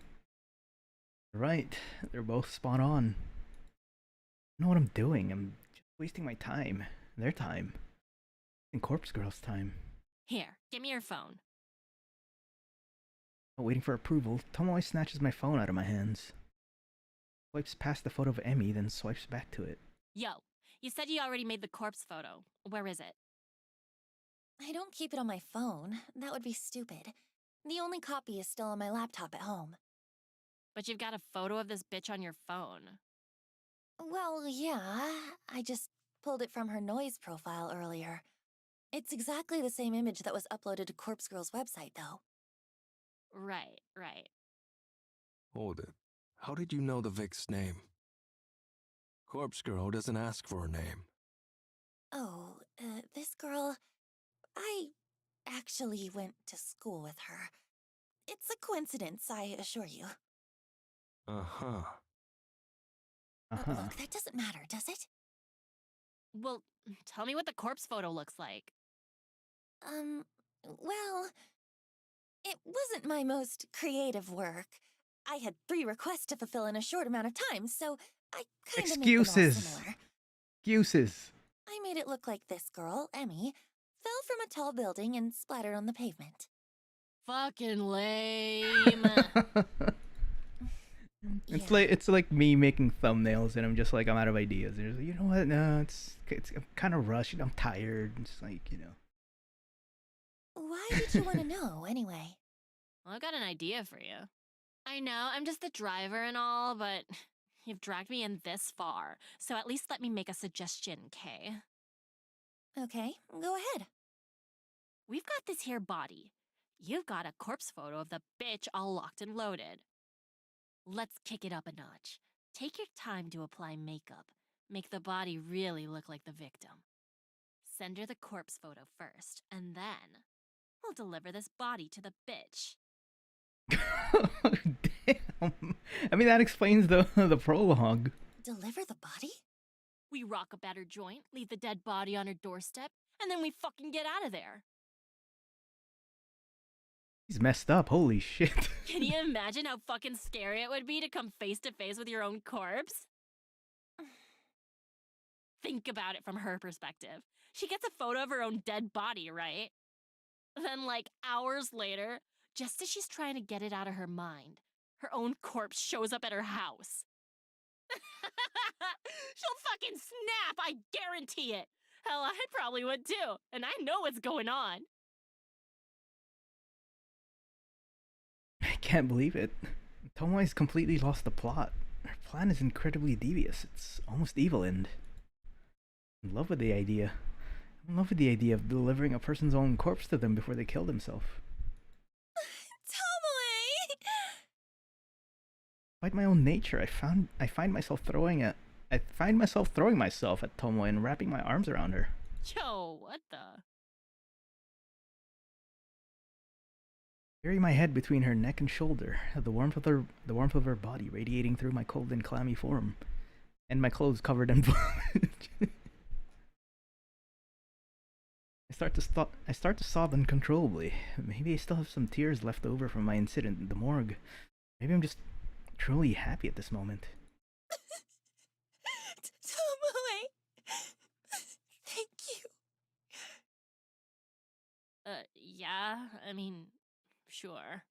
Right. They're both spot on. I know what I'm doing. I'm just wasting my time. Their time. And Corpse Girl's time. Here, give me your phone. Waiting for approval, Tomoe snatches my phone out of my hands. Swipes past the photo of Emmy, then swipes back to it. Yo, you said you already made the corpse photo. Where is it? I don't keep it on my phone. That would be stupid. The only copy is still on my laptop at home. But you've got a photo of this bitch on your phone. Well, yeah. I just pulled it from her noise profile earlier. It's exactly the same image that was uploaded to Corpse Girl's website, though. Right. Hold it. How did you know the Vic's name? Corpse Girl doesn't ask for a name. Oh, this girl... I actually went to school with her. It's a coincidence, I assure you. Uh-huh. Look, that doesn't matter, does it? Well, tell me what the corpse photo looks like. Well... It wasn't my most creative work. I had 3 requests to fulfill in a short amount of time, so I kind of made them all similar. Excuses. I made it look like this girl, Emmy, fell from a tall building and splattered on the pavement. Fucking lame. It's like me making thumbnails and I'm just like I'm out of ideas. There's you know what? No, it's I'm kind of rushed. I'm tired. It's like Why did you want to know, anyway? Well, I've got an idea for you. I know, I'm just the driver and all, but you've dragged me in this far, so at least let me make a suggestion, Kay? Okay, go ahead. We've got this here body. You've got a corpse photo of the bitch all locked and loaded. Let's kick it up a notch. Take your time to apply makeup. Make the body really look like the victim. Send her the corpse photo first, and then we'll deliver this body to the bitch. Damn. I mean that explains the prologue. Deliver the body? We rock a batter joint, leave the dead body on her doorstep, and then we fucking get out of there. He's messed up. Holy shit. Can you imagine how fucking scary it would be to come face to face with your own corpse? Think about it from her perspective. She gets a photo of her own dead body, right? Then, like, hours later, just as she's trying to get it out of her mind, her own corpse shows up at her house. She'll fucking snap, I guarantee it. Hell, I probably would too, and I know what's going on. I can't believe it. Tomoe's completely lost the plot. Her plan is incredibly devious. It's almost evil and I'm in love with the idea. I'm in love with the idea of delivering a person's own corpse to them before they kill themselves. Tomoe! Despite my own nature, I find myself throwing myself at Tomoe and wrapping my arms around her. Yo, what the? Bury my head between her neck and shoulder, the warmth of her body radiating through my cold and clammy form, and my clothes covered in vomit. I start to sob uncontrollably. Maybe I still have some tears left over from my incident in the morgue. Maybe I'm just truly happy at this moment. Tomoe! Thank you. Yeah, I mean, sure.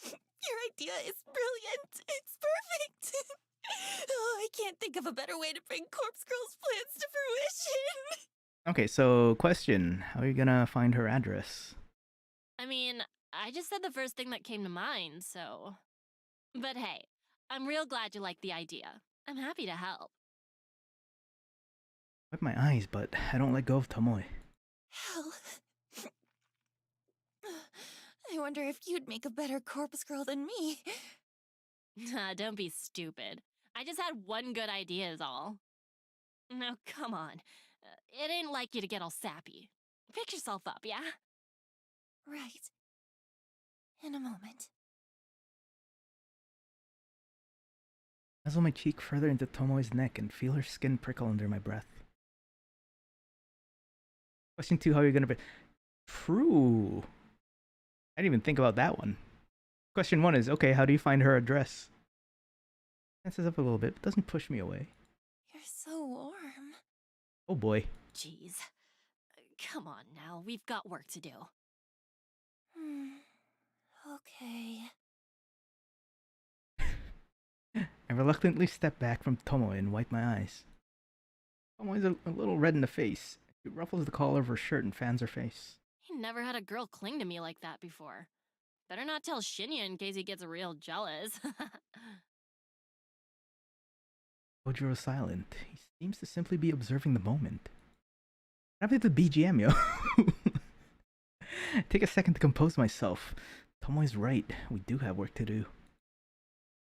Your idea is brilliant. It's perfect. Oh, I can't think of a better way to bring Corpse Girl's plans to fruition. Okay, so question. How are you gonna find her address? I mean, I just said the first thing that came to mind, so... But hey, I'm real glad you like the idea. I'm happy to help. Wipe my eyes, but I don't let go of Tomoe. Hell. I wonder if you'd make a better Corpse Girl than me. Don't be stupid. I just had one good idea is all. No, come on. It ain't like you to get all sappy. Pick yourself up, yeah? Right. In a moment. Nuzzle my cheek further into Tomoe's neck and feel her skin prickle under my breath. Question 2, how are you gonna be... True. I didn't even think about that one. Question 1 is, okay, how do you find her address? Tenses up a little bit, but doesn't push me away. You're so warm. Oh boy. Jeez. Come on now, we've got work to do. Okay. I reluctantly step back from Tomoe and wipe my eyes. Tomoe's a little red in the face. She ruffles the collar of her shirt and fans her face. He never had a girl cling to me like that before. Better not tell Shinya in case he gets real jealous. Kojiro is silent. He seems to simply be observing the moment. What happened to the BGM, yo? Take a second to compose myself. Tomoe's right. We do have work to do.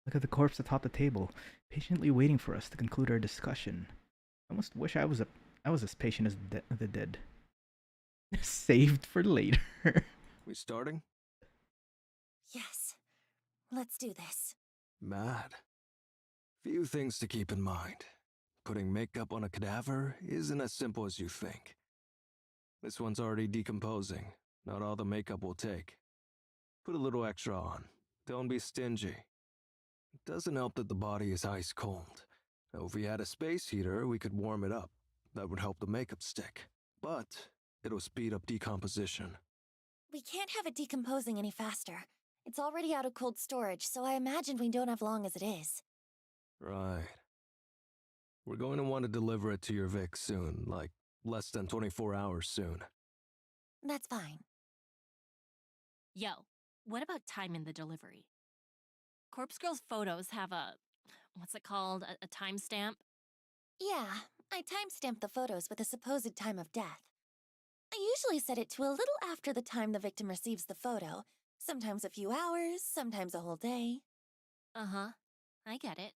Look at the corpse atop the table, patiently waiting for us to conclude our discussion. I almost wish I was as patient as the dead. Saved for later. We starting? Yes. Let's do this. Mad. Few things to keep in mind. Putting makeup on a cadaver isn't as simple as you think. This one's already decomposing. Not all the makeup will take. Put a little extra on. Don't be stingy. It doesn't help that the body is ice cold. Now, if we had a space heater, we could warm it up. That would help the makeup stick. But it'll speed up decomposition. We can't have it decomposing any faster. It's already out of cold storage, so I imagine we don't have long as it is. Right. We're going to want to deliver it to your Vic soon, like less than 24 hours soon. That's fine. Yo, what about time in the delivery? Corpse Girl's photos have a, what's it called, a timestamp? Yeah, I timestamped the photos with a supposed time of death. I usually set it to a little after the time the victim receives the photo. Sometimes a few hours, sometimes a whole day. Uh-huh, I get it.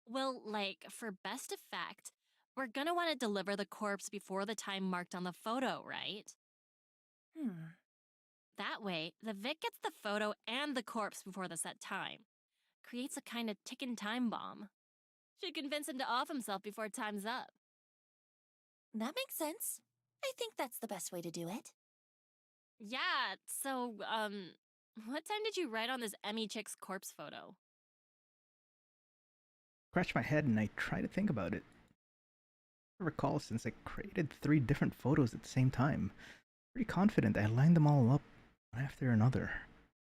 Well, like, for best effect, we're gonna want to deliver the corpse before the time marked on the photo, right? That way, the Vic gets the photo and the corpse before the set time. Creates a kind of ticking time bomb. Should convince him to off himself before time's up. That makes sense. I think that's the best way to do it. Yeah, so, what time did you write on this Emmy chick's corpse photo? Scratch my head and I try to think about it. I recall since I created 3 different photos at the same time. Pretty confident I lined them all up one after another.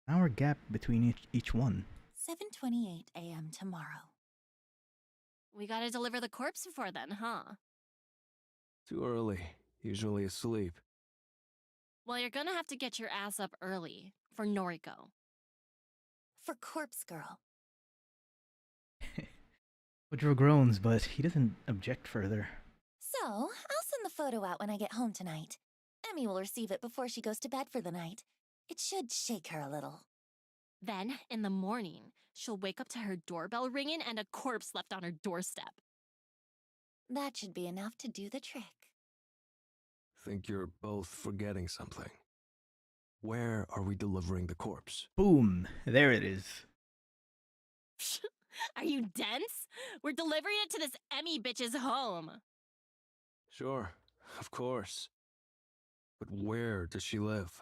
An hour gap between each one. 7:28 a.m. tomorrow. We gotta deliver the corpse before then, huh? Too early. Usually asleep. Well, you're gonna have to get your ass up early for Noriko. For Corpse Girl. Kojiro groans, but he doesn't object further. So, I'll send the photo out when I get home tonight. Emmy will receive it before she goes to bed for the night. It should shake her a little. Then, in the morning, she'll wake up to her doorbell ringing and a corpse left on her doorstep. That should be enough to do the trick. Think you're both forgetting something. Where are we delivering the corpse? Boom! There it is. Are you dense? We're delivering it to this Emmy bitch's home. Sure, of course. But where does she live?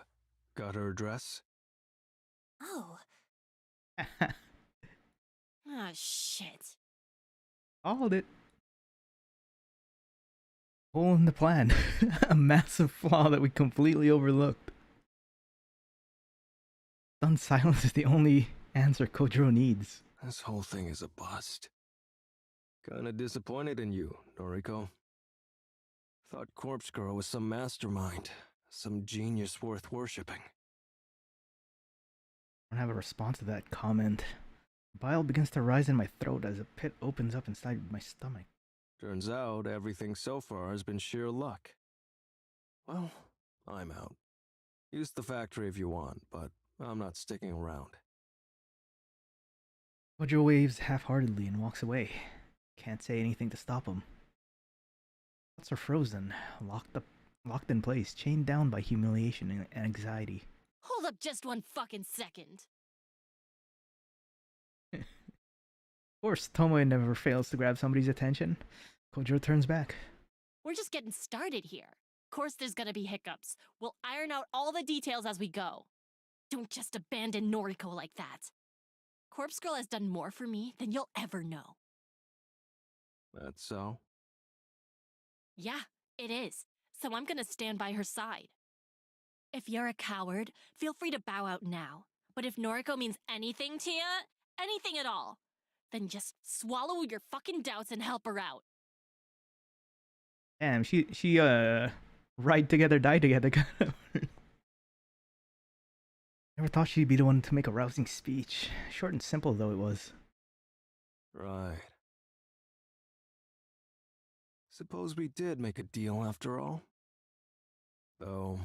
Got her address? Oh, Ah, shit. Called it. Hole in the plan. A massive flaw that we completely overlooked. Stunned silence is the only answer Kojiro needs. This whole thing is a bust. Kinda disappointed in you, Noriko. Thought Corpse Girl was some mastermind, some genius worth worshipping. I don't have a response to that comment. Bile begins to rise in my throat as a pit opens up inside my stomach. Turns out everything so far has been sheer luck. Well, I'm out. Use the factory if you want, but I'm not sticking around. Kojiro waves half-heartedly and walks away. Can't say anything to stop him. Thoughts are frozen, locked in place, chained down by humiliation and anxiety. Hold up just one fucking second. Of course, Tomoe never fails to grab somebody's attention. Kojiro turns back. We're just getting started here. Of course there's gonna be hiccups. We'll iron out all the details as we go. Don't just abandon Noriko like that. Corpse Girl has done more for me than you'll ever know. That's so? Yeah, it is. So I'm gonna stand by her side. If you're a coward, feel free to bow out now. But if Noriko means anything to you, anything at all, then just swallow your fucking doubts and help her out. Damn, she ride together, die together kind of. Never thought she'd be the one to make a rousing speech. Short and simple though it was. Right. Suppose we did make a deal after all? Though,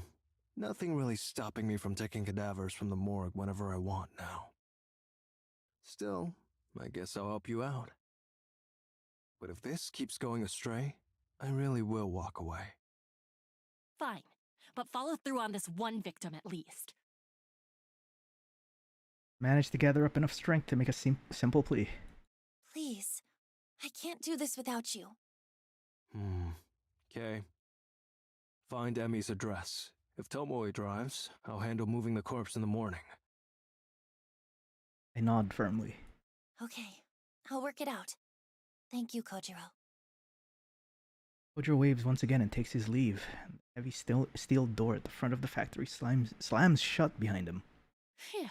nothing really stopping me from taking cadavers from the morgue whenever I want now. Still, I guess I'll help you out. But if this keeps going astray, I really will walk away. Fine, but follow through on this one victim at least. Managed to gather up enough strength to make a simple plea. please. I can't do this without you. Okay. Find Emmy's address. If Tomoe drives, I'll handle moving the corpse in the morning. I nod firmly. Okay, I'll work it out. Thank you, Kojiro. Kojiro waves once again and takes his leave. The heavy steel door at the front of the factory slams shut behind him. Phew.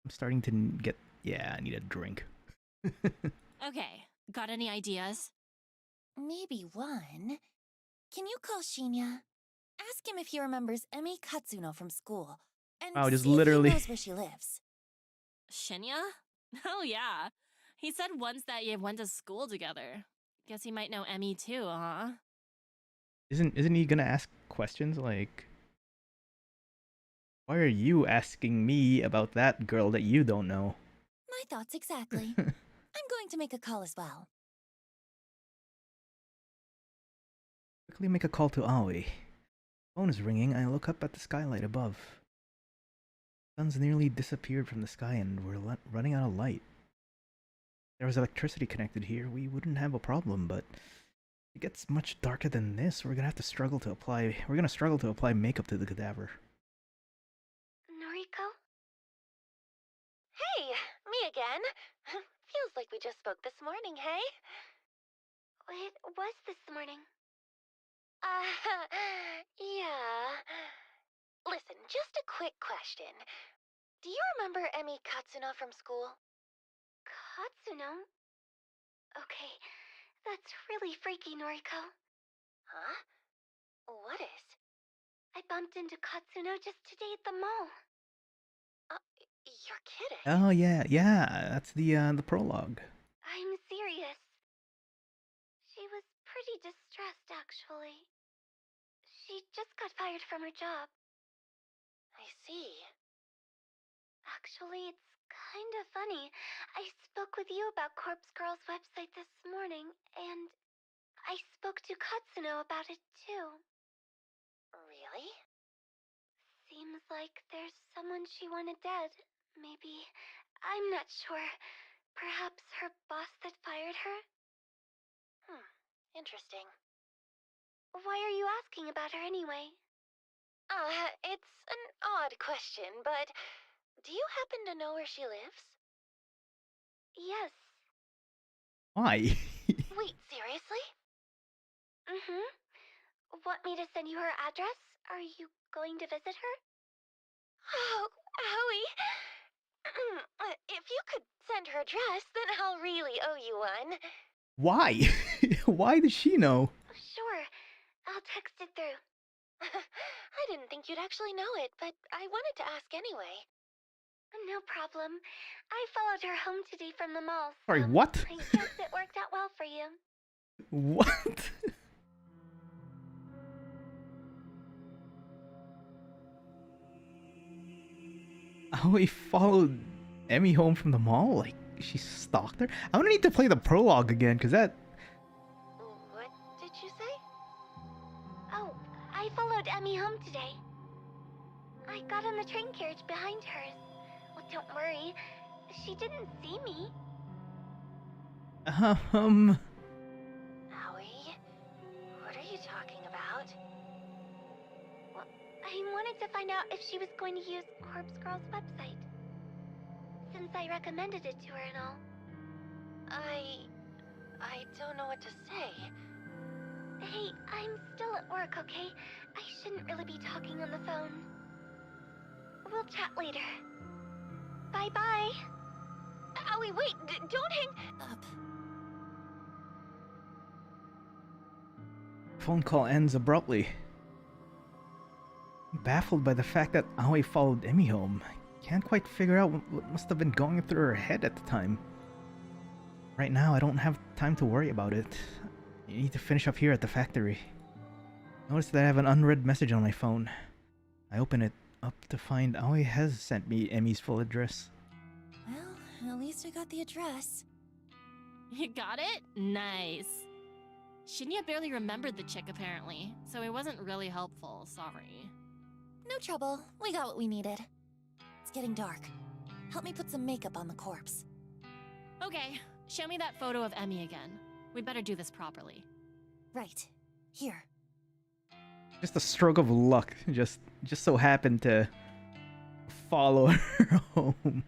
I'm starting to get... Yeah, I need a drink. Okay, got any ideas? Maybe one. Can you call Shinya? Ask him if he remembers Emi Katsuno from school. And Wow, just see if literally- he knows where she lives. Shinya? Oh yeah. He said once that you went to school together. Guess he might know Emmy too, huh? Isn't he gonna ask questions like... Why are you asking me about that girl that you don't know? My thoughts exactly. I'm going to make a call as well. Quickly make a call to Aoi. Phone is ringing. I look up at the skylight above. Sun's nearly disappeared from the sky and we're running out of light. If there was electricity connected here, we wouldn't have a problem, but if it gets much darker than this, we're gonna struggle to apply makeup to the cadaver. Noriko? Hey, me again. Feels like we just spoke this morning, hey? It was this morning. Yeah. Listen, just a quick question. Do you remember Emi Katsuno from school? Katsuno? Okay, that's really freaky, Noriko. Huh? What is? I bumped into Katsuno just today at the mall. You're kidding. Oh yeah, that's the prologue. I'm serious. She was pretty distressed, actually. She just got fired from her job. I see. Actually, it's kind of funny. I spoke with you about Corpse Girl's website this morning, and I spoke to Katsuno about it too. Really? Seems like there's someone she wanted dead. Maybe. I'm not sure. Perhaps her boss that fired her? Interesting. Why are you asking about her anyway? It's an odd question, but do you happen to know where she lives? Yes. Why? Wait, seriously? Mm-hmm. Want me to send you her address? Are you going to visit her? Oh, Howie. If you could send her address, then I'll really owe you one. Why? Why does she know? Sure. I'll text it through. I didn't think you'd actually know it, but I wanted to ask anyway. No problem. I followed her home today from the mall. Sorry, so what? I guess it worked out well for you. What? Aoi followed Emmy home from the mall? Like, she stalked her? I'm gonna need to play the prologue again, because that... What did you say? Oh, I followed Emmy home today. I got on the train carriage behind hers. Well, don't worry. She didn't see me. Howie? What are you talking about? Well, I wanted to find out if she was going to use Corpse Girl's website. Since I recommended it to her and all. I don't know what to say. Hey, I'm still at work, okay? I shouldn't really be talking on the phone. We'll chat later. Bye-bye. Howie, wait! Don't hang up. Phone call ends abruptly. Baffled by the fact that Aoi followed Emmy home, I can't quite figure out what must have been going through her head at the time. Right now, I don't have time to worry about it. I need to finish up here at the factory. Notice that I have an unread message on my phone. I open it up to find Aoi has sent me Emmy's full address. Well, at least I got the address. You got it? Nice. Shinya barely remembered the chick apparently, so it wasn't really helpful, sorry. No trouble. We got what we needed. It's getting dark. Help me put some makeup on the corpse. Okay, show me that photo of Emmy again. We'd better do this properly. Right. Here. Just a stroke of luck. Just so happened to follow her home.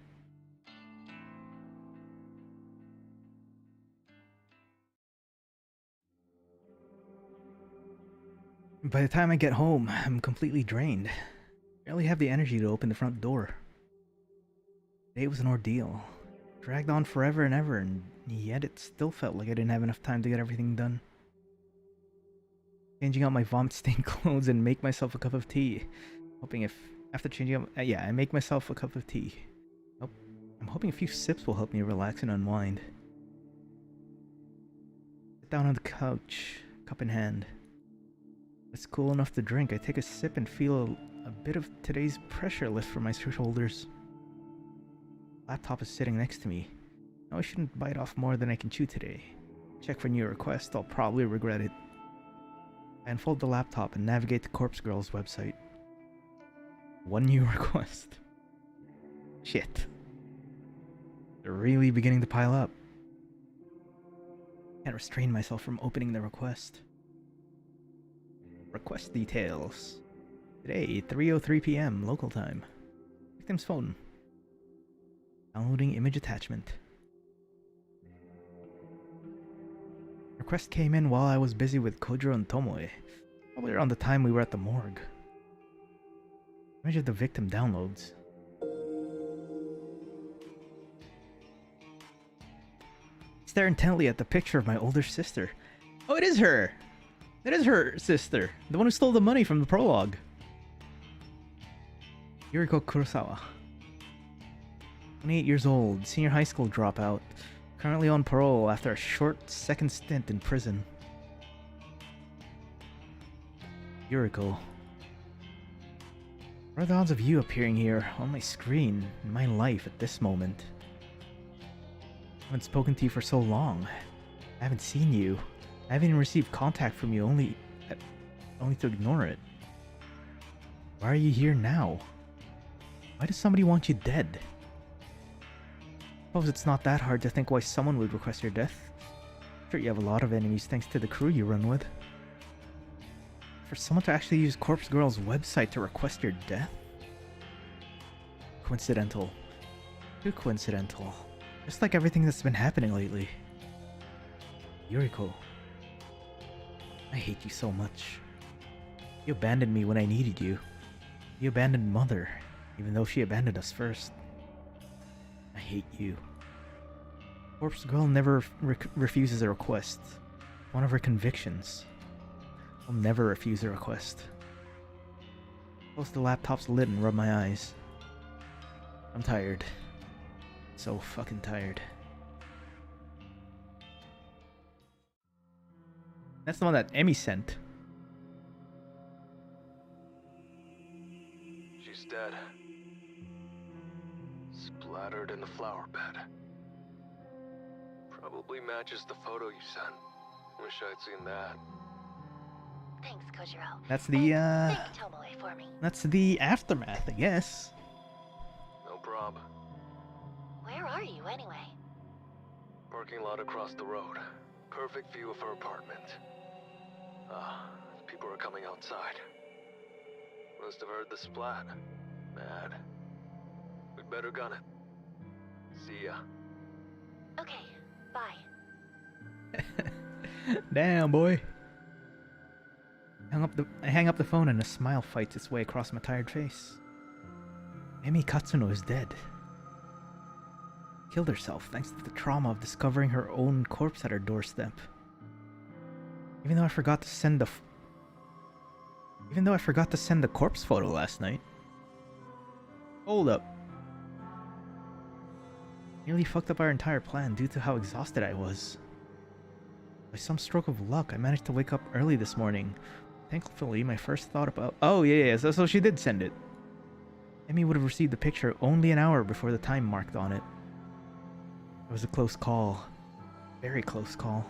By the time I get home, I'm completely drained. Barely have the energy to open the front door. Today was an ordeal. Dragged on forever and ever, and yet it still felt like I didn't have enough time to get everything done. Changing out my vomit-stained clothes and make myself a cup of tea. Hoping if, after changing out, I make myself a cup of tea. Oh, I'm hoping a few sips will help me relax and unwind. Sit down on the couch, cup in hand. It's cool enough to drink. I take a sip and feel a bit of today's pressure lift from my shoulders. Laptop is sitting next to me. Now I shouldn't bite off more than I can chew today. Check for new request, I'll probably regret it. I unfold the laptop and navigate to Corpse Girl's website. One new request. Shit. They're really beginning to pile up. Can't restrain myself from opening the request. Request details. Today, 3:03 p.m. local time. Victim's phone. Downloading image attachment. Request came in while I was busy with Kojiro and Tomoe. Probably around the time we were at the morgue. Image of the victim downloads. Stare intently at the picture of my older sister. Oh, it is her! It is her sister! The one who stole the money from the prologue. Yuriko Kurosawa. 28 years old, senior high school dropout. Currently on parole after a short second stint in prison. Yuriko. What are the odds of you appearing here on my screen in my life at this moment? I haven't spoken to you for so long. I haven't seen you. I haven't even received contact from you, only to ignore it. Why are you here now? Why does somebody want you dead? I suppose it's not that hard to think why someone would request your death. I'm sure you have a lot of enemies thanks to the crew you run with. For someone to actually use Corpse Girl's website to request your death? Coincidental. Too coincidental. Just like everything that's been happening lately. Yuriko. I hate you so much. You abandoned me when I needed you. You abandoned Mother, even though she abandoned us first. I hate you. Corpse Girl never refuses a request. One of her convictions. I'll never refuse a request. Close the laptop's lid and rub my eyes. I'm tired. So fucking tired. That's the one that Emmy sent. She's dead. Splattered in the flower bed. Probably matches the photo you sent. Wish I'd seen that. Thanks, Kojiro. That's the Thank Tomoe for me. that's the aftermath, I guess. No prob. Where are you anyway? Parking lot across the road. Perfect view of her apartment. People are coming outside. Must have heard the splat. Mad. We'd better gun it. See ya. Okay, bye. Damn, boy. I hang up the phone and a smile fights its way across my tired face. Emi Katsuno is dead. Killed herself thanks to the trauma of discovering her own corpse at her doorstep. Even though I forgot to send the corpse photo last night. Hold up. Nearly fucked up our entire plan due to how exhausted I was. By some stroke of luck, I managed to wake up early this morning. Thankfully, my first thought about... Oh, yeah, so she did send it. Emmy would have received the picture only an hour before the time marked on it. It was a close call. Very close call.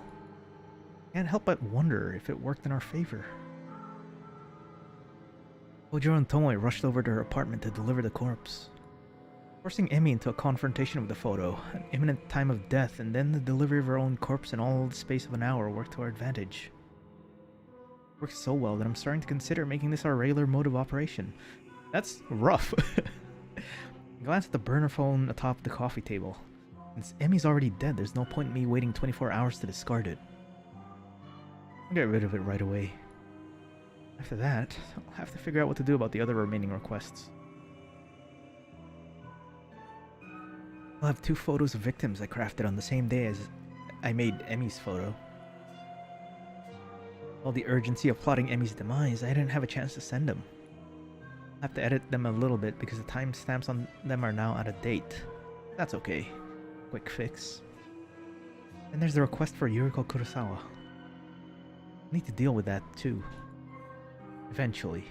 Can't help but wonder if it worked in our favor. Kojiro and Tomoe rushed over to her apartment to deliver the corpse. Forcing Emmy into a confrontation with the photo, an imminent time of death, and then the delivery of her own corpse in all the space of an hour worked to our advantage. It worked so well that I'm starting to consider making this our regular mode of operation. That's rough. I glanced at the burner phone atop the coffee table. Since Emmy's already dead, there's no point in me waiting 24 hours to discard it. I'll get rid of it right away. After that, I'll have to figure out what to do about the other remaining requests. I'll have 2 photos of victims I crafted on the same day as I made Emmy's photo. All the urgency of plotting Emmy's demise, I didn't have a chance to send them. I have to edit them a little bit because the timestamps on them are now out of date. That's okay. Quick fix. And there's the request for Yuriko Kurosawa. I need to deal with that too. Eventually.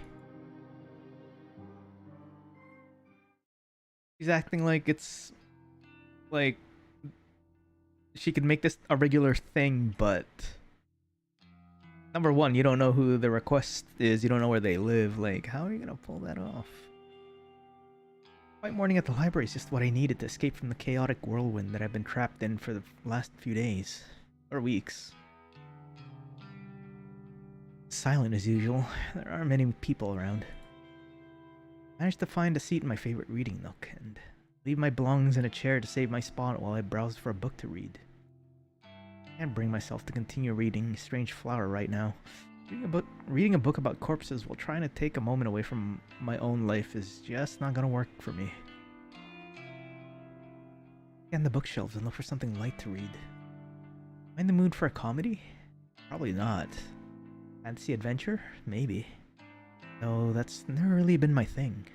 She's acting like it's like she could make this a regular thing, but number one, you don't know who the request is, you don't know where they live. Like, how are you gonna pull that off? White morning at the library is just what I needed to escape from the chaotic whirlwind that I've been trapped in for the last few days or weeks. Silent as usual. There aren't many people around. Managed to find a seat in my favorite reading nook and leave my belongings in a chair to save my spot while I browsed for a book to read. Can't bring myself to continue reading Strange Flower right now. Reading a book about corpses while trying to take a moment away from my own life is just not gonna work for me. Scan the bookshelves and look for something light to read. Am I in the mood for a comedy? Probably not. Fantasy adventure? Maybe. No, that's never really been my thing.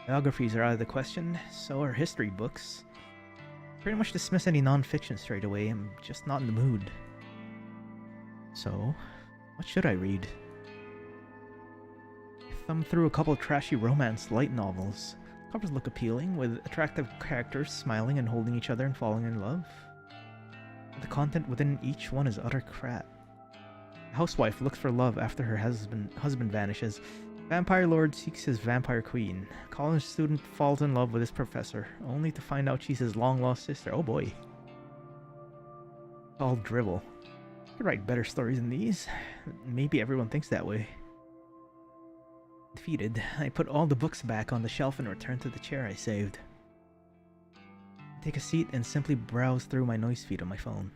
Biographies are out of the question, so are history books. Pretty much dismiss any non-fiction straight away. I'm just not in the mood. So, what should I read? I thumbed through a couple of trashy romance light novels. Covers look appealing, with attractive characters smiling and holding each other and falling in love. But the content within each one is utter crap. A housewife looks for love after her husband vanishes. Vampire lord seeks his vampire queen. College student falls in love with his professor, only to find out she's his long-lost sister. Oh boy. All drivel. I could write better stories than these. Maybe everyone thinks that way. Defeated, I put all the books back on the shelf and returned to the chair I saved. I take a seat and simply browse through my noise feed on my phone.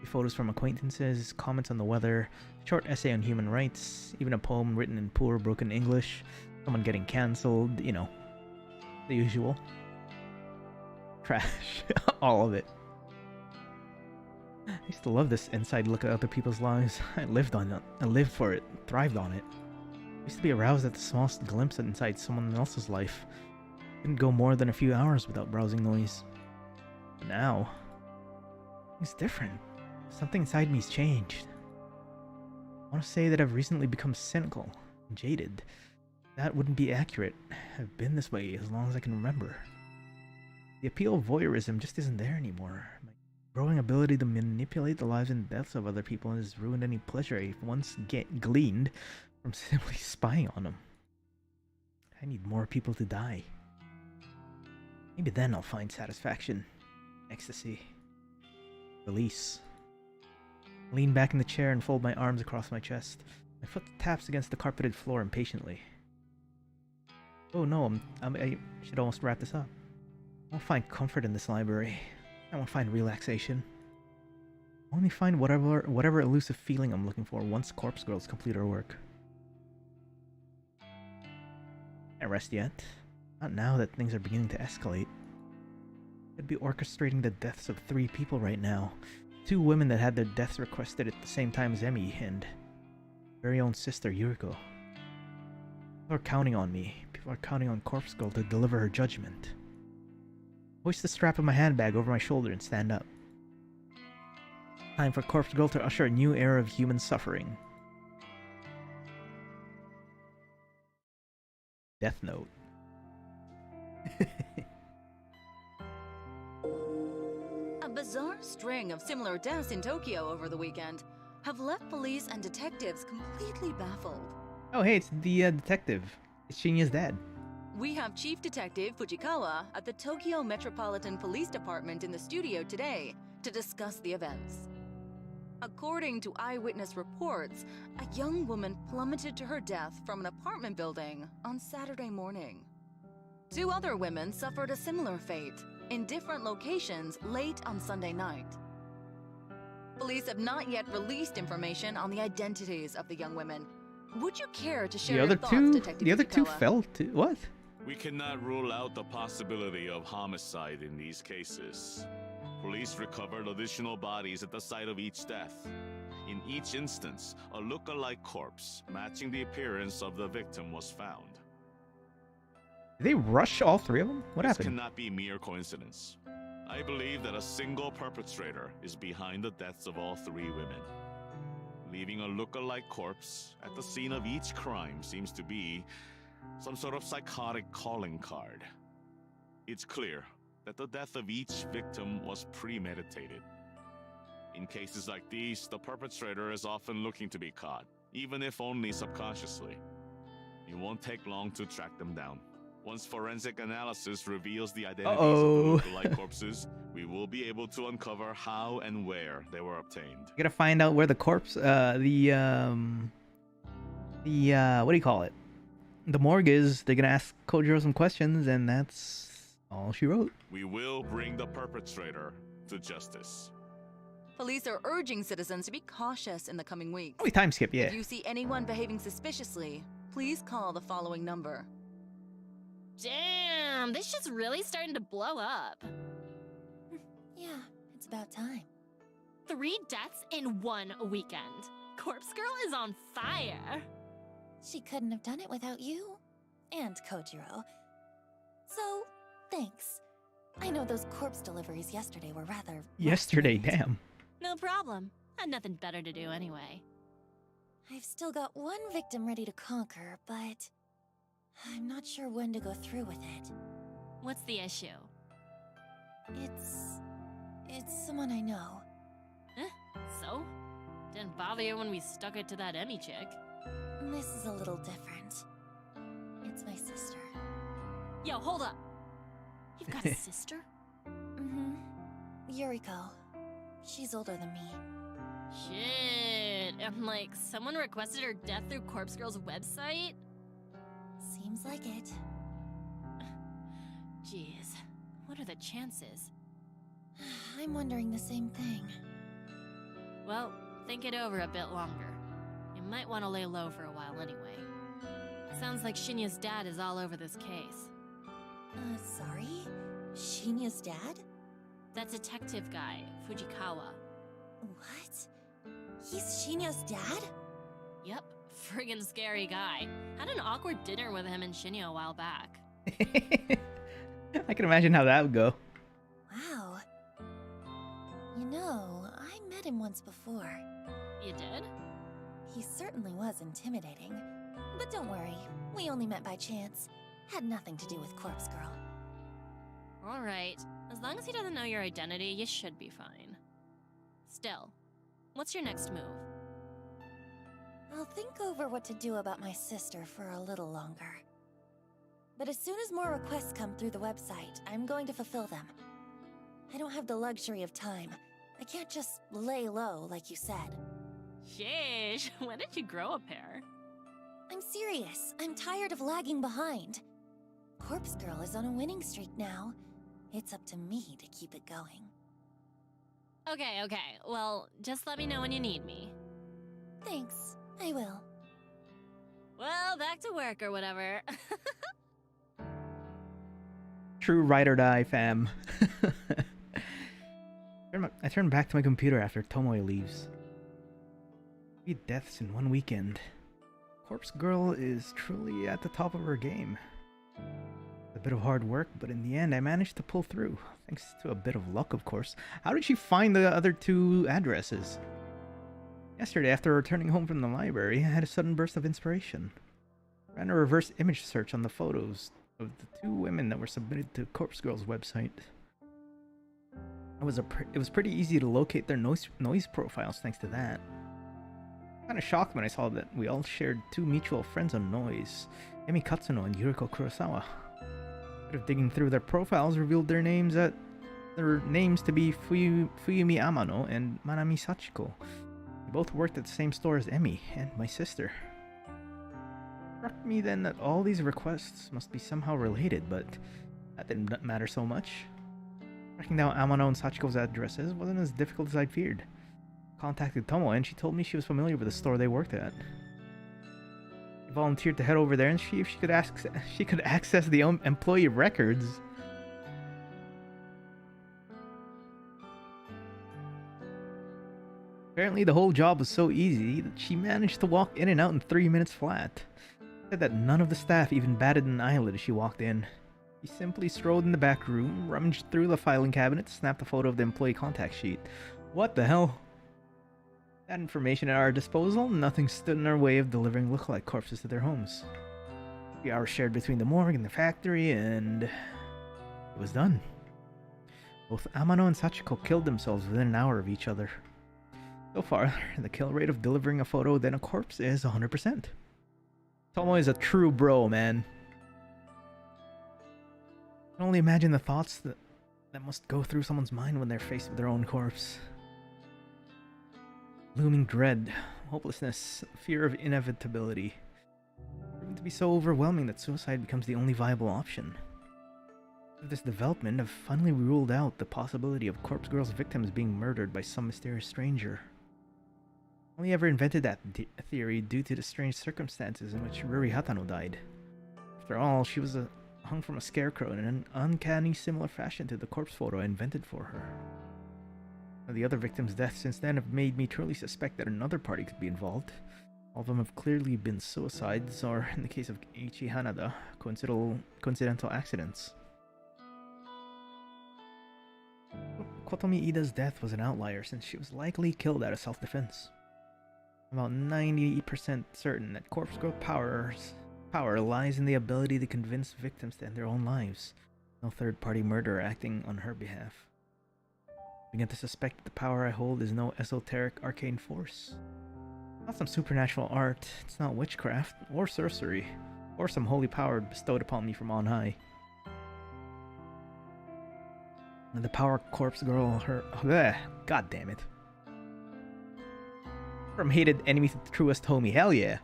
Photos from acquaintances, comments on the weather, short essay on human rights, even a poem written in poor broken English, someone getting cancelled, you know, the usual. Trash. All of it. I used to love this inside look at other people's lives. I lived on it. I lived for it. Thrived on it. I used to be aroused at the smallest glimpse inside someone else's life. Didn't go more than a few hours without browsing noise. But now, it's different. Something inside me's changed. I want to say that I've recently become cynical and jaded. That wouldn't be accurate. I've been this way as long as I can remember. The appeal of voyeurism just isn't there anymore. My growing ability to manipulate the lives and deaths of other people has ruined any pleasure I once gleaned from simply spying on them. I need more people to die. Maybe then I'll find satisfaction, ecstasy, release. Lean back in the chair and fold my arms across my chest. My foot taps against the carpeted floor impatiently. Oh no, I should almost wrap this up. I won't find comfort in this library. I won't find relaxation. I'll only find whatever elusive feeling I'm looking for once Corpse Girls complete her work. Can't rest yet. Not now that things are beginning to escalate. I'd be orchestrating the deaths of 3 people right now. 2 women that had their deaths requested at the same time as Emmy and very own sister Yuriko. People are counting on me. People are counting on Corpse Girl to deliver her judgment. Hoist the strap of my handbag over my shoulder and stand up. Time for Corpse Girl to usher a new era of human suffering. Death Note. A bizarre string of similar deaths in Tokyo over the weekend have left police and detectives completely baffled. Oh hey, it's the detective. It's Shinya's dad. We have Chief Detective Fujikawa at the Tokyo Metropolitan Police Department in the studio today to discuss the events. According to eyewitness reports, a young woman plummeted to her death from an apartment building on Saturday morning. 2 other women suffered a similar fate in different locations late on Sunday night. Police have not yet released information on the identities of the young women. Would you care to share your thoughts, Detective The other two Fujikawa? fell too. What? We cannot rule out the possibility of homicide in these cases. Police recovered additional bodies at the site of each death. In each instance, a look-alike corpse matching the appearance of the victim was found. Did they rush all three of them? What This happened? cannot be mere coincidence. I believe that a single perpetrator is behind the deaths of all three women. Leaving a look-alike corpse at the scene of each crime seems to be some sort of psychotic calling card. It's clear that the death of each victim was premeditated. In cases like these, the perpetrator is often looking to be caught, even if only subconsciously. It won't take long to track them down. Once forensic analysis reveals the identities of the look-alike corpses, we will be able to uncover how and where they were obtained. You gotta find out where the corpse, what do you call it? The morgue is. They're gonna ask Kojiro some questions, and that's all she wrote. We will bring the perpetrator to justice. Police are urging citizens to be cautious in the coming weeks. Oh, we time skip, yeah. If you see anyone behaving suspiciously, please call the following number. Damn, this shit's really starting to blow up. Yeah, it's about time. 3 deaths in 1 weekend. Corpse Girl is on fire. She couldn't have done it without you. And Kojiro. So, thanks. I know those corpse deliveries yesterday were rather... Yesterday, last-minute. damn. No problem. Had nothing better to do anyway. I've still got one victim ready to conquer, but... I'm not sure when to go through with it. What's the issue? It's someone I know. So? Didn't bother you when we stuck it to that Emmy chick. This is a little different. It's my sister. Yo, hold up. You've got a sister? Mm-hmm. Yuriko. She's older than me. Shit. And like, someone requested her death through Corpse Girl's website? Seems like it. Jeez. What are the chances? I'm wondering the same thing. Well, think it over a bit longer. You might want to lay low for a while anyway. Sounds like Shinya's dad is all over this case. Sorry? Shinya's dad? That detective guy, Fujikawa. What? He's Shinya's dad? Yep, friggin' scary guy. Had an awkward dinner with him and Shinya a while back. I can imagine how that would go. Wow. You know, I met him once before. You did? He certainly was intimidating. But don't worry, we only met by chance. Had nothing to do with Corpse Girl. Alright, as long as he doesn't know your identity, you should be fine. Still, what's your next move? I'll think over what to do about my sister for a little longer. But as soon as more requests come through the website, I'm going to fulfill them. I don't have the luxury of time. I can't just lay low like you said. Sheesh, when did you grow a pair? I'm serious. I'm tired of lagging behind. Corpse Girl is on a winning streak now. It's up to me to keep it going. Okay, well, just let me know when you need me. Thanks. I will. Well, back to work or whatever. True ride or die, fam. I turn back to my computer after Tomoe leaves. 3 deaths in 1 weekend. Corpse Girl is truly at the top of her game. A bit of hard work, but in the end I managed to pull through. Thanks to a bit of luck, of course. How did she find the other 2 addresses? Yesterday, after returning home from the library, I had a sudden burst of inspiration. I ran a reverse image search on the photos of the 2 women that were submitted to Corpse Girl's website. It was pretty easy to locate their noise profiles thanks to that. Kind of shocked when I saw that we all shared 2 mutual friends on noise, Emi Katsuno and Yuriko Kurosawa. Bit of digging through their profiles revealed their names to be Fuyumi Amano and Manami Sachiko. They both worked at the same store as Emi and my sister. It struck me then that all these requests must be somehow related, but that didn't matter so much. Tracking down Amano and Sachiko's addresses wasn't as difficult as I'd feared. I contacted Tomo and she told me she was familiar with the store they worked at. She volunteered to head over there and see if she could access the employee records. Apparently the whole job was so easy that she managed to walk in and out in 3 minutes flat. Said that none of the staff even batted an eyelid as she walked in. She simply strolled in the back room, rummaged through the filing cabinet, snapped a photo of the employee contact sheet. What the hell? That information at our disposal, nothing stood in our way of delivering lookalike corpses to their homes. 3 hours shared between the morgue and the factory, and it was done. Both Amano and Sachiko killed themselves within an hour of each other. So far, the kill rate of delivering a photo then a corpse is 100%. Tomo is a true bro, man. I can only imagine the thoughts that must go through someone's mind when they're faced with their own corpse. Looming dread, hopelessness, fear of inevitability. Proving to be so overwhelming that suicide becomes the only viable option. This development have finally ruled out the possibility of Corpse Girl's victims being murdered by some mysterious stranger. Only ever invented that theory due to the strange circumstances in which Ruri Hatano died. After all, she was hung from a scarecrow in an uncanny similar fashion to the corpse photo I invented for her. Now, the other victims' deaths since then have made me truly suspect that another party could be involved. All of them have clearly been suicides, or in the case of Eiichi Hanada, coincidental accidents. Kotomi Ida's death was an outlier since she was likely killed out of self-defense. I'm about 90% certain that Corpse Girl power lies in the ability to convince victims to end their own lives. No third-party murderer acting on her behalf. I begin to suspect that the power I hold is no esoteric arcane force. Not some supernatural art, it's not witchcraft, or sorcery, or some holy power bestowed upon me from on high. And the power Corpse Girl, god damn it. From hated enemy to the truest homie, hell yeah.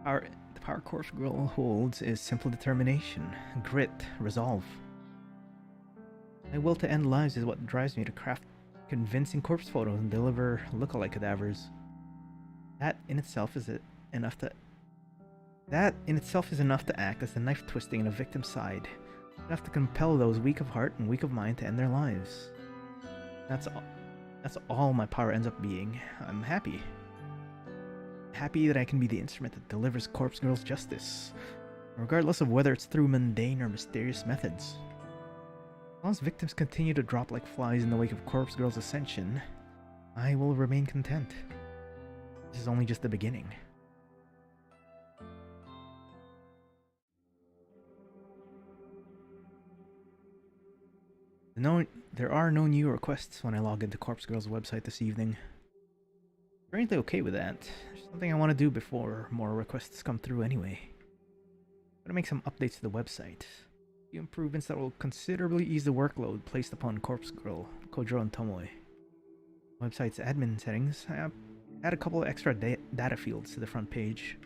The power Corpse Girl holds is simple determination, grit, resolve. My will to end lives is what drives me to craft convincing corpse photos and deliver lookalike cadavers. That in itself is enough to act as the knife twisting in a victim's side. Enough to compel those weak of heart and weak of mind to end their lives. That's all my power ends up being. I'm happy. Happy that I can be the instrument that delivers Corpse Girl's justice, regardless of whether it's through mundane or mysterious methods. As long as victims continue to drop like flies in the wake of Corpse Girl's ascension, I will remain content. This is only just the beginning. There are no new requests when I log into Corpse Girl's website this evening. I'm currently okay with that. There's something I want to do before more requests come through anyway. I'm gonna make some updates to the website. A few improvements that will considerably ease the workload placed upon Corpse Girl, Kojiro, and Tomoe. Website's admin settings, I add a couple of extra data fields to the front page.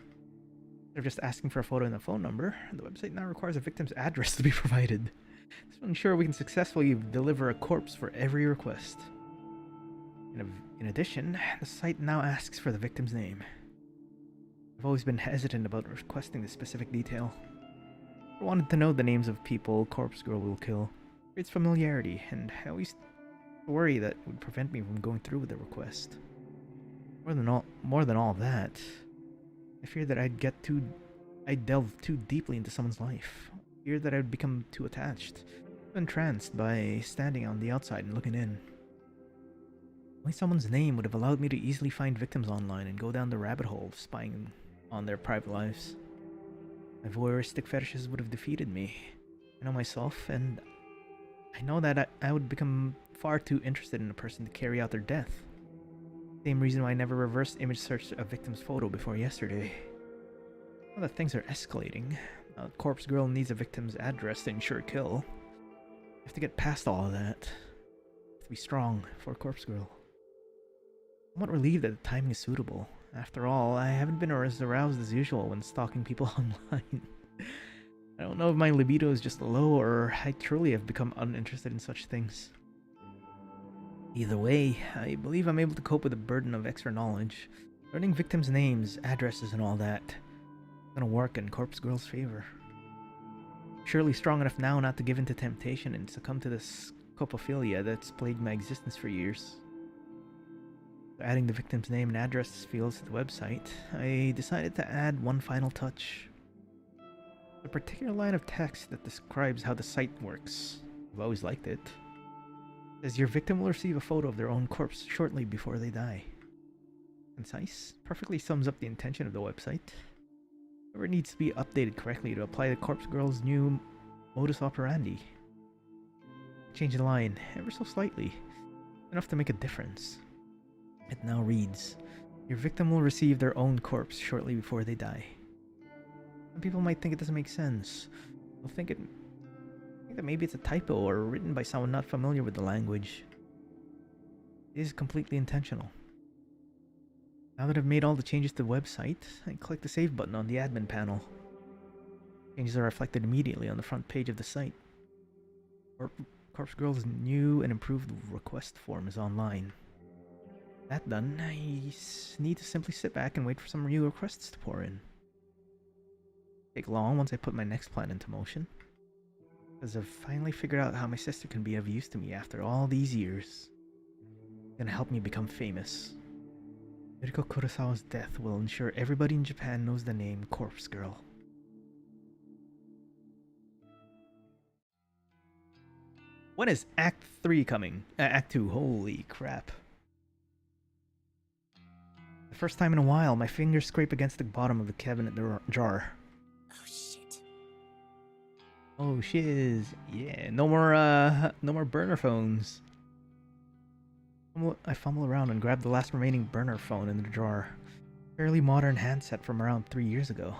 Instead of just asking for a photo and a phone number, the website now requires a victim's address to be provided. This will ensure we can successfully deliver a corpse for every request. In addition, the site now asks for the victim's name. I've always been hesitant about requesting this specific detail. I wanted to know the names of people Corpse Girl will kill. It creates familiarity, and I always worry that would prevent me from going through with the request. More than all that, I fear that I'd delve too deeply into someone's life. I fear that I'd become too attached, entranced by standing on the outside and looking in. Only someone's name would have allowed me to easily find victims online and go down the rabbit hole of spying on their private lives. My voyeuristic fetishes would have defeated me. I know myself, and I know that I would become far too interested in a person to carry out their death. Same reason why I never reverse image searched a victim's photo before yesterday. Now that things are escalating, now that Corpse Girl needs a victim's address to ensure a kill, I have to get past all of that. I have to be strong for Corpse Girl. I'm somewhat relieved that the timing is suitable. After all, I haven't been as aroused as usual when stalking people online. I don't know if my libido is just low or I truly have become uninterested in such things. Either way, I believe I'm able to cope with the burden of extra knowledge, Learning victims' names, addresses, and all that. Gonna work in Corpse Girl's favor. Surely strong enough now not to give in to temptation and succumb to this copophilia that's plagued my existence for years. Adding the victim's name and address fields to the website, I decided to add one final touch. A particular line of text that describes how the site works. I've always liked it. It says your victim will receive a photo of their own corpse shortly before they die. Concise, perfectly sums up the intention of the website. However, it needs to be updated correctly to apply the Corpse Girl's new modus operandi. Change the line ever so slightly, enough to make a difference. It now reads, your victim will receive their own corpse shortly before they die. Some people might think it doesn't make sense. They'll think that maybe it's a typo or written by someone not familiar with the language. It is completely intentional. Now that I've made all the changes to the website, I click the save button on the admin panel. Changes are reflected immediately on the front page of the site. Corpse Girl's new and improved request form is online. That done, I need to simply sit back and wait for some new requests to pour in. Take long once I put my next plan into motion, because I've finally figured out how my sister can be of use to me after all these years. It's gonna help me become famous. Yuriko Kurosawa's death will ensure everybody in Japan knows the name Corpse Girl. When is Act 3 coming? Act 2, holy crap. The first time in a while, my fingers scrape against the bottom of the cabinet jar. Oh shit. Oh shiz. Yeah, no more burner phones. I fumble around and grab the last remaining burner phone in the drawer. Fairly modern handset from around 3 years ago.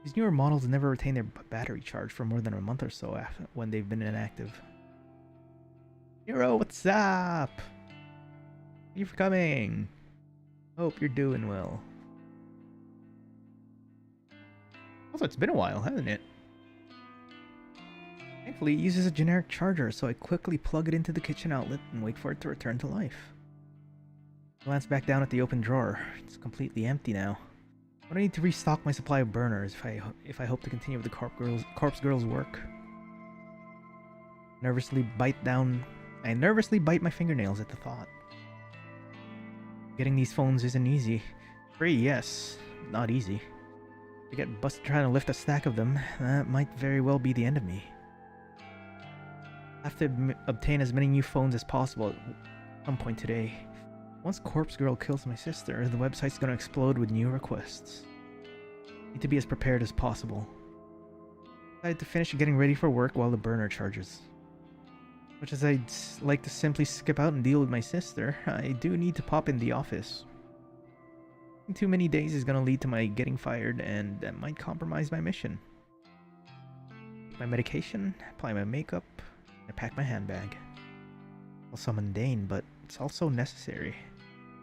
These newer models never retain their battery charge for more than a month or so after when they've been inactive. Hero, what's up? Thank you for coming. Hope you're doing well. Also, it's been a while, hasn't it? Thankfully, it uses a generic charger, so I quickly plug it into the kitchen outlet and wait for it to return to life. Glance back down at the open drawer. It's completely empty now. But I need to restock my supply of burners if I hope to continue with the Corpse Girl's work. I nervously bite my fingernails at the thought. Getting these phones isn't easy. Free, yes. Not easy. To get busted trying to lift a stack of them, that might very well be the end of me. I have to obtain as many new phones as possible at some point today. Once Corpse Girl kills my sister, the website's gonna explode with new requests. Need to be as prepared as possible. Decided to finish getting ready for work while the burner charges. Much as I'd like to simply skip out and deal with my sister, I do need to pop in the office. Too many days is gonna lead to my getting fired, and that might compromise my mission. Take my medication, apply my makeup, and I pack my handbag. Also mundane, but it's also necessary.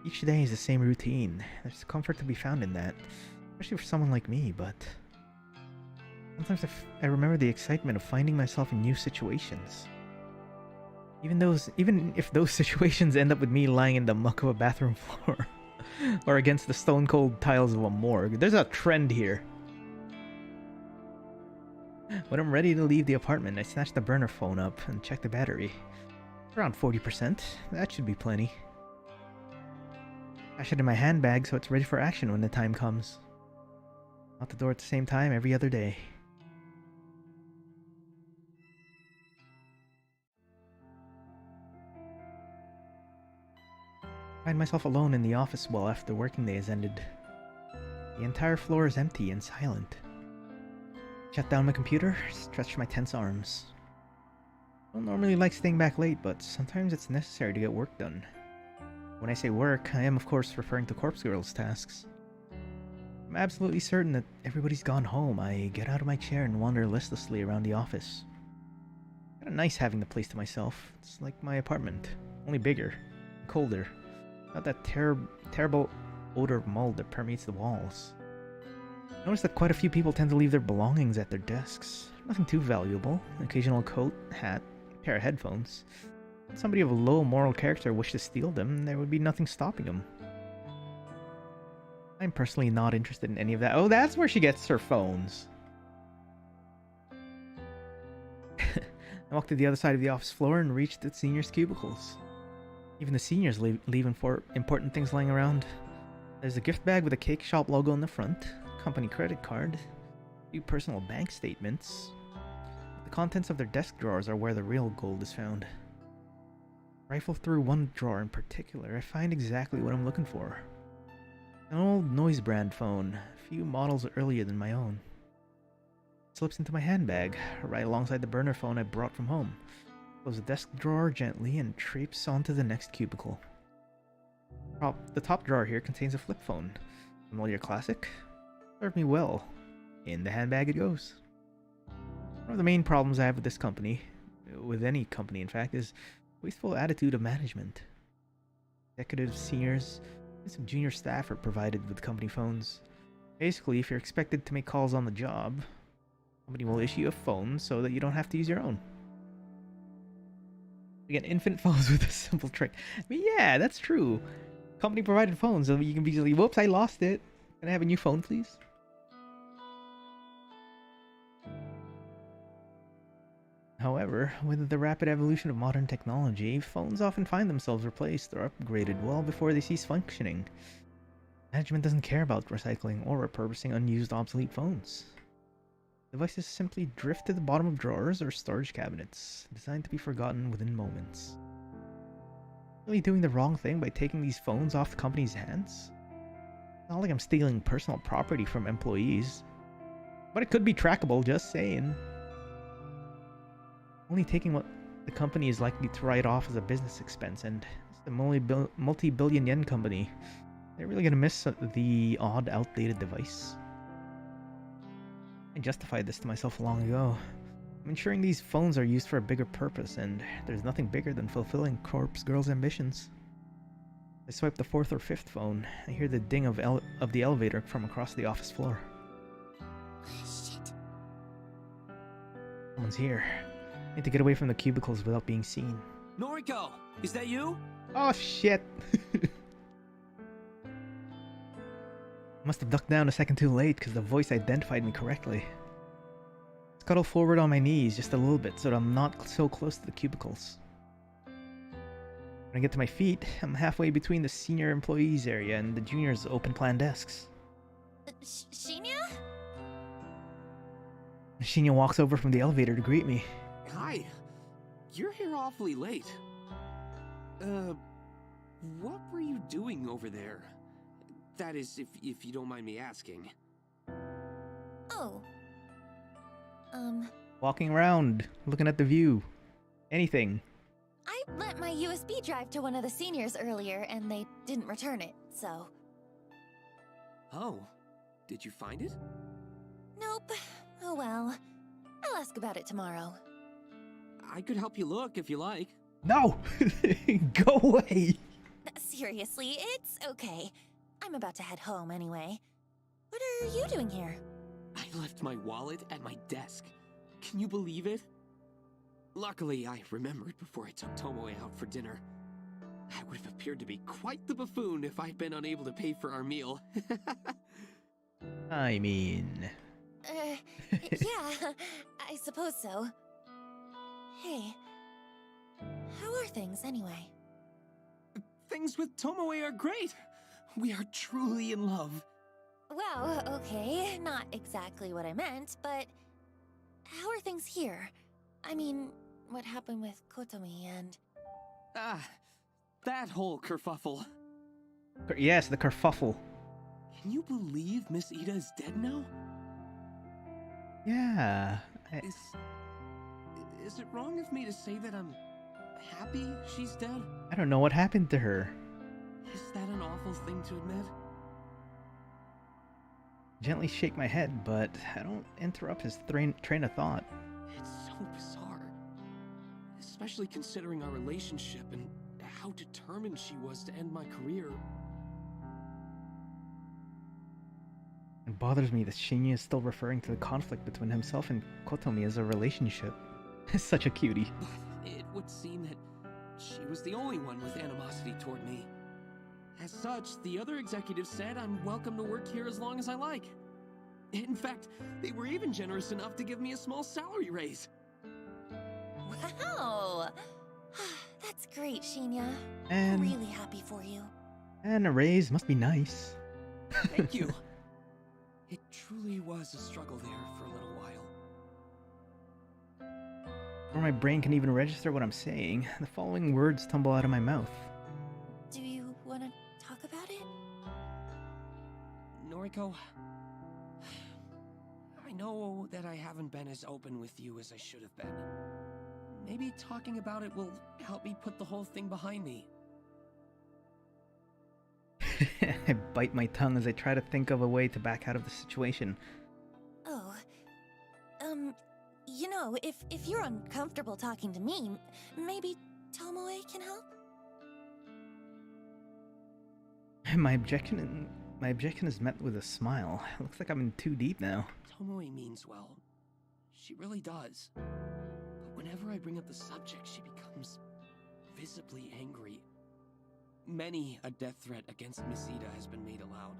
Each day is the same routine. There's comfort to be found in that, especially for someone like me, but sometimes I remember the excitement of finding myself in new situations. Even if those situations end up with me lying in the muck of a bathroom floor or against the stone-cold tiles of a morgue. There's a trend here. When I'm ready to leave the apartment, I snatch the burner phone up and check the battery. Around 40%. That should be plenty. Dash it in my handbag so it's ready for action when the time comes. Out the door at the same time every other day. I find myself alone in the office well after the working day has ended. The entire floor is empty and silent. Shut down my computer, stretch my tense arms. I don't normally like staying back late, but sometimes it's necessary to get work done. When I say work, I am of course referring to Corpse Girl's tasks. I'm absolutely certain that everybody's gone home. I get out of my chair and wander listlessly around the office. Kinda nice having the place to myself. It's like my apartment, only bigger, colder. Not that terrible odor of mold that permeates the walls. I notice that quite a few people tend to leave their belongings at their desks. Nothing too valuable. An occasional coat, hat, pair of headphones. If somebody of a low moral character wished to steal them, there would be nothing stopping them. I'm personally not interested in any of that. Oh, that's where she gets her phones. I walked to the other side of the office floor and reached the seniors' cubicles. Even the seniors leave important things lying around. There's a gift bag with a cake shop logo on the front, company credit card, a few personal bank statements. The contents of their desk drawers are where the real gold is found. Rifle through one drawer in particular, I find exactly what I'm looking for. An old noise brand phone, a few models earlier than my own. It slips into my handbag, right alongside the burner phone I brought from home. Close the desk drawer gently and traipse onto the next cubicle. The top drawer here contains a flip phone. Familiar classic? Served me well. In the handbag it goes. One of the main problems I have with this company, with any company in fact, is wasteful attitude of management. Executives, seniors, and some junior staff are provided with company phones. Basically, if you're expected to make calls on the job, the company will issue a phone so that you don't have to use your own. You get infinite phones with a simple trick. I mean, yeah, that's true. Company provided phones so you can be easily, whoops, I lost it. Can I have a new phone, please? However, with the rapid evolution of modern technology, phones often find themselves replaced or upgraded well before they cease functioning. Management doesn't care about recycling or repurposing unused obsolete phones. Devices simply drift to the bottom of drawers or storage cabinets, designed to be forgotten within moments. Really doing the wrong thing by taking these phones off the company's hands? It's not like I'm stealing personal property from employees, but it could be trackable, just saying. Only taking what the company is likely to write off as a business expense, and it's a multi-billion yen company. They're really gonna miss the odd, outdated device. I justified this to myself long ago. I'm ensuring these phones are used for a bigger purpose, and there's nothing bigger than fulfilling Corpse Girl's ambitions. I swipe the fourth or fifth phone. I hear the ding of the elevator from across the office floor. Shit. Someone's here. I need to get away from the cubicles without being seen. Noriko, is that you? Oh shit! Must have ducked down a second too late because the voice identified me correctly. Scuttle forward on my knees just a little bit so that I'm not so close to the cubicles. When I get to my feet, I'm halfway between the senior employees area and the juniors' open plan desks. Shinya? Shinya walks over from the elevator to greet me. Hi. You're here awfully late. What were you doing over there? That is, if you don't mind me asking. Oh. Walking around, looking at the view. Anything. I lent my USB drive to one of the seniors earlier, and they didn't return it, so... Oh. Did you find it? Nope. Oh well. I'll ask about it tomorrow. I could help you look if you like. No! Go away! Seriously, it's okay. I'm about to head home anyway. What are you doing here? I left my wallet at my desk. Can you believe it? Luckily, I remembered before I took Tomoe out for dinner. I would have appeared to be quite the buffoon if I'd been unable to pay for our meal. I mean... Yeah, I suppose so. Hey, how are things anyway? Things with Tomoe are great. We are truly in love. Well, okay, not exactly what I meant, but how are things here? I mean, what happened with Kotomi and... Ah, that whole kerfuffle. Yes, the kerfuffle. Can you believe Miss Ida is dead now? Yeah. Is it wrong of me to say that I'm happy she's dead? I don't know what happened to her. Is that an awful thing to admit? Gently shake my head, but I don't interrupt his train of thought. It's so bizarre. Especially considering our relationship and how determined she was to end my career. It bothers me that Shinya is still referring to the conflict between himself and Kotomi as a relationship. Such a cutie. But it would seem that she was the only one with animosity toward me. As such, the other executives said I'm welcome to work here as long as I like. In fact, they were even generous enough to give me a small salary raise. Wow! That's great, Shinya. I'm And really happy for you. and a raise must be nice. Thank you. It truly was a struggle there for a little while. Before my brain can even register what I'm saying, the following words tumble out of my mouth. Do you want to talk about it? Noriko, I know that I haven't been as open with you as I should have been. Maybe talking about it will help me put the whole thing behind me. I bite my tongue as I try to think of a way to back out of the situation. Oh, you know, if you're uncomfortable talking to me, maybe Tomoe can help? My objection is met with a smile. Looks like I'm in too deep now. Tomoe means well. She really does. But whenever I bring up the subject, she becomes visibly angry. Many a death threat against Miss Ida has been made aloud.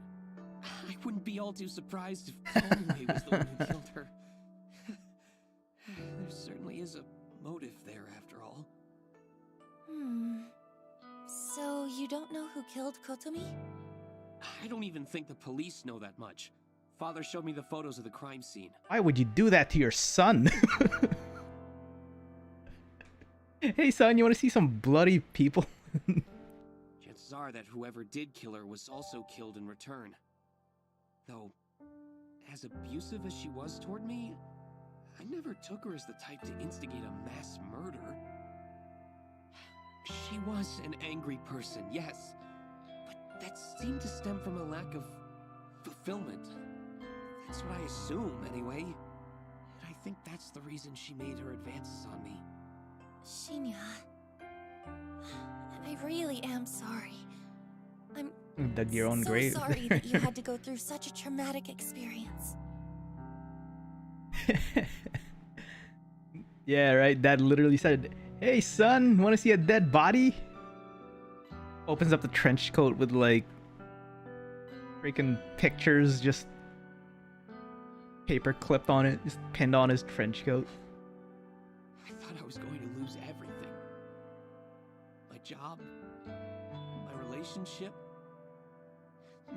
I wouldn't be all too surprised if Tomoe was the one who killed her. There certainly is a motive there, after all. So you don't know who killed Kotomi? I don't even think the police know that much. Father showed me the photos of the crime scene. Why would you do that to your son? Hey son, you want to see some bloody people? Chances are that whoever did kill her was also killed in return. Though, as abusive as she was toward me, I never took her as the type to instigate a mass murder. She was an angry person, yes, but that seemed to stem from a lack of fulfillment. That's what I assume, anyway. And I think that's the reason she made her advances on me. Shinya, I really am sorry. I'm Dug your own so grave. sorry that you had to go through such a traumatic experience. Yeah, right. Dad literally said, "Hey son, want to see a dead body?" Opens up the trench coat with like freaking pictures just paper clipped on it, just pinned on his trench coat. I thought I was going to lose everything. My job, my relationship.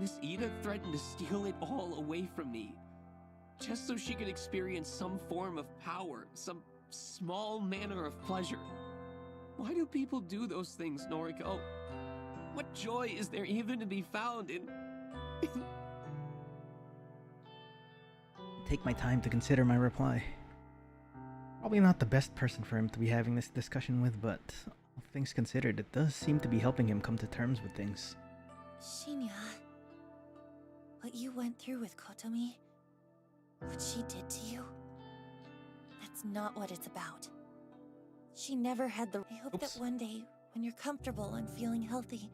Miss Ida threatened to steal it all away from me, just so she could experience some form of power, some small manner of pleasure. Why do people do those things, Noriko? What joy is there even to be found in... Take my time to consider my reply. Probably not the best person for him to be having this discussion with, but all things considered, it does seem to be helping him come to terms with things. Shinya, what you went through with Kotomi, what she did to you, that's not what it's about. She never had the... I hope that one day, when you're comfortable and feeling healthy,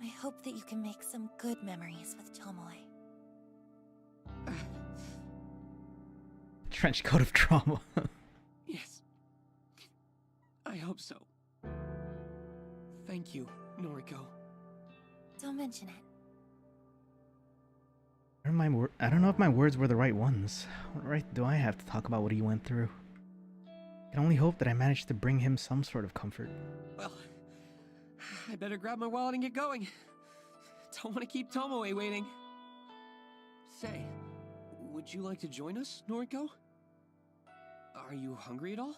I hope that you can make some good memories with Tomoe. Trench coat of trauma. Yes. I hope so. Thank you, Noriko. Don't mention it. I don't know if my words were the right ones. What right do I have to talk about what he went through? I can only hope that I managed to bring him some sort of comfort. Well, I better grab my wallet and get going. Don't want to keep Tomoe waiting. Say, would you like to join us, Noriko? Are you hungry at all?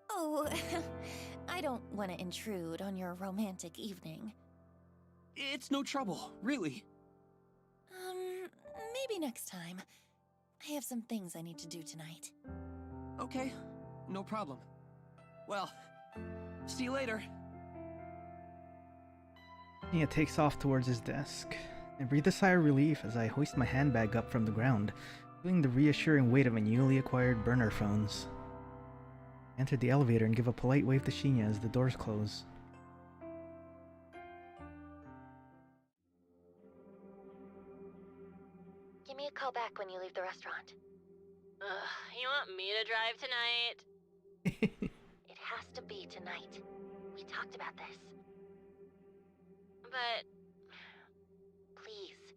Oh, I don't want to intrude on your romantic evening. It's no trouble, really. Maybe next time. I have some things I need to do tonight. Okay, no problem. Well, see you later. He takes off towards his desk. I breathe a sigh of relief as I hoist my handbag up from the ground, feeling the reassuring weight of my newly acquired burner phones. I enter the elevator and give a polite wave to Shinya as the doors close. Give me a call back when you leave the restaurant. You want me to drive tonight? It has to be tonight. We talked about this. But Please.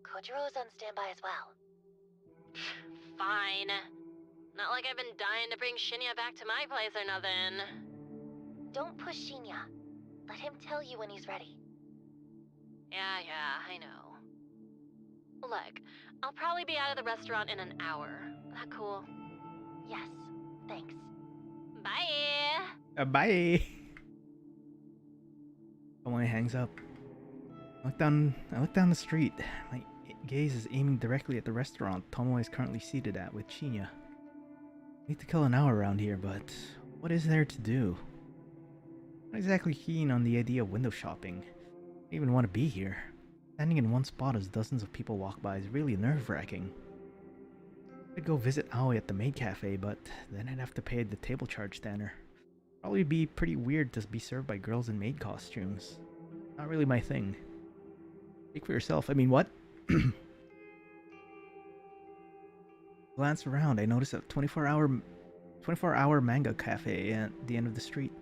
Kojiro is on standby as well. fine. Not like I've been dying to bring Shinya back to my place or nothing. Don't push Shinya. Let him tell you when he's ready. Yeah, I know. Look, I'll probably be out of the restaurant in an hour. That cool? Yes, thanks. Bye! Bye. Tomoe hangs up. I look down the street. My gaze is aiming directly at the restaurant Tomoe is currently seated at with Shinya. I need to kill an hour around here, but what is there to do? I'm not exactly keen on the idea of window shopping. I don't even want to be here. Standing in one spot as dozens of people walk by is really nerve-wracking. I'd go visit Aoi at the maid cafe, but then I'd have to pay the table charge standard. Probably be pretty weird to be served by girls in maid costumes. Not really my thing. Speak for yourself. I mean, what? Glance around, I notice a 24-hour manga cafe at the end of the street.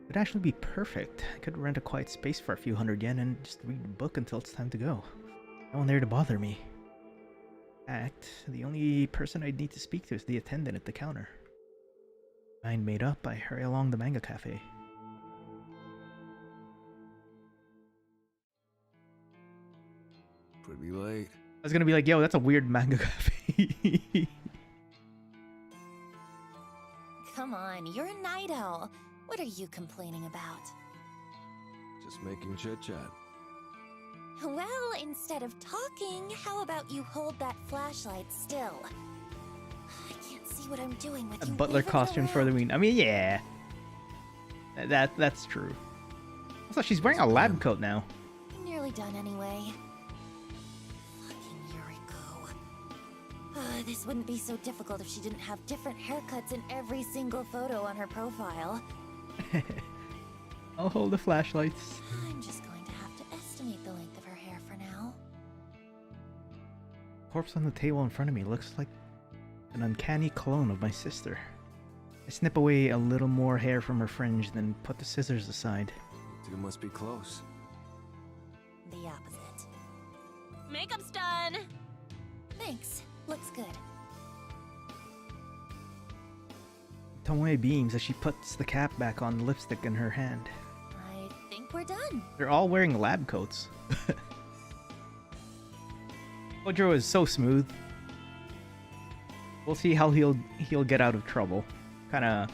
It'd actually be perfect. I could rent a quiet space for a few hundred yen and just read a book until it's time to go. No one there to bother me. In fact, the only person I'd need to speak to is the attendant at the counter. Mind made up, I hurry along the manga cafe. Pretty late. I was gonna be like, yo, that's a weird manga cafe. Come on, you're a night owl. What are you complaining about? Just making chit-chat. Well, instead of talking, how about you hold that flashlight still? I can't see what I'm doing with A you butler waving it costume for the around. ween. I mean, yeah. That's true. Also, she's wearing a lab coat now. Nearly done anyway. Fucking Yuriko. This wouldn't be so difficult if she didn't have different haircuts in every single photo on her profile. I'll hold the flashlights. I'm just going to have to estimate the length of her hair for now. Corpse on the table in front of me looks like an uncanny clone of my sister. I snip away a little more hair from her fringe, then put the scissors aside. You two must be close. The opposite. Makeup's done! Thanks. Looks good. Tomoe beams as she puts the cap back on the lipstick in her hand. I think we're done. They're all wearing lab coats. Kojiro is so smooth. We'll see how he'll get out of trouble. I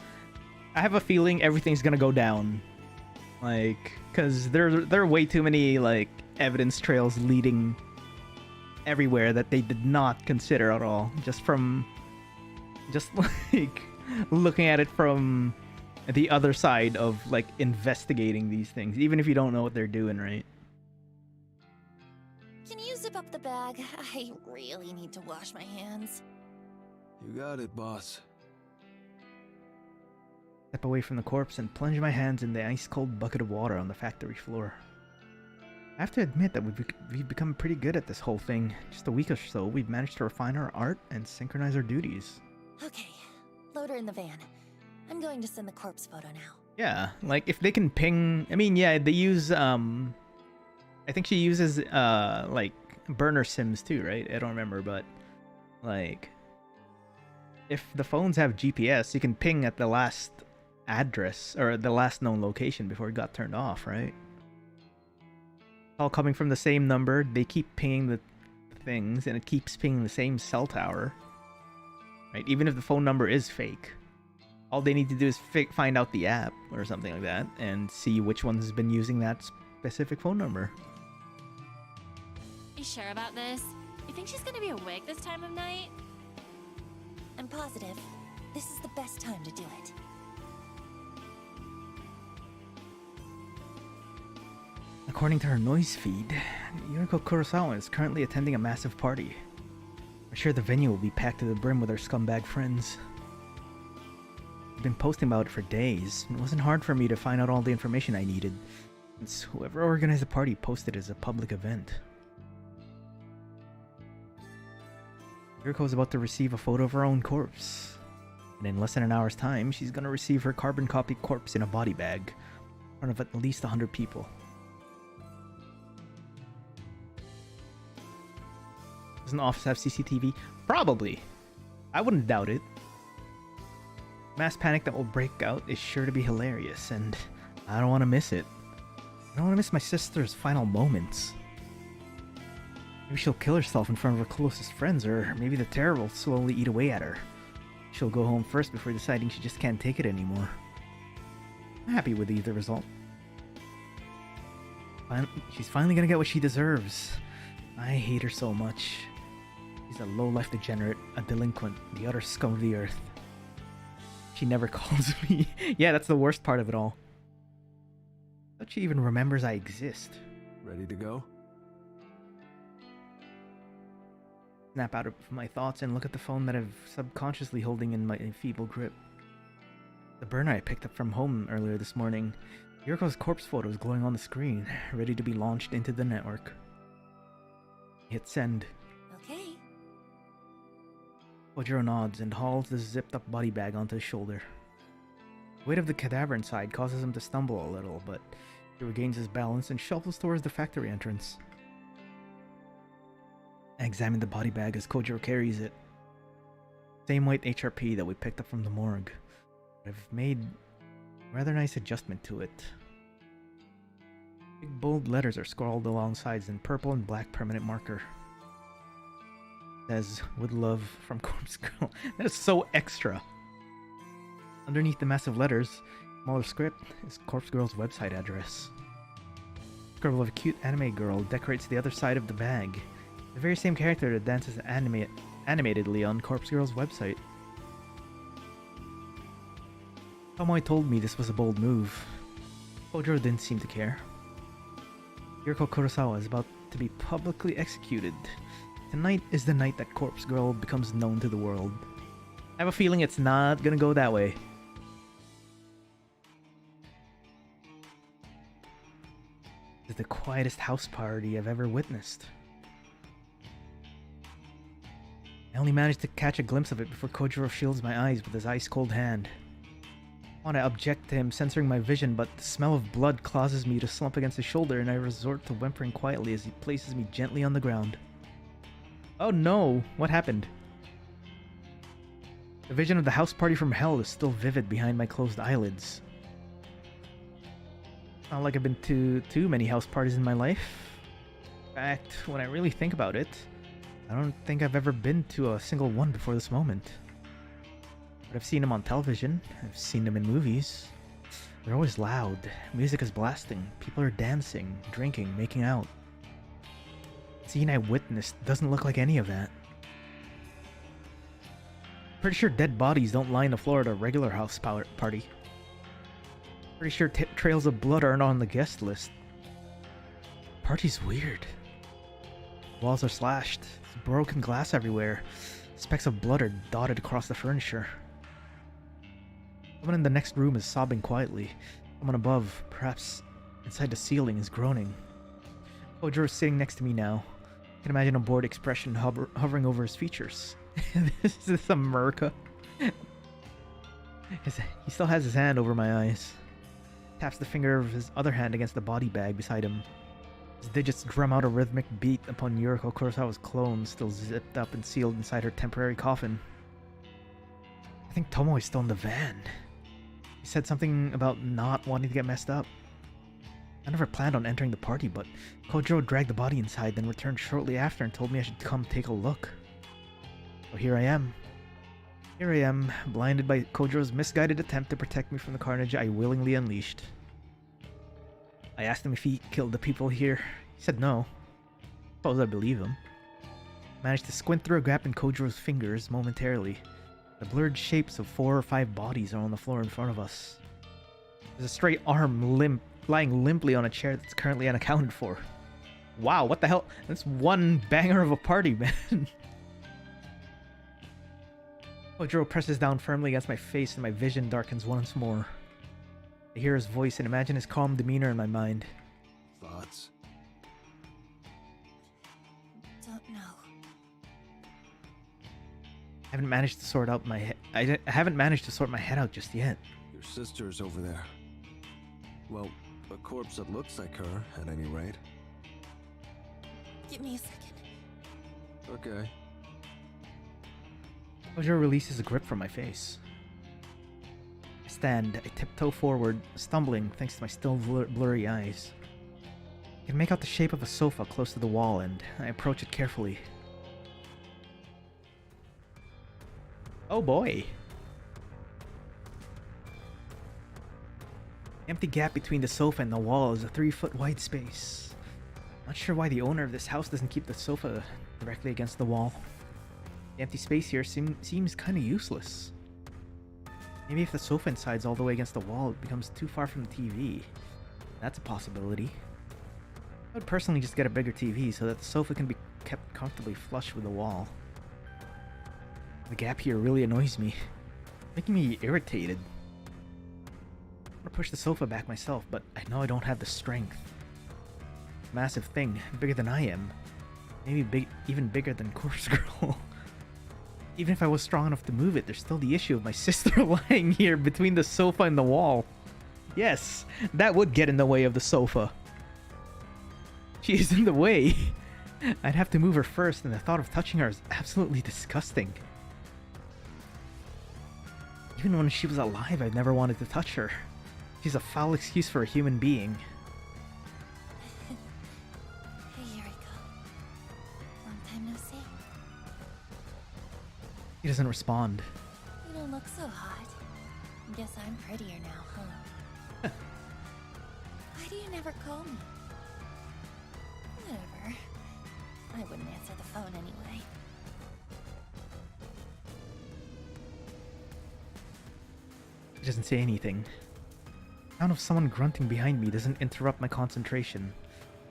have a feeling everything's gonna go down. Like, cause there are way too many like evidence trails leading everywhere that they did not consider at all. Just like looking at it from the other side of like investigating these things, even if you don't know what they're doing, right? Can you zip up the bag? I really need to wash my hands. You got it, boss. Step away from the corpse and plunge my hands in the ice-cold bucket of water on the factory floor. I have to admit that we've become pretty good at this whole thing. Just a week or so, we've managed to refine our art and synchronize our duties. Okay, load her in the van. I'm going to send the corpse photo now. Yeah, like if they can ping... I mean, yeah, they use... I think she uses, like, burner sims too, right? I don't remember, but... Like... If the phones have GPS, you can ping at the last address, or the last known location before it got turned off, right? All coming from the same number, they keep pinging the things, and it keeps pinging the same cell tower. Right? Even if the phone number is fake. All they need to do is find out the app, or something like that, and see which one's been using that specific phone number. You sure about this? You think she's gonna be awake this time of night? I'm positive. This is the best time to do it. According to her noise feed, Yuriko Kurosawa is currently attending a massive party. I'm sure the venue will be packed to the brim with her scumbag friends. I've been posting about it for days. It wasn't hard for me to find out all the information I needed, since whoever organized the party posted it as a public event. Yuriko is about to receive a photo of her own corpse. And in less than an hour's time, she's gonna receive her carbon copy corpse in a body bag in front of at least 100 people. Does an office have CCTV? Probably. I wouldn't doubt it. Mass panic that will break out is sure to be hilarious, and I don't want to miss it. I don't want to miss my sister's final moments. Maybe she'll kill herself in front of her closest friends, or maybe the terror will slowly eat away at her. She'll go home first before deciding she just can't take it anymore. I'm happy with either result. She's finally gonna get what she deserves. I hate her so much. She's a low-life degenerate, a delinquent, the utter scum of the earth. She never calls me. Yeah, that's the worst part of it all. I thought she even remembers I exist. Ready to go? Snap out of my thoughts and look at the phone that I'm subconsciously holding in my feeble grip. The burner I picked up from home earlier this morning. Yuriko's corpse photo is glowing on the screen, ready to be launched into the network. Hit send. Okay. Kojiro nods and hauls the zipped-up body bag onto his shoulder. The weight of the cadaver inside causes him to stumble a little, but he regains his balance and shuffles towards the factory entrance. I examine the body bag as Kojiro carries it. Same white HRP that we picked up from the morgue. But I've made a rather nice adjustment to it. Big bold letters are scrawled along sides in purple and black permanent marker. It says, "With love from Corpse Girl." That is so extra. Underneath the massive letters, smaller script, is Corpse Girl's website address. A scribble of a cute anime girl decorates the other side of the bag. The very same character that dances animatedly on Corpse Girl's website. Tomoe told me this was a bold move. Kojiro didn't seem to care. Yuriko Kurosawa is about to be publicly executed. Tonight is the night that Corpse Girl becomes known to the world. I have a feeling it's not gonna go that way. This is the quietest house party I've ever witnessed. I only managed to catch a glimpse of it before Kojiro shields my eyes with his ice-cold hand. I want to object to him censoring my vision, but the smell of blood causes me to slump against his shoulder, and I resort to whimpering quietly as he places me gently on the ground. Oh no! What happened? The vision of the house party from hell is still vivid behind my closed eyelids. It's not like I've been to too many house parties in my life. In fact, when I really think about it, I don't think I've ever been to a single one before this moment. But I've seen them on television, I've seen them in movies. They're always loud, music is blasting, people are dancing, drinking, making out. The scene I witnessed doesn't look like any of that. Pretty sure dead bodies don't line the floor at a regular house party. Pretty sure trails of blood aren't on the guest list. Party's weird. Walls are slashed, there's broken glass everywhere, specks of blood are dotted across the furniture. Someone in the next room is sobbing quietly. Someone above, perhaps inside the ceiling, is groaning. Kojiro is sitting next to me now. I can imagine a bored expression hovering over his features. Is this America? He still has his hand over my eyes. Taps the finger of his other hand against the body bag beside him. His digits drum out a rhythmic beat upon Yuriko Kurosawa's clone, still zipped up and sealed inside her temporary coffin. I think Tomoe is still in the van. He said something about not wanting to get messed up. I never planned on entering the party, but Kojiro dragged the body inside, then returned shortly after and told me I should come take a look. So here I am. Here I am, blinded by Kojiro's misguided attempt to protect me from the carnage I willingly unleashed. I asked him if he killed the people here. He said no. Suppose I believe him. I managed to squint through a gap in Kojiro's fingers momentarily. The blurred shapes of 4 or 5 bodies are on the floor in front of us. There's a straight arm lying limply on a chair that's currently unaccounted for. Wow, what the hell? That's one banger of a party, man. Kojiro presses down firmly against my face and my vision darkens once more. I hear his voice and imagine his calm demeanor in my mind. Thoughts? Don't know. I haven't managed to sort out my I haven't managed to sort my head out just yet. Your sister's over there. Well, a corpse that looks like her, at any rate. Give me a second. Okay. Kojiro releases a grip from my face. I stand, I tiptoe forward, stumbling thanks to my still blurry eyes. I can make out the shape of a sofa close to the wall, and I approach it carefully. Oh boy! The empty gap between the sofa and the wall is a 3-foot wide space. Not sure why the owner of this house doesn't keep the sofa directly against the wall. The empty space here seems kinda useless. Maybe if the sofa inside's all the way against the wall, it becomes too far from the TV. That's a possibility. I would personally just get a bigger TV so that the sofa can be kept comfortably flush with the wall. The gap here really annoys me, making me irritated. I want to push the sofa back myself, but I know I don't have the strength. Massive thing, bigger than I am. Maybe even bigger than Corpse Girl. Even if I was strong enough to move it, there's still the issue of my sister lying here between the sofa and the wall. Yes, that would get in the way of the sofa. She is in the way. I'd have to move her first, and the thought of touching her is absolutely disgusting. Even when she was alive, I never wanted to touch her. She's a foul excuse for a human being. Hey, Yuriko. Long time no see. He doesn't respond. You don't look so hot. Guess I'm prettier now, huh? Why do you never call me? Whatever. I wouldn't answer the phone anyway. He doesn't say anything. The sound of someone grunting behind me doesn't interrupt my concentration.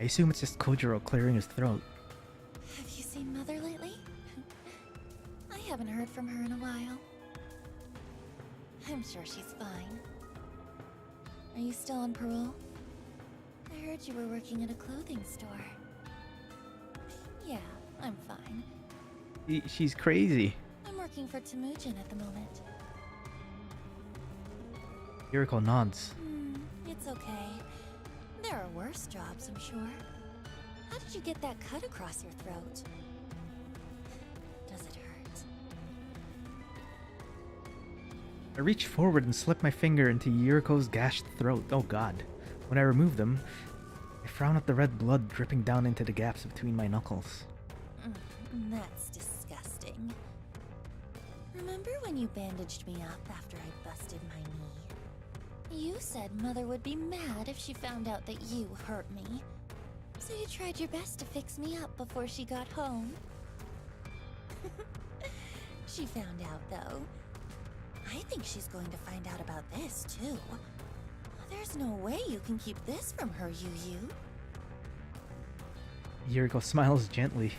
I assume it's just Kojiro clearing his throat. Have you seen Mother lately? I haven't heard from her in a while. I'm sure she's fine. Are you still on parole? I heard you were working at a clothing store. Yeah, I'm fine. She's crazy. I'm working for Temujin at the moment. Yuriko nods. It's okay. There are worse jobs, I'm sure. How did you get that cut across your throat? Does it hurt? I reach forward and slip my finger into Yuriko's gashed throat. Oh god. When I remove them, I frown at the red blood dripping down into the gaps between my knuckles. That's disgusting. Remember when you bandaged me up after I busted my knee? You said Mother would be mad if she found out that you hurt me. So you tried your best to fix me up before she got home. She found out, though. I think she's going to find out about this, too. There's no way you can keep this from her, Yu. Yuriko smiles gently.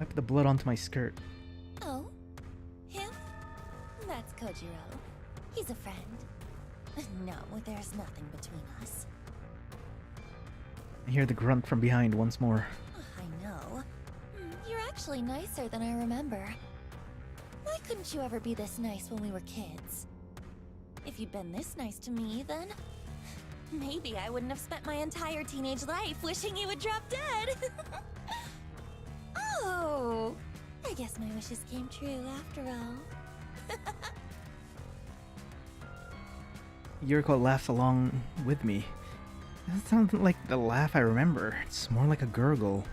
Wipe the blood onto my skirt. Oh? Him? That's Kojiro. He's a friend. No, there's nothing between us. I hear the grunt from behind once more. I know. You're actually nicer than I remember. Why couldn't you ever be this nice when we were kids? If you'd been this nice to me, then maybe I wouldn't have spent my entire teenage life wishing you would drop dead. Oh, I guess my wishes came true after all. Yuriko laughs along with me. It doesn't sound like the laugh I remember. It's more like a gurgle.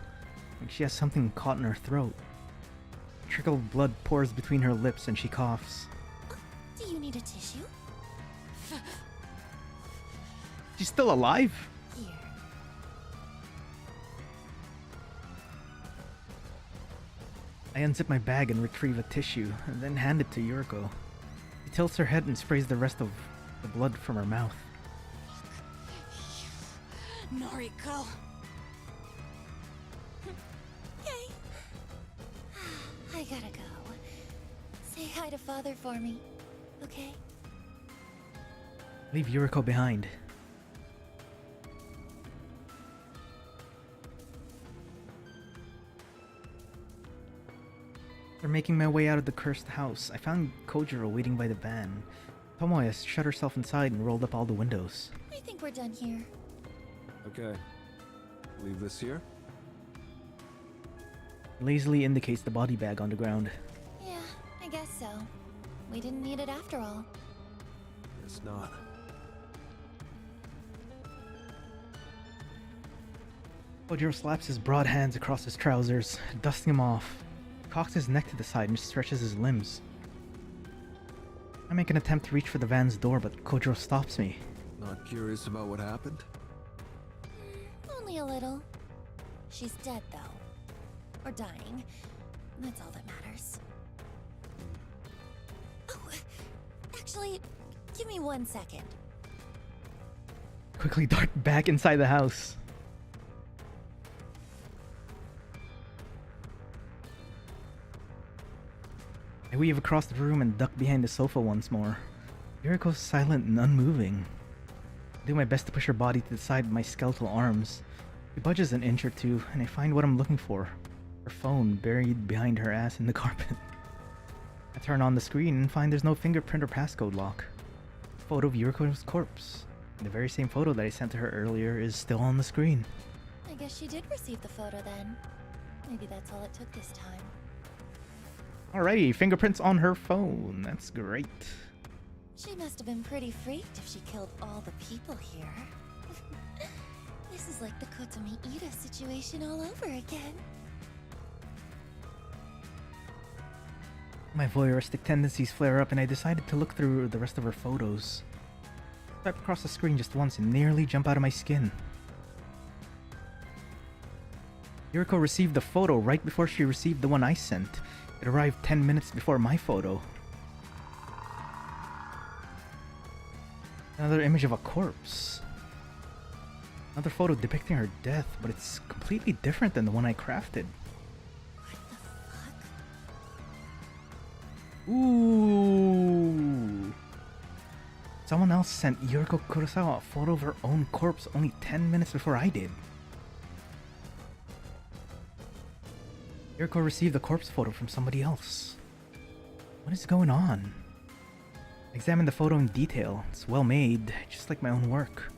Like she has something caught in her throat. A trickle of blood pours between her lips and she coughs. Do you need a tissue? She's still alive? Here. I unzip my bag and retrieve a tissue, and then hand it to Yuriko. She tilts her head and sprays the rest of the blood from her mouth. Noriko. Okay. I gotta go. Say hi to Father for me, okay? Leave Yuriko behind. After making my way out of the cursed house, I found Kojiro waiting by the van. Tomoya shut herself inside and rolled up all the windows. I think we're done here. Okay. Leave this here? Lazily indicates the body bag on the ground. Yeah, I guess so. We didn't need it after all. Guess not. Kojiro slaps his broad hands across his trousers, dusting him off. He cocks his neck to the side and stretches his limbs. I make an attempt to reach for the van's door, but Kojiro stops me. Not curious about what happened? Only a little. She's dead, though. Or dying. That's all that matters. Oh, actually, give me 1 second. Quickly dart back inside the house. I weave across the room and duck behind the sofa once more. Yuriko's silent and unmoving. I do my best to push her body to the side with my skeletal arms. She budges an inch or two, and I find what I'm looking for. Her phone buried behind her ass in the carpet. I turn on the screen and find there's no fingerprint or passcode lock. A photo of Yuriko's corpse. The very same photo that I sent to her earlier is still on the screen. I guess she did receive the photo then. Maybe that's all it took this time. Alrighty, fingerprints on her phone. That's great. She must have been pretty freaked if she killed all the people here. This is like the Kotomi Ida situation all over again. My voyeuristic tendencies flare up and I decided to look through the rest of her photos. Swipe across the screen just once and nearly jump out of my skin. Yuriko received the photo right before she received the one I sent. It arrived 10 minutes before my photo. Another image of a corpse. Another photo depicting her death, but it's completely different than the one I crafted. What the fuck? Ooh. Someone else sent Yuriko Kurosawa a photo of her own corpse only 10 minutes before I did. Yuriko received the corpse photo from somebody else. What is going on? I examined the photo in detail. It's well made, just like my own work.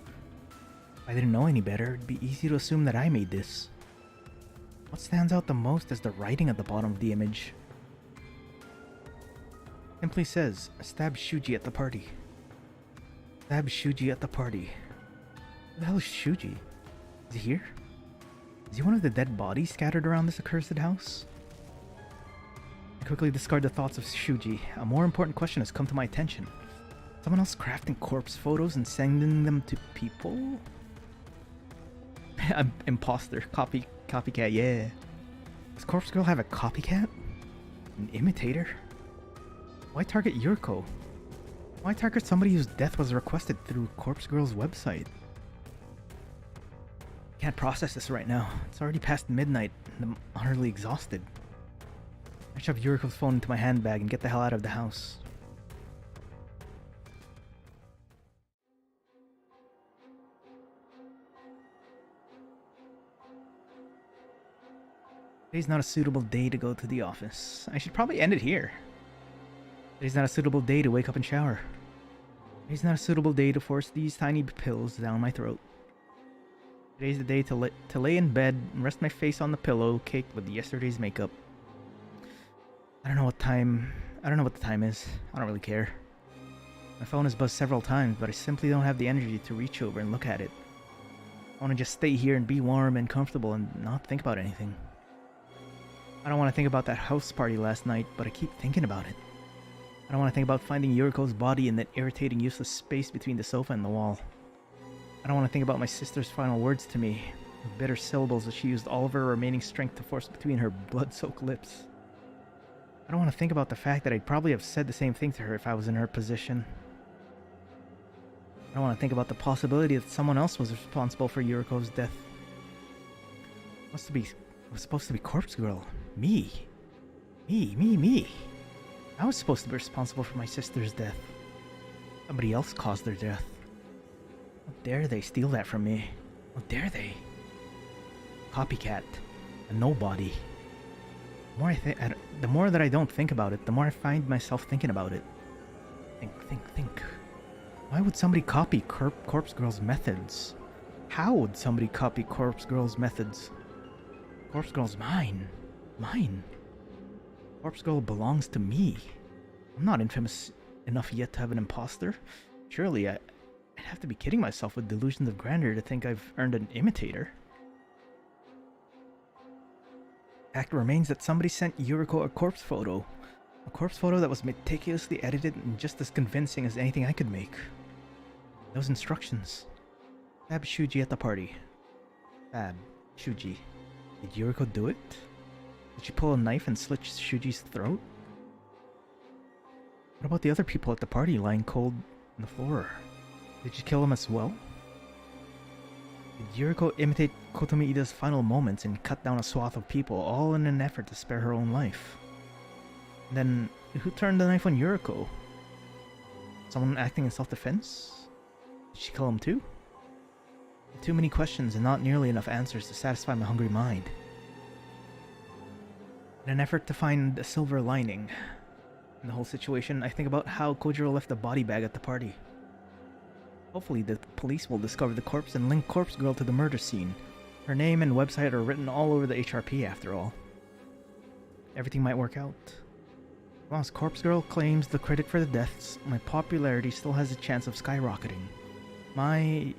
If I didn't know any better, it'd be easy to assume that I made this. What stands out the most is the writing at the bottom of the image. It simply says, "Stab Shuji at the party." Stab Shuji at the party. Who the hell is Shuji? Is he here? Is he one of the dead bodies scattered around this accursed house? I quickly discard the thoughts of Shuji. A more important question has come to my attention. Someone else crafting corpse photos and sending them to people? Imposter. Copycat, yeah. Does Corpse Girl have a copycat? An imitator? Why target Yuriko? Why target somebody whose death was requested through Corpse Girl's website? Can't process this right now. It's already past midnight and I'm utterly exhausted. I shove Yuriko's phone into my handbag and get the hell out of the house. Today's not a suitable day to go to the office. I should probably end it here. Today's not a suitable day to wake up and shower. Today's not a suitable day to force these tiny pills down my throat. Today's the day to lay in bed and rest my face on the pillow caked with yesterday's makeup. I don't know what the time is. I don't really care. My phone has buzzed several times, but I simply don't have the energy to reach over and look at it. I want to just stay here and be warm and comfortable and not think about anything. I don't want to think about that house party last night, but I keep thinking about it. I don't want to think about finding Yuriko's body in that irritating, useless space between the sofa and the wall. I don't want to think about my sister's final words to me, the bitter syllables that she used all of her remaining strength to force between her blood-soaked lips. I don't want to think about the fact that I'd probably have said the same thing to her if I was in her position. I don't want to think about the possibility that someone else was responsible for Yuriko's death. It was supposed to be Corpse Girl. Me. Me. I was supposed to be responsible for my sister's death. Somebody else caused their death. How dare they steal that from me? How dare they? Copycat. A nobody. The more that I don't think about it, the more I find myself thinking about it. Think. Why would somebody copy Corpse Girl's methods? How would somebody copy Corpse Girl's methods? Corpse Girl's mine. Mine. Corpse Girl belongs to me. I'm not infamous enough yet to have an imposter. Surely I'd have to be kidding myself with delusions of grandeur to think I've earned an imitator. Fact remains that somebody sent Yuriko a corpse photo. A corpse photo that was meticulously edited and just as convincing as anything I could make. Those instructions. Stab Shuji at the party. Stab Shuji. Did Yuriko do it? Did she pull a knife and slit Shuji's throat? What about the other people at the party lying cold on the floor? Did she kill them as well? Did Yuriko imitate Kotomi Ida's final moments and cut down a swath of people, all in an effort to spare her own life? And then, who turned the knife on Yuriko? Someone acting in self-defense? Did she kill him too? Too many questions and not nearly enough answers to satisfy my hungry mind. In an effort to find a silver lining in the whole situation, I think about how Kojiro left the body bag at the party. Hopefully the police will discover the corpse and link Corpse Girl to the murder scene. Her name and website are written all over the HRP after all. Everything might work out. As long as Corpse Girl claims the credit for the deaths, my popularity still has a chance of skyrocketing. My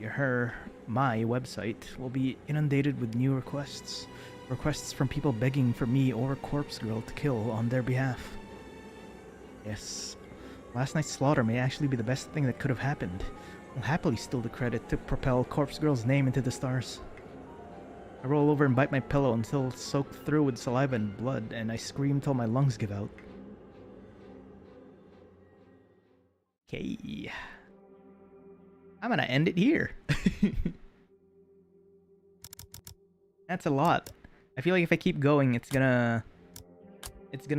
website will be inundated with new requests. Requests from people begging for me or Corpse Girl to kill on their behalf. Yes, last night's slaughter may actually be the best thing that could have happened. I'll happily steal the credit to propel Corpse Girl's name into the stars. I roll over and bite my pillow until it's soaked through with saliva and blood, and I scream till my lungs give out. Okay. I'm gonna end it here. That's a lot. I feel like if I keep going, it's gonna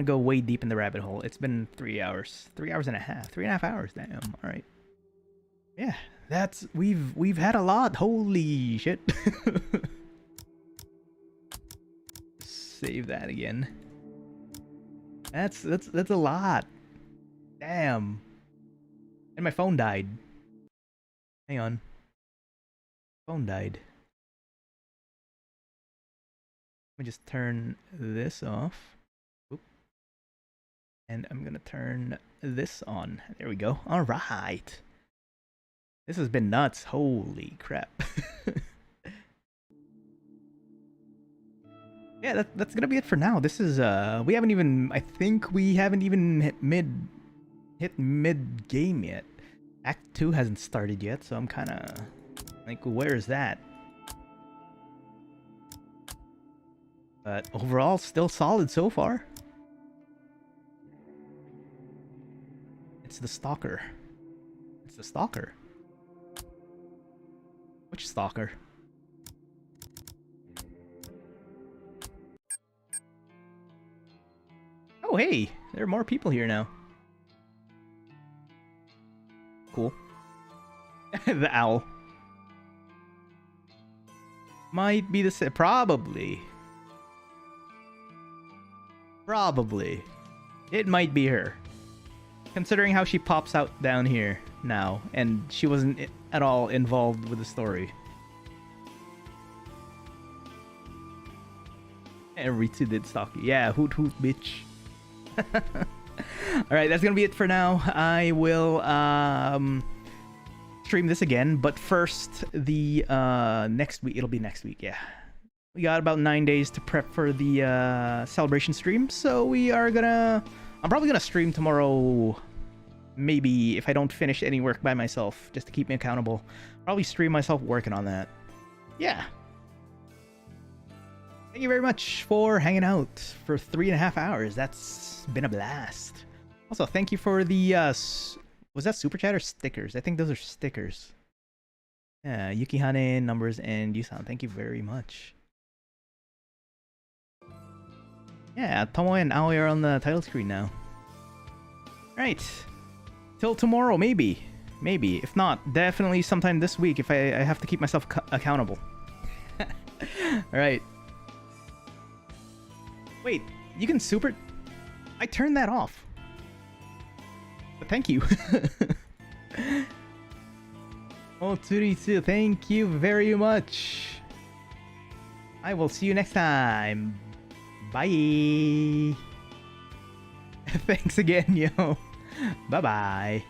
go way deep in the rabbit hole. It's been 3 hours. 3 hours and a half. 3.5 hours, damn. Alright. Yeah, we've had a lot. Holy shit. Save that again. That's a lot. Damn. And my phone died. Hang on. Phone died. Let me just turn this off. Oop. And I'm gonna turn this on. There we go. Alright. This has been nuts. Holy crap. Yeah, that's gonna be it for now. This is we haven't even, I think we haven't even hit mid game yet. Act 2 hasn't started yet, so I'm kinda like, where is that? But overall, still solid so far. It's the stalker. It's the stalker. Which stalker? Oh, hey! There are more people here now. Cool. The owl. Might be the same. Probably. Probably. It might be her. Considering how she pops out down here now, and she wasn't at all involved with the story. And Ritsu did stalk you. Yeah, hoot hoot, bitch. Alright, that's gonna be it for now. I will stream this again, but first the next week, it'll be next week, yeah. We got about 9 days to prep for the celebration stream, so we are gonna, I'm probably gonna stream tomorrow, maybe if I don't finish any work by myself, just to keep me accountable. Probably stream myself working on that. Yeah. Thank you very much for hanging out for 3.5 hours. That's been a blast. Also, thank you for the, was that Super Chat or stickers? I think those are stickers. Yeah, Yukihane, Numbers, and Yusan. Thank you very much. Yeah, Tomoe and Aoi are on the title screen now. Alright. Till tomorrow, maybe. Maybe. If not, definitely sometime this week if I have to keep myself accountable. Alright. Wait, you can super... I turned that off. But thank you. Oh, Ritsu, thank you very much. I will see you next time. Bye. Thanks again, yo. Bye bye.